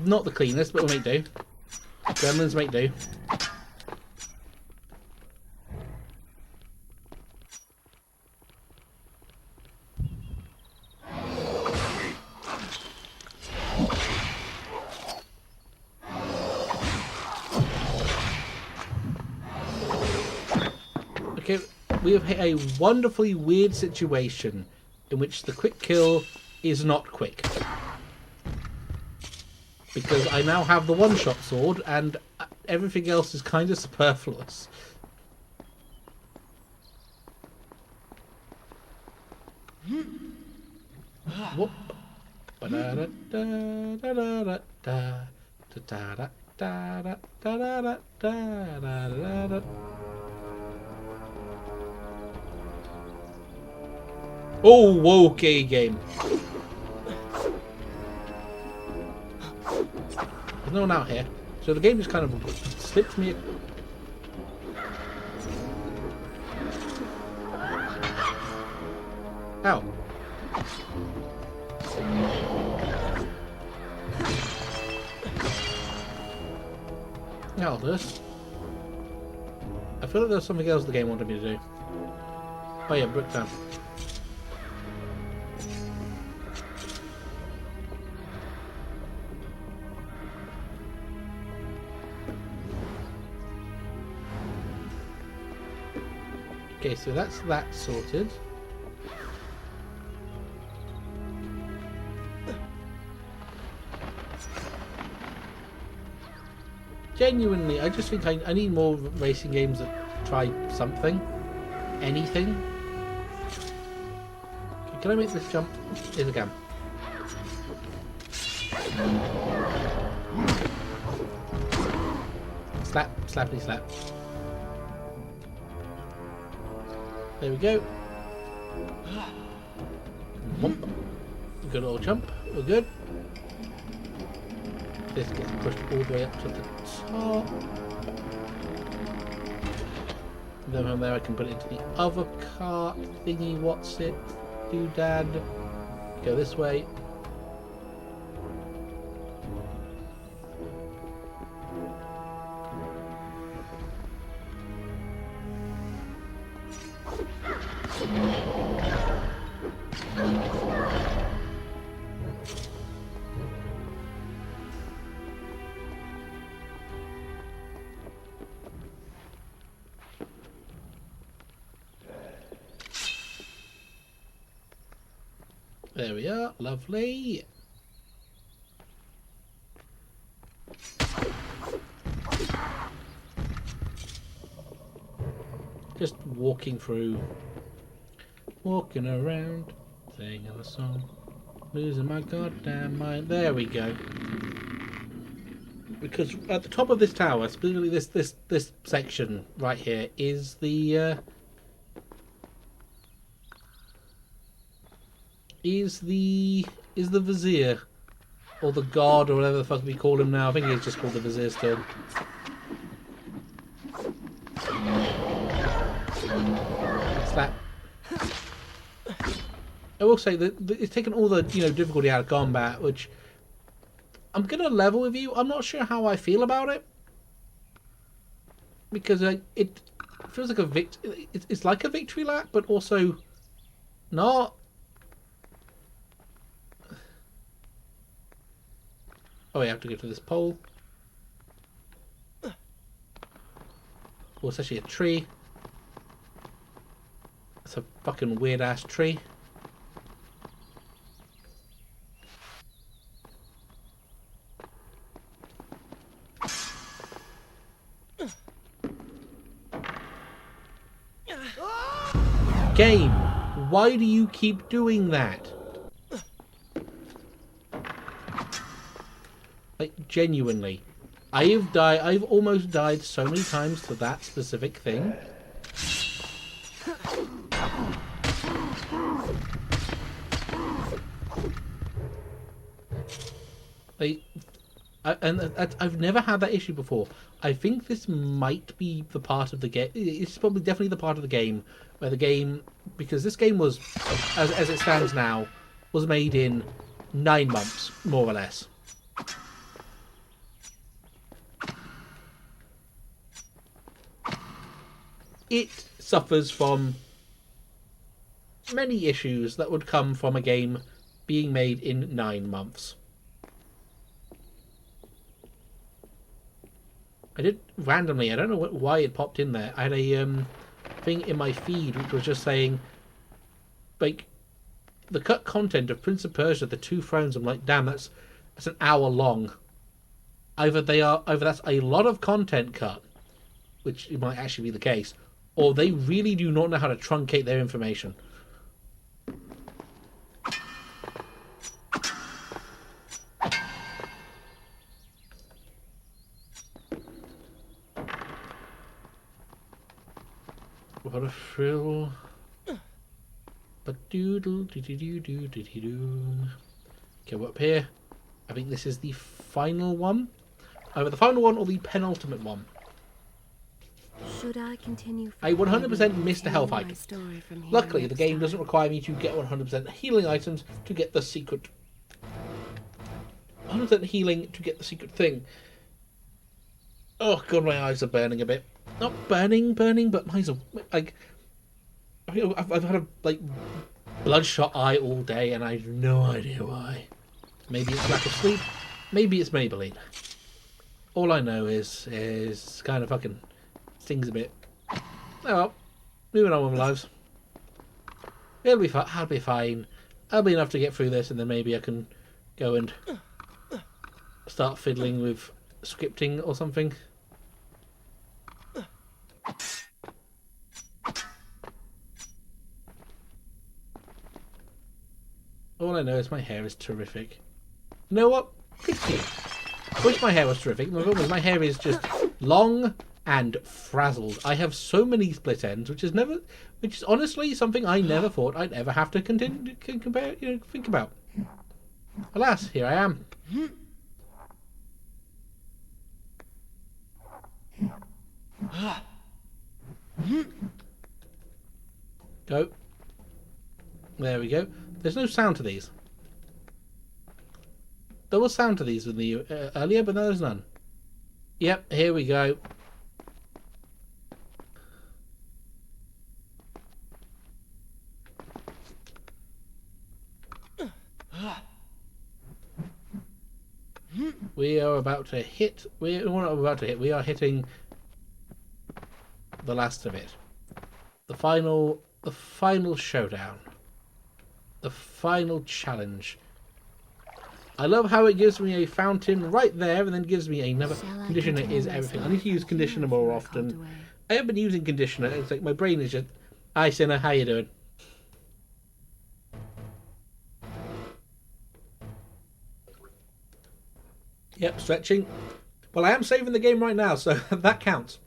Not the cleanest, but we'll make do. Gremlins make do. Okay, we have hit a wonderfully weird situation in which the quick kill is not quick. Because I now have the one-shot sword and everything else is kind of superfluous. Whoop. Oh, okay, game. There's no one out here, so the game just kind of slipped me. Ow. Now this. I feel like there's something else the game wanted me to do. Oh yeah, brick down. Okay, so that's that sorted. Genuinely, I just think I need more racing games that try something. Anything. Okay, can I make this jump? Yes, I can. Slap, slappity slap. There we go. Whomp. Good little jump. We're good. This gets pushed all the way up to the top. Then from there I can put it into the other cart thingy. What's it? Doodad. Go this way. There we are, lovely. Just walking through, walking around, singing a song, losing my goddamn mind. There we go. Because at the top of this tower, specifically this section right here, is the is the Vizier, or the God, or whatever the fuck we call him now. I think he's just called the Vizier still. that. I will say that it's taken all the difficulty out of combat, which I'm gonna level with you. I'm not sure how I feel about it because it feels like it's like a victory lap, but also not. Oh, I have to go to this pole. Oh, it's actually a tree. It's a fucking weird ass tree. Game, why do you keep doing that? Like, genuinely. I've almost died so many times to that specific thing. Like, I've never had that issue before. I think this might be the part of the game. It's probably definitely the part of the game where the game, because this game was, as it stands now, was made in 9 months, more or less. It suffers from many issues that would come from a game being made in 9 months. I did randomly, I don't know why it popped in there. I had a thing in my feed which was just saying, like, the cut content of Prince of Persia: The Two Thrones. I'm like, damn, that's an hour long. Either that's a lot of content cut, which might actually be the case, or they really do not know how to truncate their information. What a thrill. Ba-doodle, doo-doo-doo-doo-doo-doo. Okay, we're up here. I think this is the final one. Either the final one or the penultimate one. Should I continue? I 100% missed a health item. Luckily, the game doesn't require me to get 100% healing items to get the secret. 100% healing to get the secret thing. Oh god, my eyes are burning a bit. Not burning, but my eyes are like. I've had a bloodshot eye all day, and I have no idea why. Maybe it's lack of sleep. Maybe it's Maybelline. All I know is kind of fucking stings a bit. Oh well, moving on with my lives. It'll be fine. I'll be fine. I'll be enough to get through this, and then maybe I can go and start fiddling with scripting or something. All I know is my hair is terrific. You know what? Good for you. I wish my hair was terrific. The problem is my hair is just long and frazzled. I have so many split ends, which is honestly something I never thought I'd ever have to think about. Alas, here I am. Go. There we go. There's no sound to these. There was sound to these in the earlier, but now there's none. Yep, here we go. We are about to hit. We're not about to hit. We are hitting the last of it. The final showdown. The final challenge. I love how it gives me a fountain right there and then gives me another. Conditioner is everything. I need to use conditioner more often. I have been using conditioner. It's like my brain is just, hi Sinner, how you doing? Yep, stretching. Well, I am saving the game right now, so that counts.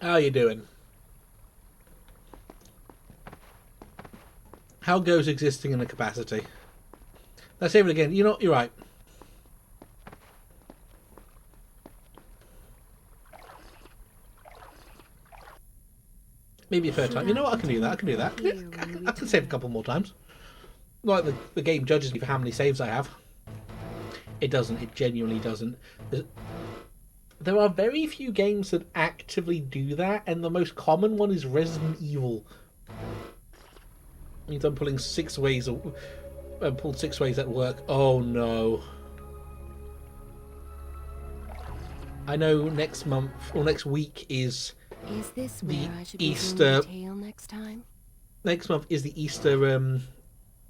How you doing? How goes existing in a capacity? Let's save it again. You know, you're right. Maybe a third time. You know what? I can do that. I can do that. I can save a couple more times. Like the game judges me for how many saves I have. It doesn't. It genuinely doesn't. There are very few games that actively do that, and the most common one is Resident Evil. Means I'm pulling 6 ways. I pulled 6 ways at work. Oh no. I know next month or next week is this the where I should Easter. be tail next time? Next month is the Easter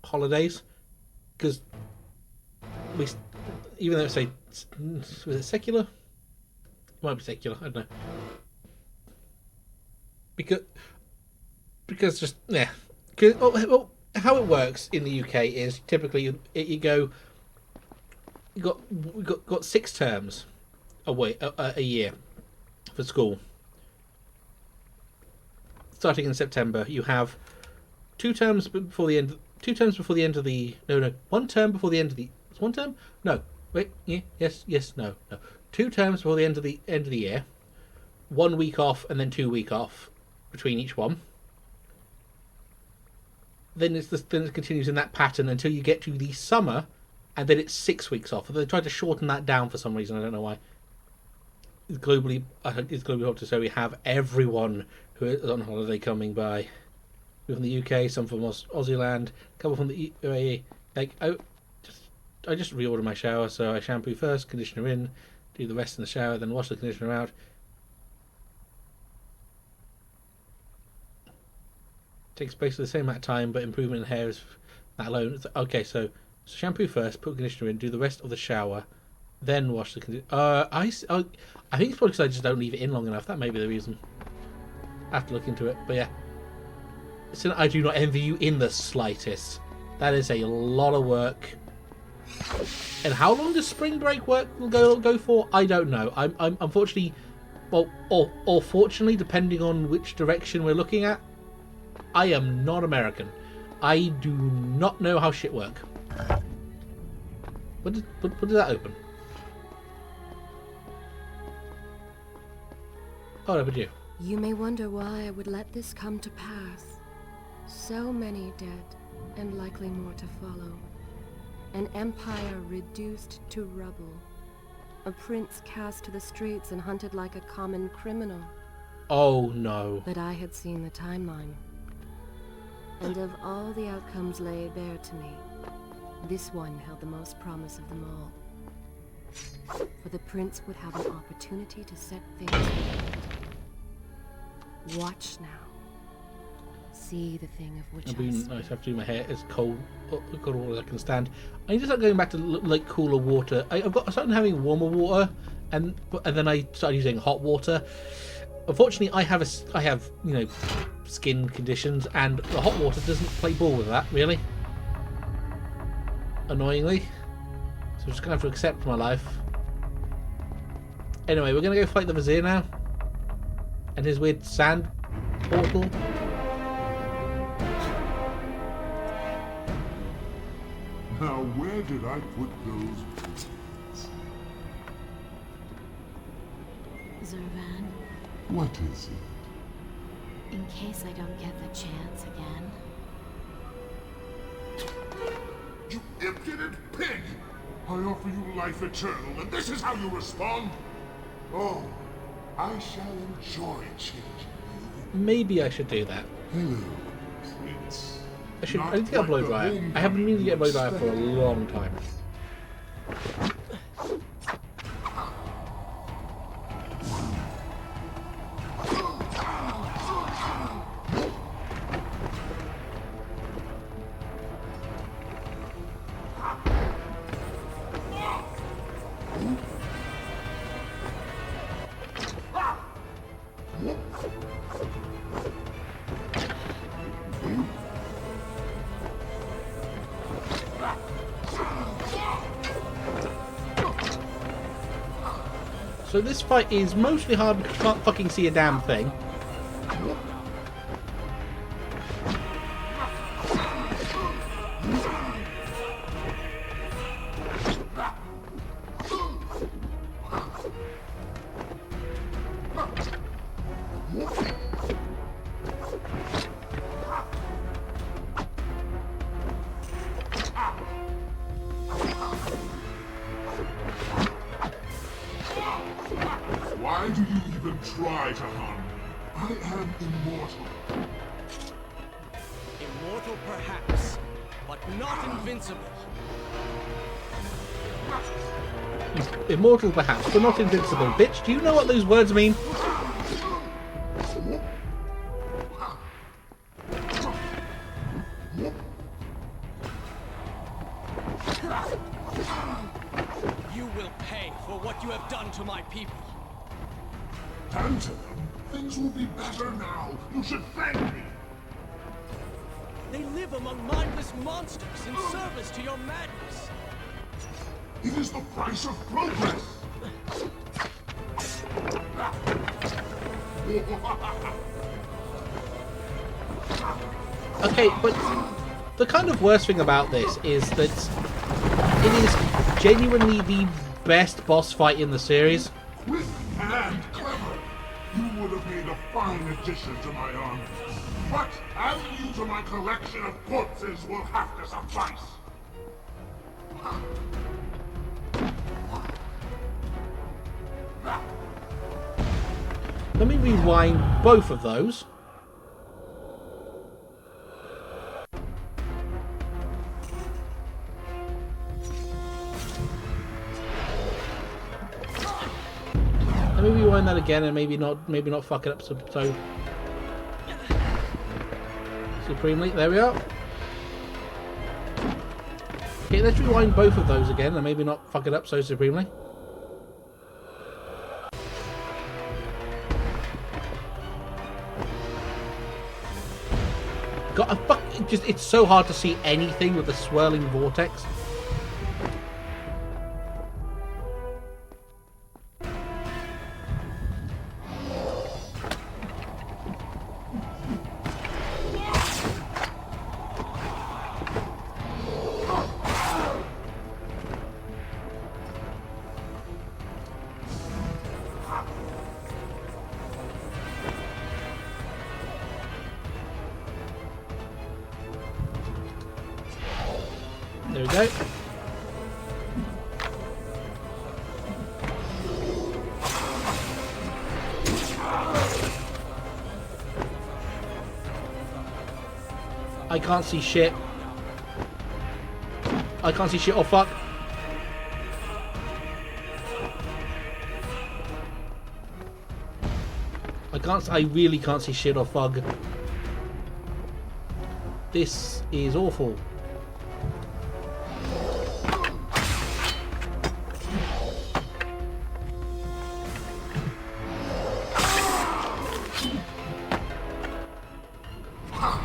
holidays, because we, even though it's was it secular? It might be secular. I don't know. Because just yeah. Well, how it works in the UK is typically you got 6 terms a year for school. Starting in September, you have 2 terms before the end. 2 terms before the end of the 1 term before the end of the. It's 1 term? No. Wait. Yeah. Yes. No. 2 terms before the end of the year. 1 week off and then 2 week off between each one. Then it continues in that pattern until you get to the summer, and then it's 6 weeks off. They tried to shorten that down for some reason. I don't know why. It's globally popular, so we have everyone who is on holiday coming by. From the UK, some from Aussie land, a couple from the UAE. Like I just reorder my shower, so I shampoo first, conditioner in, do the rest in the shower, then wash the conditioner out. Takes basically the same amount of time, but improvement in hair is that alone. Okay, so shampoo first, put conditioner in, do the rest of the shower, then wash the conditioner. I think it's probably because I just don't leave it in long enough. That may be the reason. I have to look into it, but yeah. So I do not envy you in the slightest. That is a lot of work. And how long does spring break work go for? I don't know. I'm unfortunately, well, or fortunately, depending on which direction we're looking at, I am not American. I do not know how shit work. What did that open? Oh, no, but you. You may wonder why I would let this come to pass. So many dead, and likely more to follow. An empire reduced to rubble. A prince cast to the streets and hunted like a common criminal. Oh no. But I had seen the timeline. And of all the outcomes laid bare to me, this one held the most promise of them all. For the prince would have an opportunity to set things right. Watch now. See the thing of which It'd be I nice speak. to have to do my hair as cold water as I can stand. I need to start going back to like cooler water. I started having warmer water, and then I started using hot water. Unfortunately, I have skin conditions, and the hot water doesn't play ball with that really. Annoyingly, so I'm just gonna have to accept my life. Anyway, we're gonna go fight the Vizier now, and his weird sand portal. Now, where did I put those bullets? Zervan, What is it? in case I don't get the chance again. You impudent pig! I offer you life eternal, and this is how you respond? Oh, I shall enjoy changing you. Maybe I should do that. Hello, Prince. I need to get a blow dryer. I haven't been to get a blow dryer for a long time. So this fight is mostly hard because you can't fucking see a damn thing. try to harm me. I am immortal. Immortal perhaps, but not invincible. Immortal perhaps, but not invincible. Bitch, do you know what those words mean? You will pay for what you have done to my people. Done to them? Things will be better now. You should thank me. They live among mindless monsters in service to your madness. It is the price of progress. Okay, but the kind of worst thing about this is that it is genuinely the best boss fight in the series. Quick and clever. You would have made a fine addition to my army. But adding you to my collection of corpses will have to suffice. Let me rewind both of those. Let me rewind that again and maybe not fuck it up so supremely. There we are. Okay, let's rewind both of those again and maybe not fuck it up so supremely. God, it's so hard to see anything with the swirling vortex. There we go. I can't see shit. I can't see shit. Oh fuck. I really can't see shit or fog. This is awful.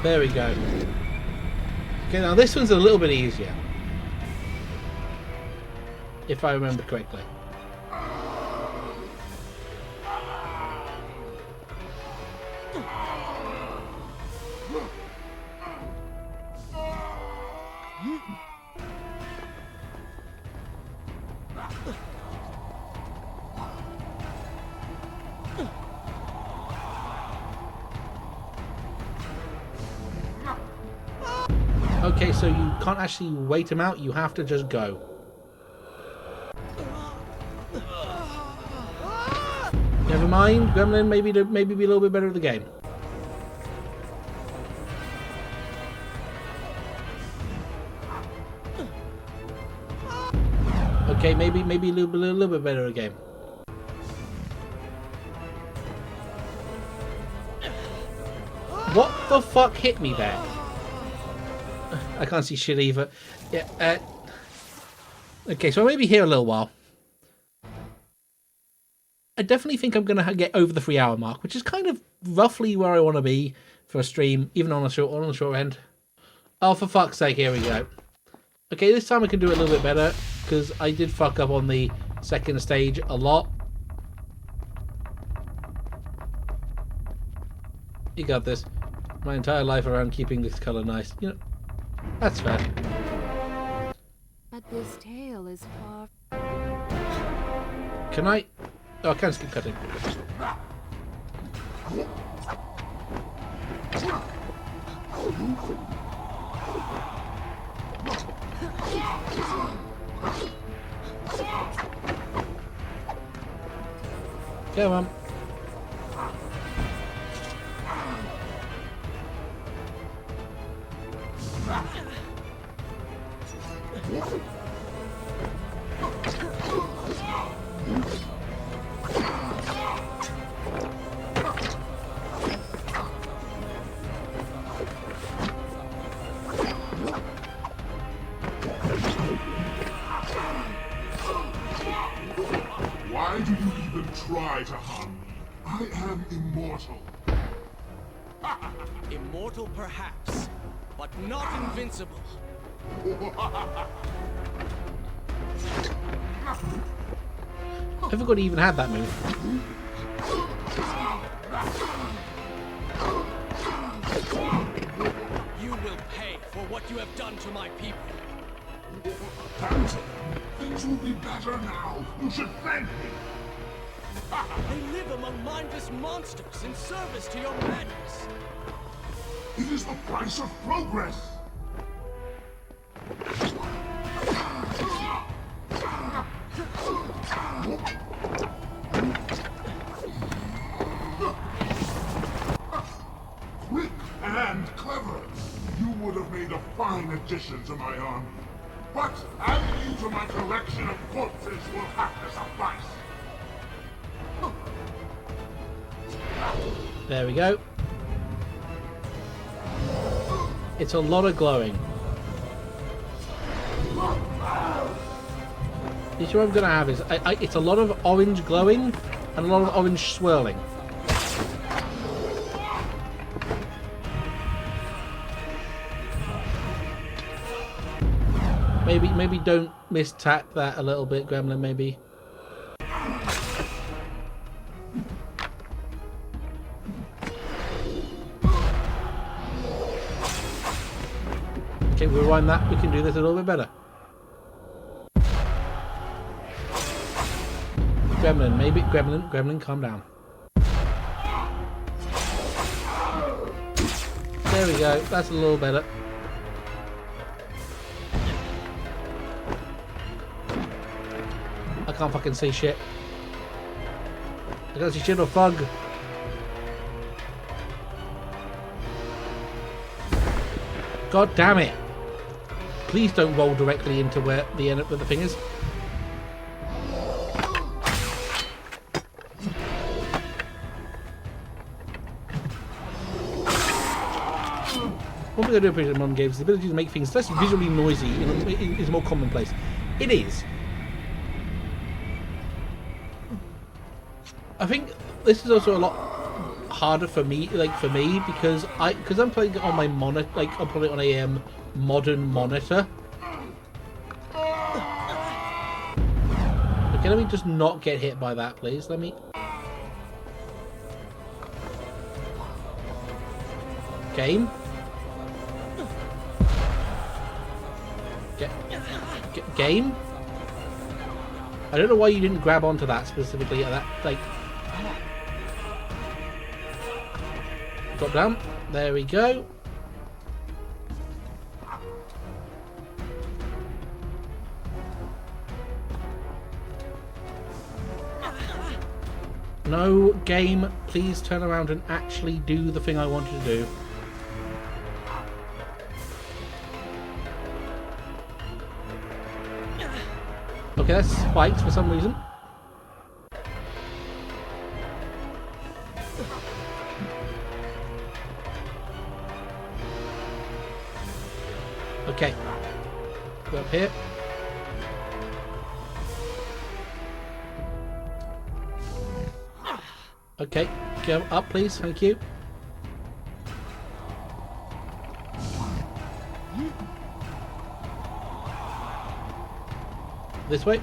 There we go. Okay, now this one's a little bit easier. If I remember correctly. Okay, so you can't actually wait him out, you have to just go. Never mind, Gremlin, maybe be a little bit better at the game. Okay, maybe a little bit better at the game. What the fuck hit me there? I can't see shit either. Yeah. Okay, so I may be here a little while. I definitely think I'm going to get over the 3-hour mark, which is kind of roughly where I want to be for a stream, even on the short end. Oh, for fuck's sake, here we go. Okay, this time I can do it a little bit better, because I did fuck up on the second stage a lot. You got this. My entire life around keeping this colour nice. You know, that's fair. But this tale is far. Can I? Oh, I can skip cutting. Come on. Immortal perhaps, but not invincible. I forgot he even had that move. You will pay for what you have done to my people. Phantom, things will be better now. You should thank me. They live among mindless monsters in service to your madness. It is the price of progress. Quick and clever. You would have made a fine addition to my army. But adding you to my collection of corpses will have to suffice. There we go. It's a lot of glowing. The issue I'm gonna have is it's a lot of orange glowing and a lot of orange swirling. Maybe don't mistap that a little bit, Gremlin. Maybe. Okay, we'll rewind that. We can do this a little bit better. Gremlin, maybe Gremlin, calm down. There we go. That's a little better. I can't fucking see shit. I can't see shit or fog. God damn it! Please don't roll directly into where the end of the thing is. One thing I do appreciate in modern games is the ability to make things less visually noisy is more commonplace. It is. I think this is also a lot harder for me, because I'm playing it on my monitor, I'm playing it on a modern monitor. Okay, let me just not get hit by that, please. Let me. Game. Game. I don't know why you didn't grab onto that specifically at that, drop down. There we go. No, game, please turn around and actually do the thing I wanted to do. Okay, that's spiked for some reason. Okay. Go up here. Okay, go up please, thank you. This way.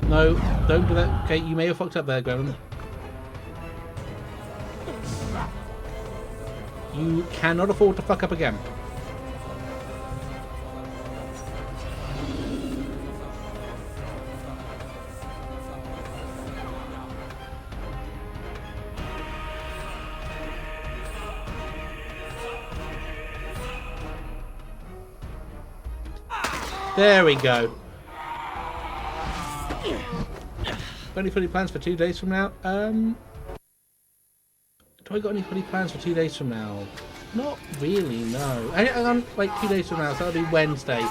No, don't do that. Okay, you may have fucked up there, Gremlin. You cannot afford to fuck up again. There we go. Got any funny plans for 2 days from now? Do I got any funny plans for 2 days from now? Not really, no. I'm like 2 days from now, so that'll be Wednesday.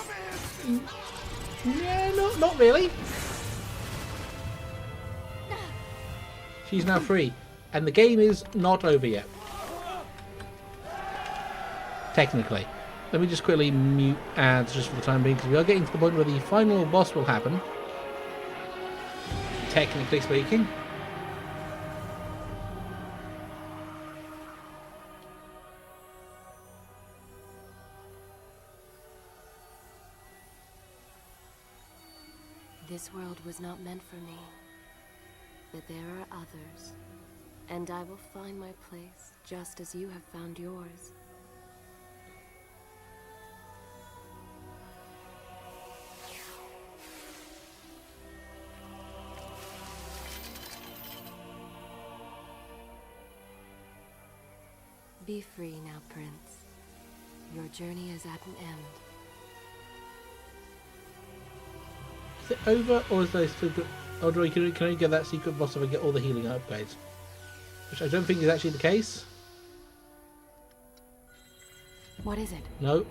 Yeah, no, not really. She's now free. And the game is not over yet. Technically. Let me just quickly mute ads just for the time being, because we are getting to the point where the final boss will happen. Technically speaking. This world was not meant for me, but there are others, and I will find my place just as you have found yours. Be free now, Prince. Your journey is at an end. Is it over, or is there still good? Oh, do I, can I get that secret boss if I get all the healing upgrades? Which I don't think is actually the case. What is it? No.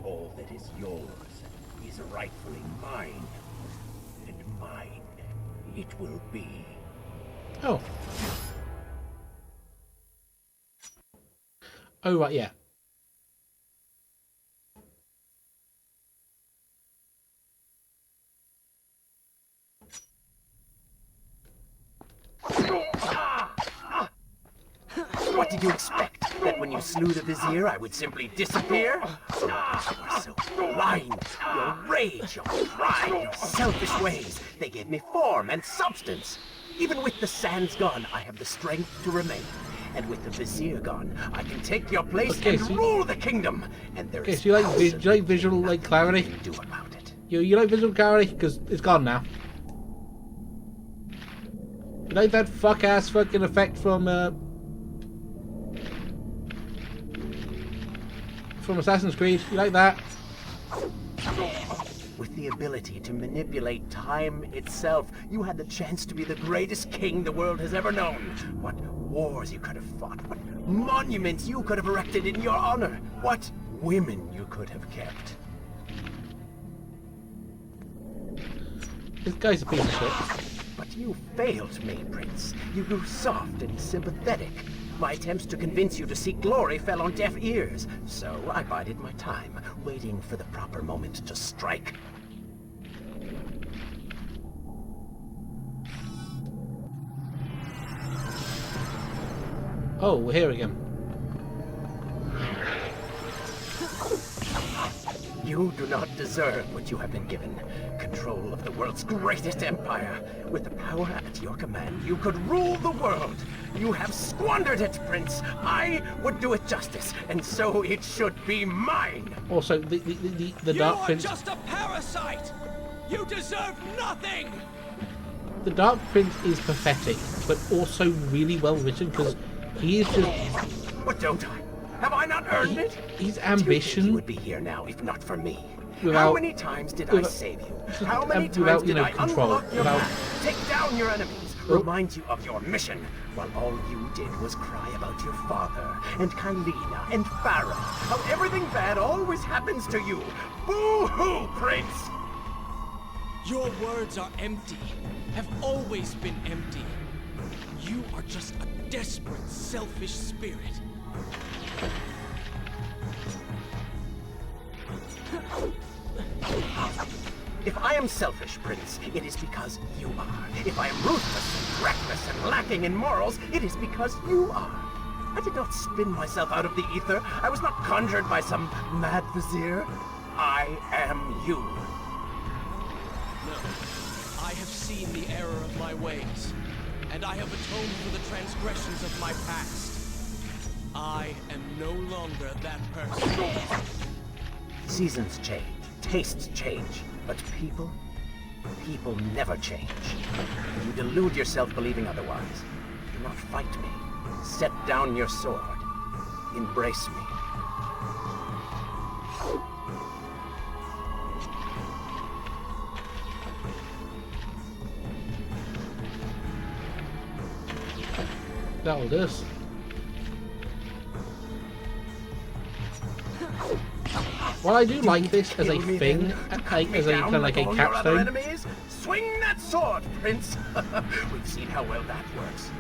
All that is yours is rightfully mine. And mine it will be. Oh. Oh, right, yeah. What did you expect? That when you slew the Vizier, I would simply disappear? You are so blind. Your rage, your pride, your selfish ways, they gave me form and substance. Even with the sands gone, I have the strength to remain. And with the Vizier gone, I can take your place and rule the kingdom. And there is so do you like visual clarity? nothing to do about it. You like visual clarity? Because it's gone now. You like that fuck-ass fucking effect from Assassin's Creed? You like that? With the ability to manipulate time itself, you had the chance to be the greatest king the world has ever known. What wars you could have fought, what monuments you could have erected in your honor, what women you could have kept. This guy's a piece of shit. But you failed me, Prince. You grew soft and sympathetic. My attempts to convince you to seek glory fell on deaf ears, so I bided my time, waiting for the proper moment to strike. Oh, we're here again. You do not deserve what you have been given. Control of the world's greatest empire. With the power at your command, you could rule the world. You have squandered it, Prince. I would do it justice, and so it should be mine. Also, the Dark Prince. You are just a parasite. You deserve nothing. The Dark Prince is pathetic, but also really well written because he is just. But don't I? Have I not earned it? His Do you think ambition. you would be here now if not for me? Without- How many times did I save you? How many without, times did I control. unlock your Without. path, take down your enemies, remind you of your mission, while all you did was cry about your father, and Kylina, and Farah, how everything bad always happens to you. Boo-hoo, Prince! Your words are empty, have always been empty. You are just a desperate, selfish spirit. If I am selfish, Prince, it is because you are. If I am ruthless and reckless and lacking in morals, it is because you are. I did not spin myself out of the ether. I was not conjured by some mad vizier. I am you. No, I have seen the error of my ways, and I have atoned for the transgressions of my past. I am no longer that person. Seasons change, tastes change, but people never change. You delude yourself believing otherwise. Do not fight me. Set down your sword. Embrace me. That'll do us. Well, I do like this as a thing, as a kind of like a capstone. Swing that sword, Prince. We've seen how well that works.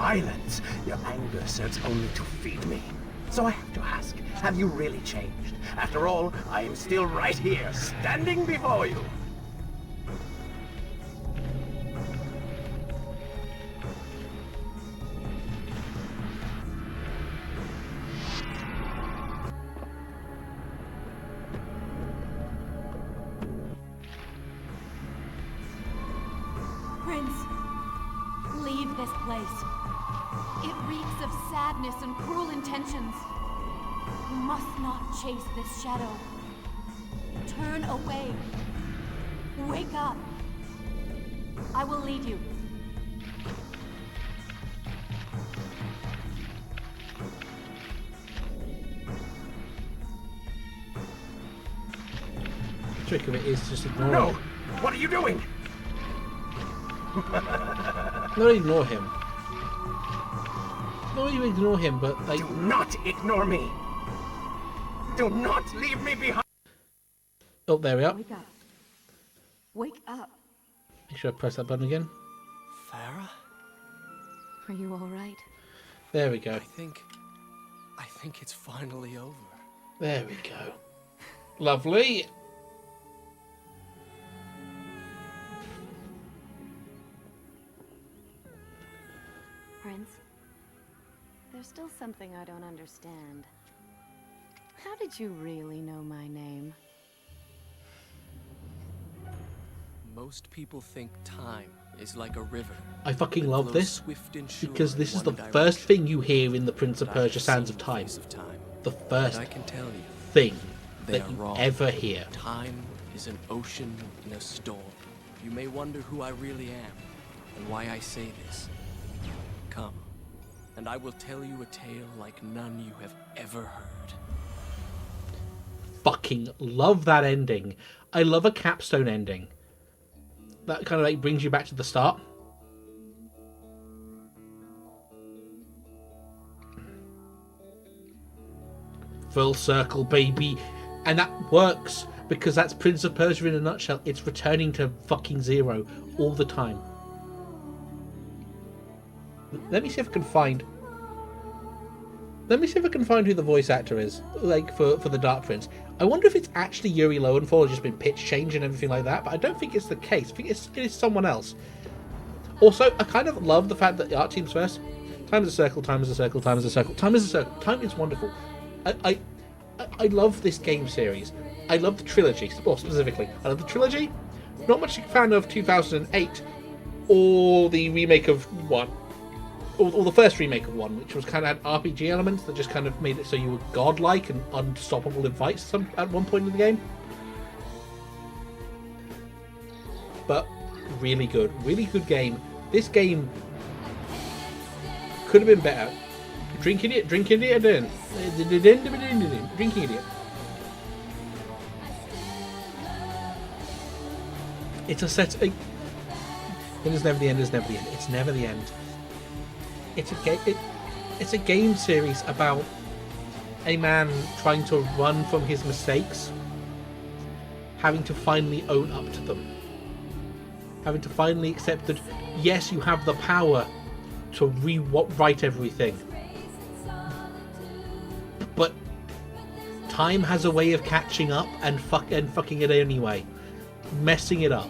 Silence! Your anger serves only to feed me. So I have to ask, have you really changed? After all, I am still right here, standing before you. Prince, leave this place. It reeks of sadness and cruel intentions. You must not chase this shadow. Turn away. Wake up. I will lead you. The trick of it is just ignore No! him. What are you doing? Not ignore him. Not even ignore him, but like. Do not ignore me! Do not leave me behind! Oh, there we are. Wake up. Wake up. Make sure I press that button again. Farah? Are you all right? There we go. I think it's finally over. There we go. Lovely. Prince, there's still something I don't understand. How did you really know my name? Most people think time is like a river. I fucking that love flows this swift and sure because in this is one the direction. first thing you hear in the Prince of But I have Persia Sands of seen Time. face of time. The first And I can tell you, thing they that are you wrong. ever hear. Time is an ocean in a storm. You may wonder who I really am and why I say this. Come, and I will tell you a tale like none you have ever heard. Fucking love that ending. I love a capstone ending. That kind of like brings you back to the start. Full circle, baby. And that works because that's Prince of Persia in a nutshell. It's returning to fucking zero all the time. Let me see if I can find... Let me see if I can find who the voice actor is, like, for the Dark Prince. I wonder if it's actually Yuri Lowenthal or just been pitch changed and everything like that, but I don't think it's the case. I think it is someone else. Also, I kind of love the fact that the art team's first. Time is a circle, time is a circle, time is a circle, time is a circle. Time is wonderful. I love this game series. I love the trilogy, more specifically. I love the trilogy. Not much a fan of 2008 or the remake of 1. Or the first remake of 1, which was kind of had RPG elements that just kind of made it so you were godlike and unstoppable in fights at one point in the game. But really good game. This game could have been better. Drink idiot, drinking idiot. Drinking idiot. It's a set. It is never the end. It's never the end. It's never the end. It's a game series about a man trying to run from his mistakes, having to finally own up to them, having to finally accept that yes, you have the power to rewrite everything, but time has a way of catching up and fucking it anyway, messing it up.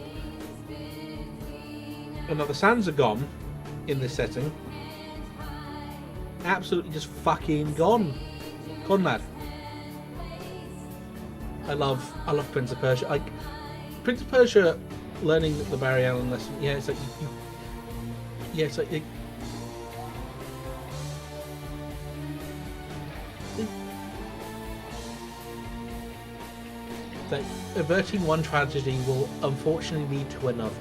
And now the sands are gone in this setting. Absolutely just fucking gone mad. I love Prince of Persia. Prince of Persia, learning the Barry Allen lesson. Yeah, it's like it's like that averting one tragedy will unfortunately lead to another.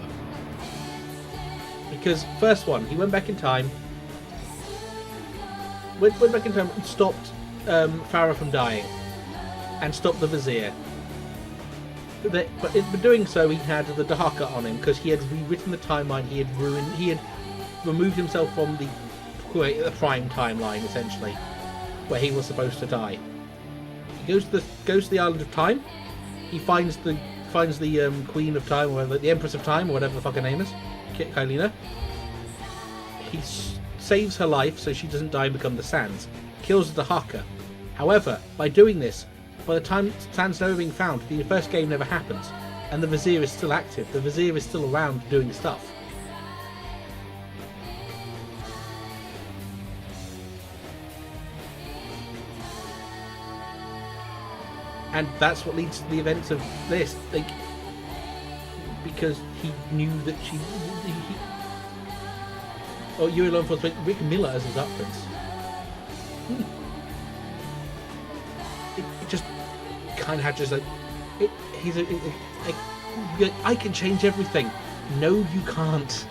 Because first one, he went back in time. Went back in time and stopped Farah from dying, and stopped the Vizier. But in doing so, he had the Dahaka on him because he had rewritten the timeline. He had removed himself from the prime timeline, essentially, where he was supposed to die. He goes to the Island of Time. He finds the Queen of Time, or the Empress of Time, or whatever the fuck her name is, Kylina. He saves her life so she doesn't die and become the Sands, kills the Haka. However, by doing this, by the time Sands never being found, the first game never happens, and the Vizier is still active. The Vizier is still around doing stuff. And that's what leads to the events of this, like, because he knew that she. Oh, you're alone for Rick Miller as his up prince. It just kind of had just like, I can change everything. No, you can't.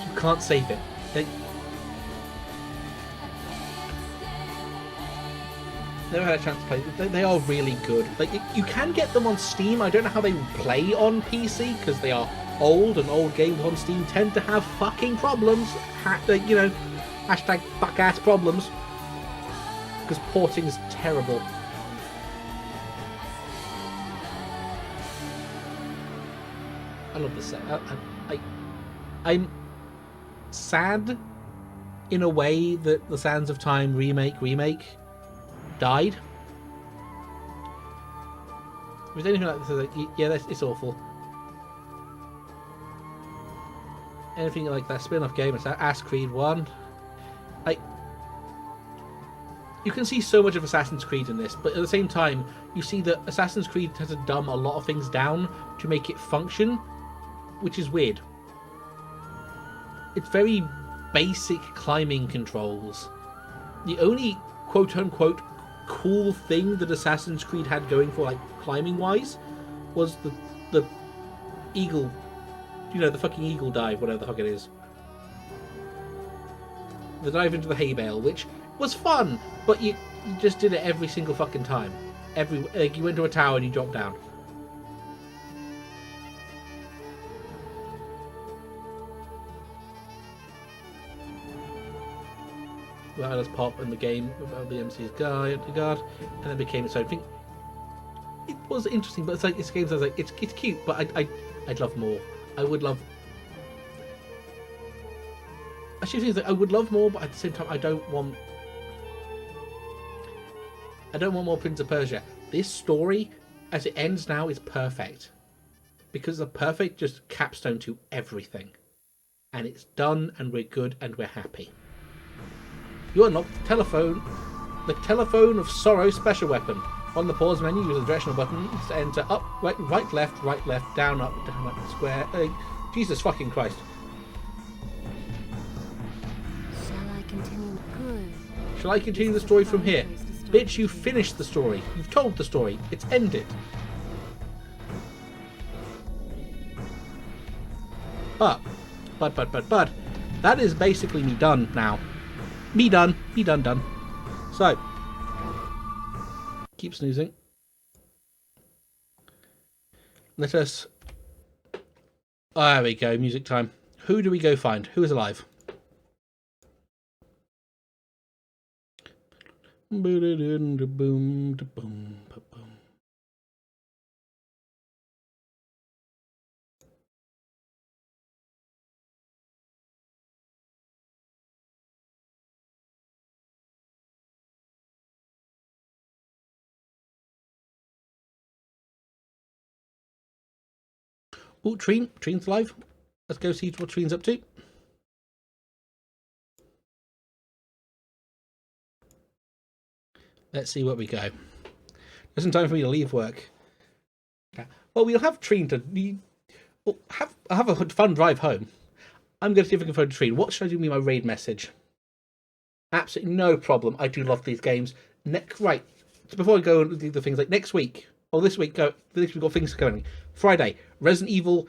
You can't save it. Never had a chance to play. They are really good. Like, you can get them on Steam. I don't know how they play on PC because they are old, and old games on Steam tend to have fucking problems. You know, hashtag fuck ass problems, because porting is terrible. I love this set. I'm sad in a way that the Sands of Time remake died. If there's anything like this, like, yeah, it's awful. Anything like that spin-off game, it's Ass Creed 1. You can see so much of Assassin's Creed in this, but at the same time, you see that Assassin's Creed has to dumb a lot of things down to make it function, which is weird. It's very basic climbing controls. The only quote-unquote cool thing that Assassin's Creed had going for, like, climbing-wise, was the eagle, you know, the fucking eagle dive, whatever the fuck it is. The dive into the hay bale, which was fun, but you just did it every single fucking time. Like, you went to a tower and you dropped down. Well, as pop in the game about the MC's guard, and then became its own thing. It was interesting, but it's like, this game, I was like, it's cute, but I'd love more. I would love. Actually, I would love more, but at the same time, I don't want more Prince of Persia. This story, as it ends now, is perfect, because the perfect just capstone to everything, and it's done, and we're good, and we're happy. You unlock the telephone of sorrow special weapon. On the pause menu, use the directional buttons to enter up, right, left, down, up, square. Jesus fucking Christ. Shall I continue? Good. Shall I continue the story from here? Bitch, you finished the story. You've told the story. It's ended. But, that is basically me done now. Me done. So, keep snoozing. Let us. There we go, music time. Who do we go find? Who is alive? Oh, Treen's live. Let's go see what Treen's up to. Let's see what we go. There's some time for me to leave work. Well, we'll have Treen to have a fun drive home. I'm going to see if I can phone Treen. What should I do with my raid message? Absolutely no problem. I do love these games. Right. So before I go and do the things like next week, or this week, we've got things going. Friday, Resident Evil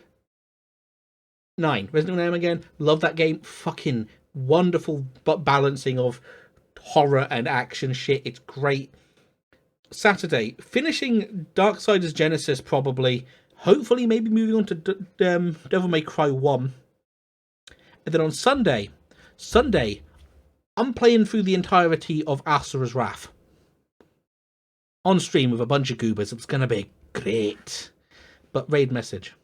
9. Resident Evil 9 again. Love that game. Fucking wonderful balancing of horror and action shit. It's great. Saturday, finishing Darksiders Genesis probably. Hopefully, maybe moving on to Devil May Cry 1. And then on Sunday, I'm playing through the entirety of Asura's Wrath. On stream with a bunch of goobers. It's going to be great. But raid message.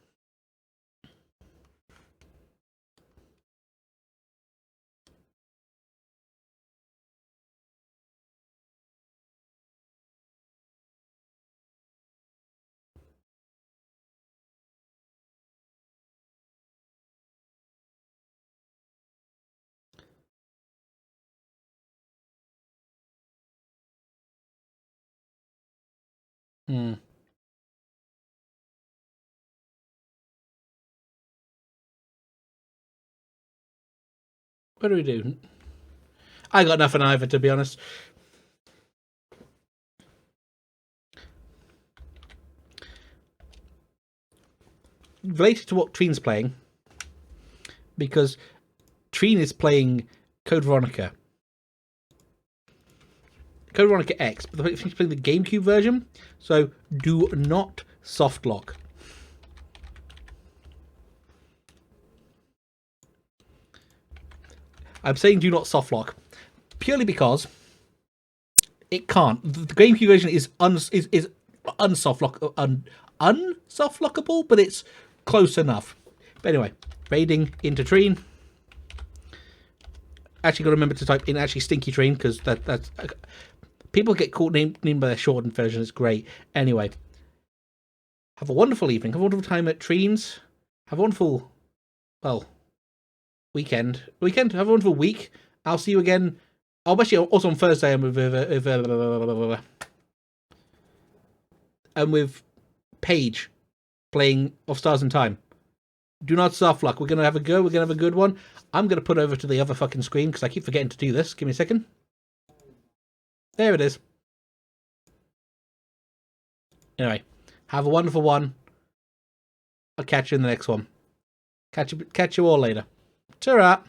Hmm. What do we do? I got nothing either, to be honest. Related to what Treen's playing, because Treen is playing Code Veronica. Code Veronica X, but he's playing the GameCube version, so do not softlock. I'm saying do not softlock, purely because it can't. The GameCube version is unsoftlockable, but it's close enough. But anyway, raiding into Treen. Actually, got to remember to type in actually Stinky Treen, because that's people get called named by their shortened version. It's great. Anyway, have a wonderful evening. Have a wonderful time at Treen's. Have a wonderful, well, weekend. Have a wonderful week. I'll see you again. Oh, actually, also on Thursday, I'm with Paige playing Of Stars and Time. Do not softlock. We're gonna have a go. We're gonna have a good one. I'm gonna put over to the other fucking screen because I keep forgetting to do this. Give me a second. There it is. Anyway, have a wonderful one. I'll catch you in the next one. Catch you all later. Ta-ra.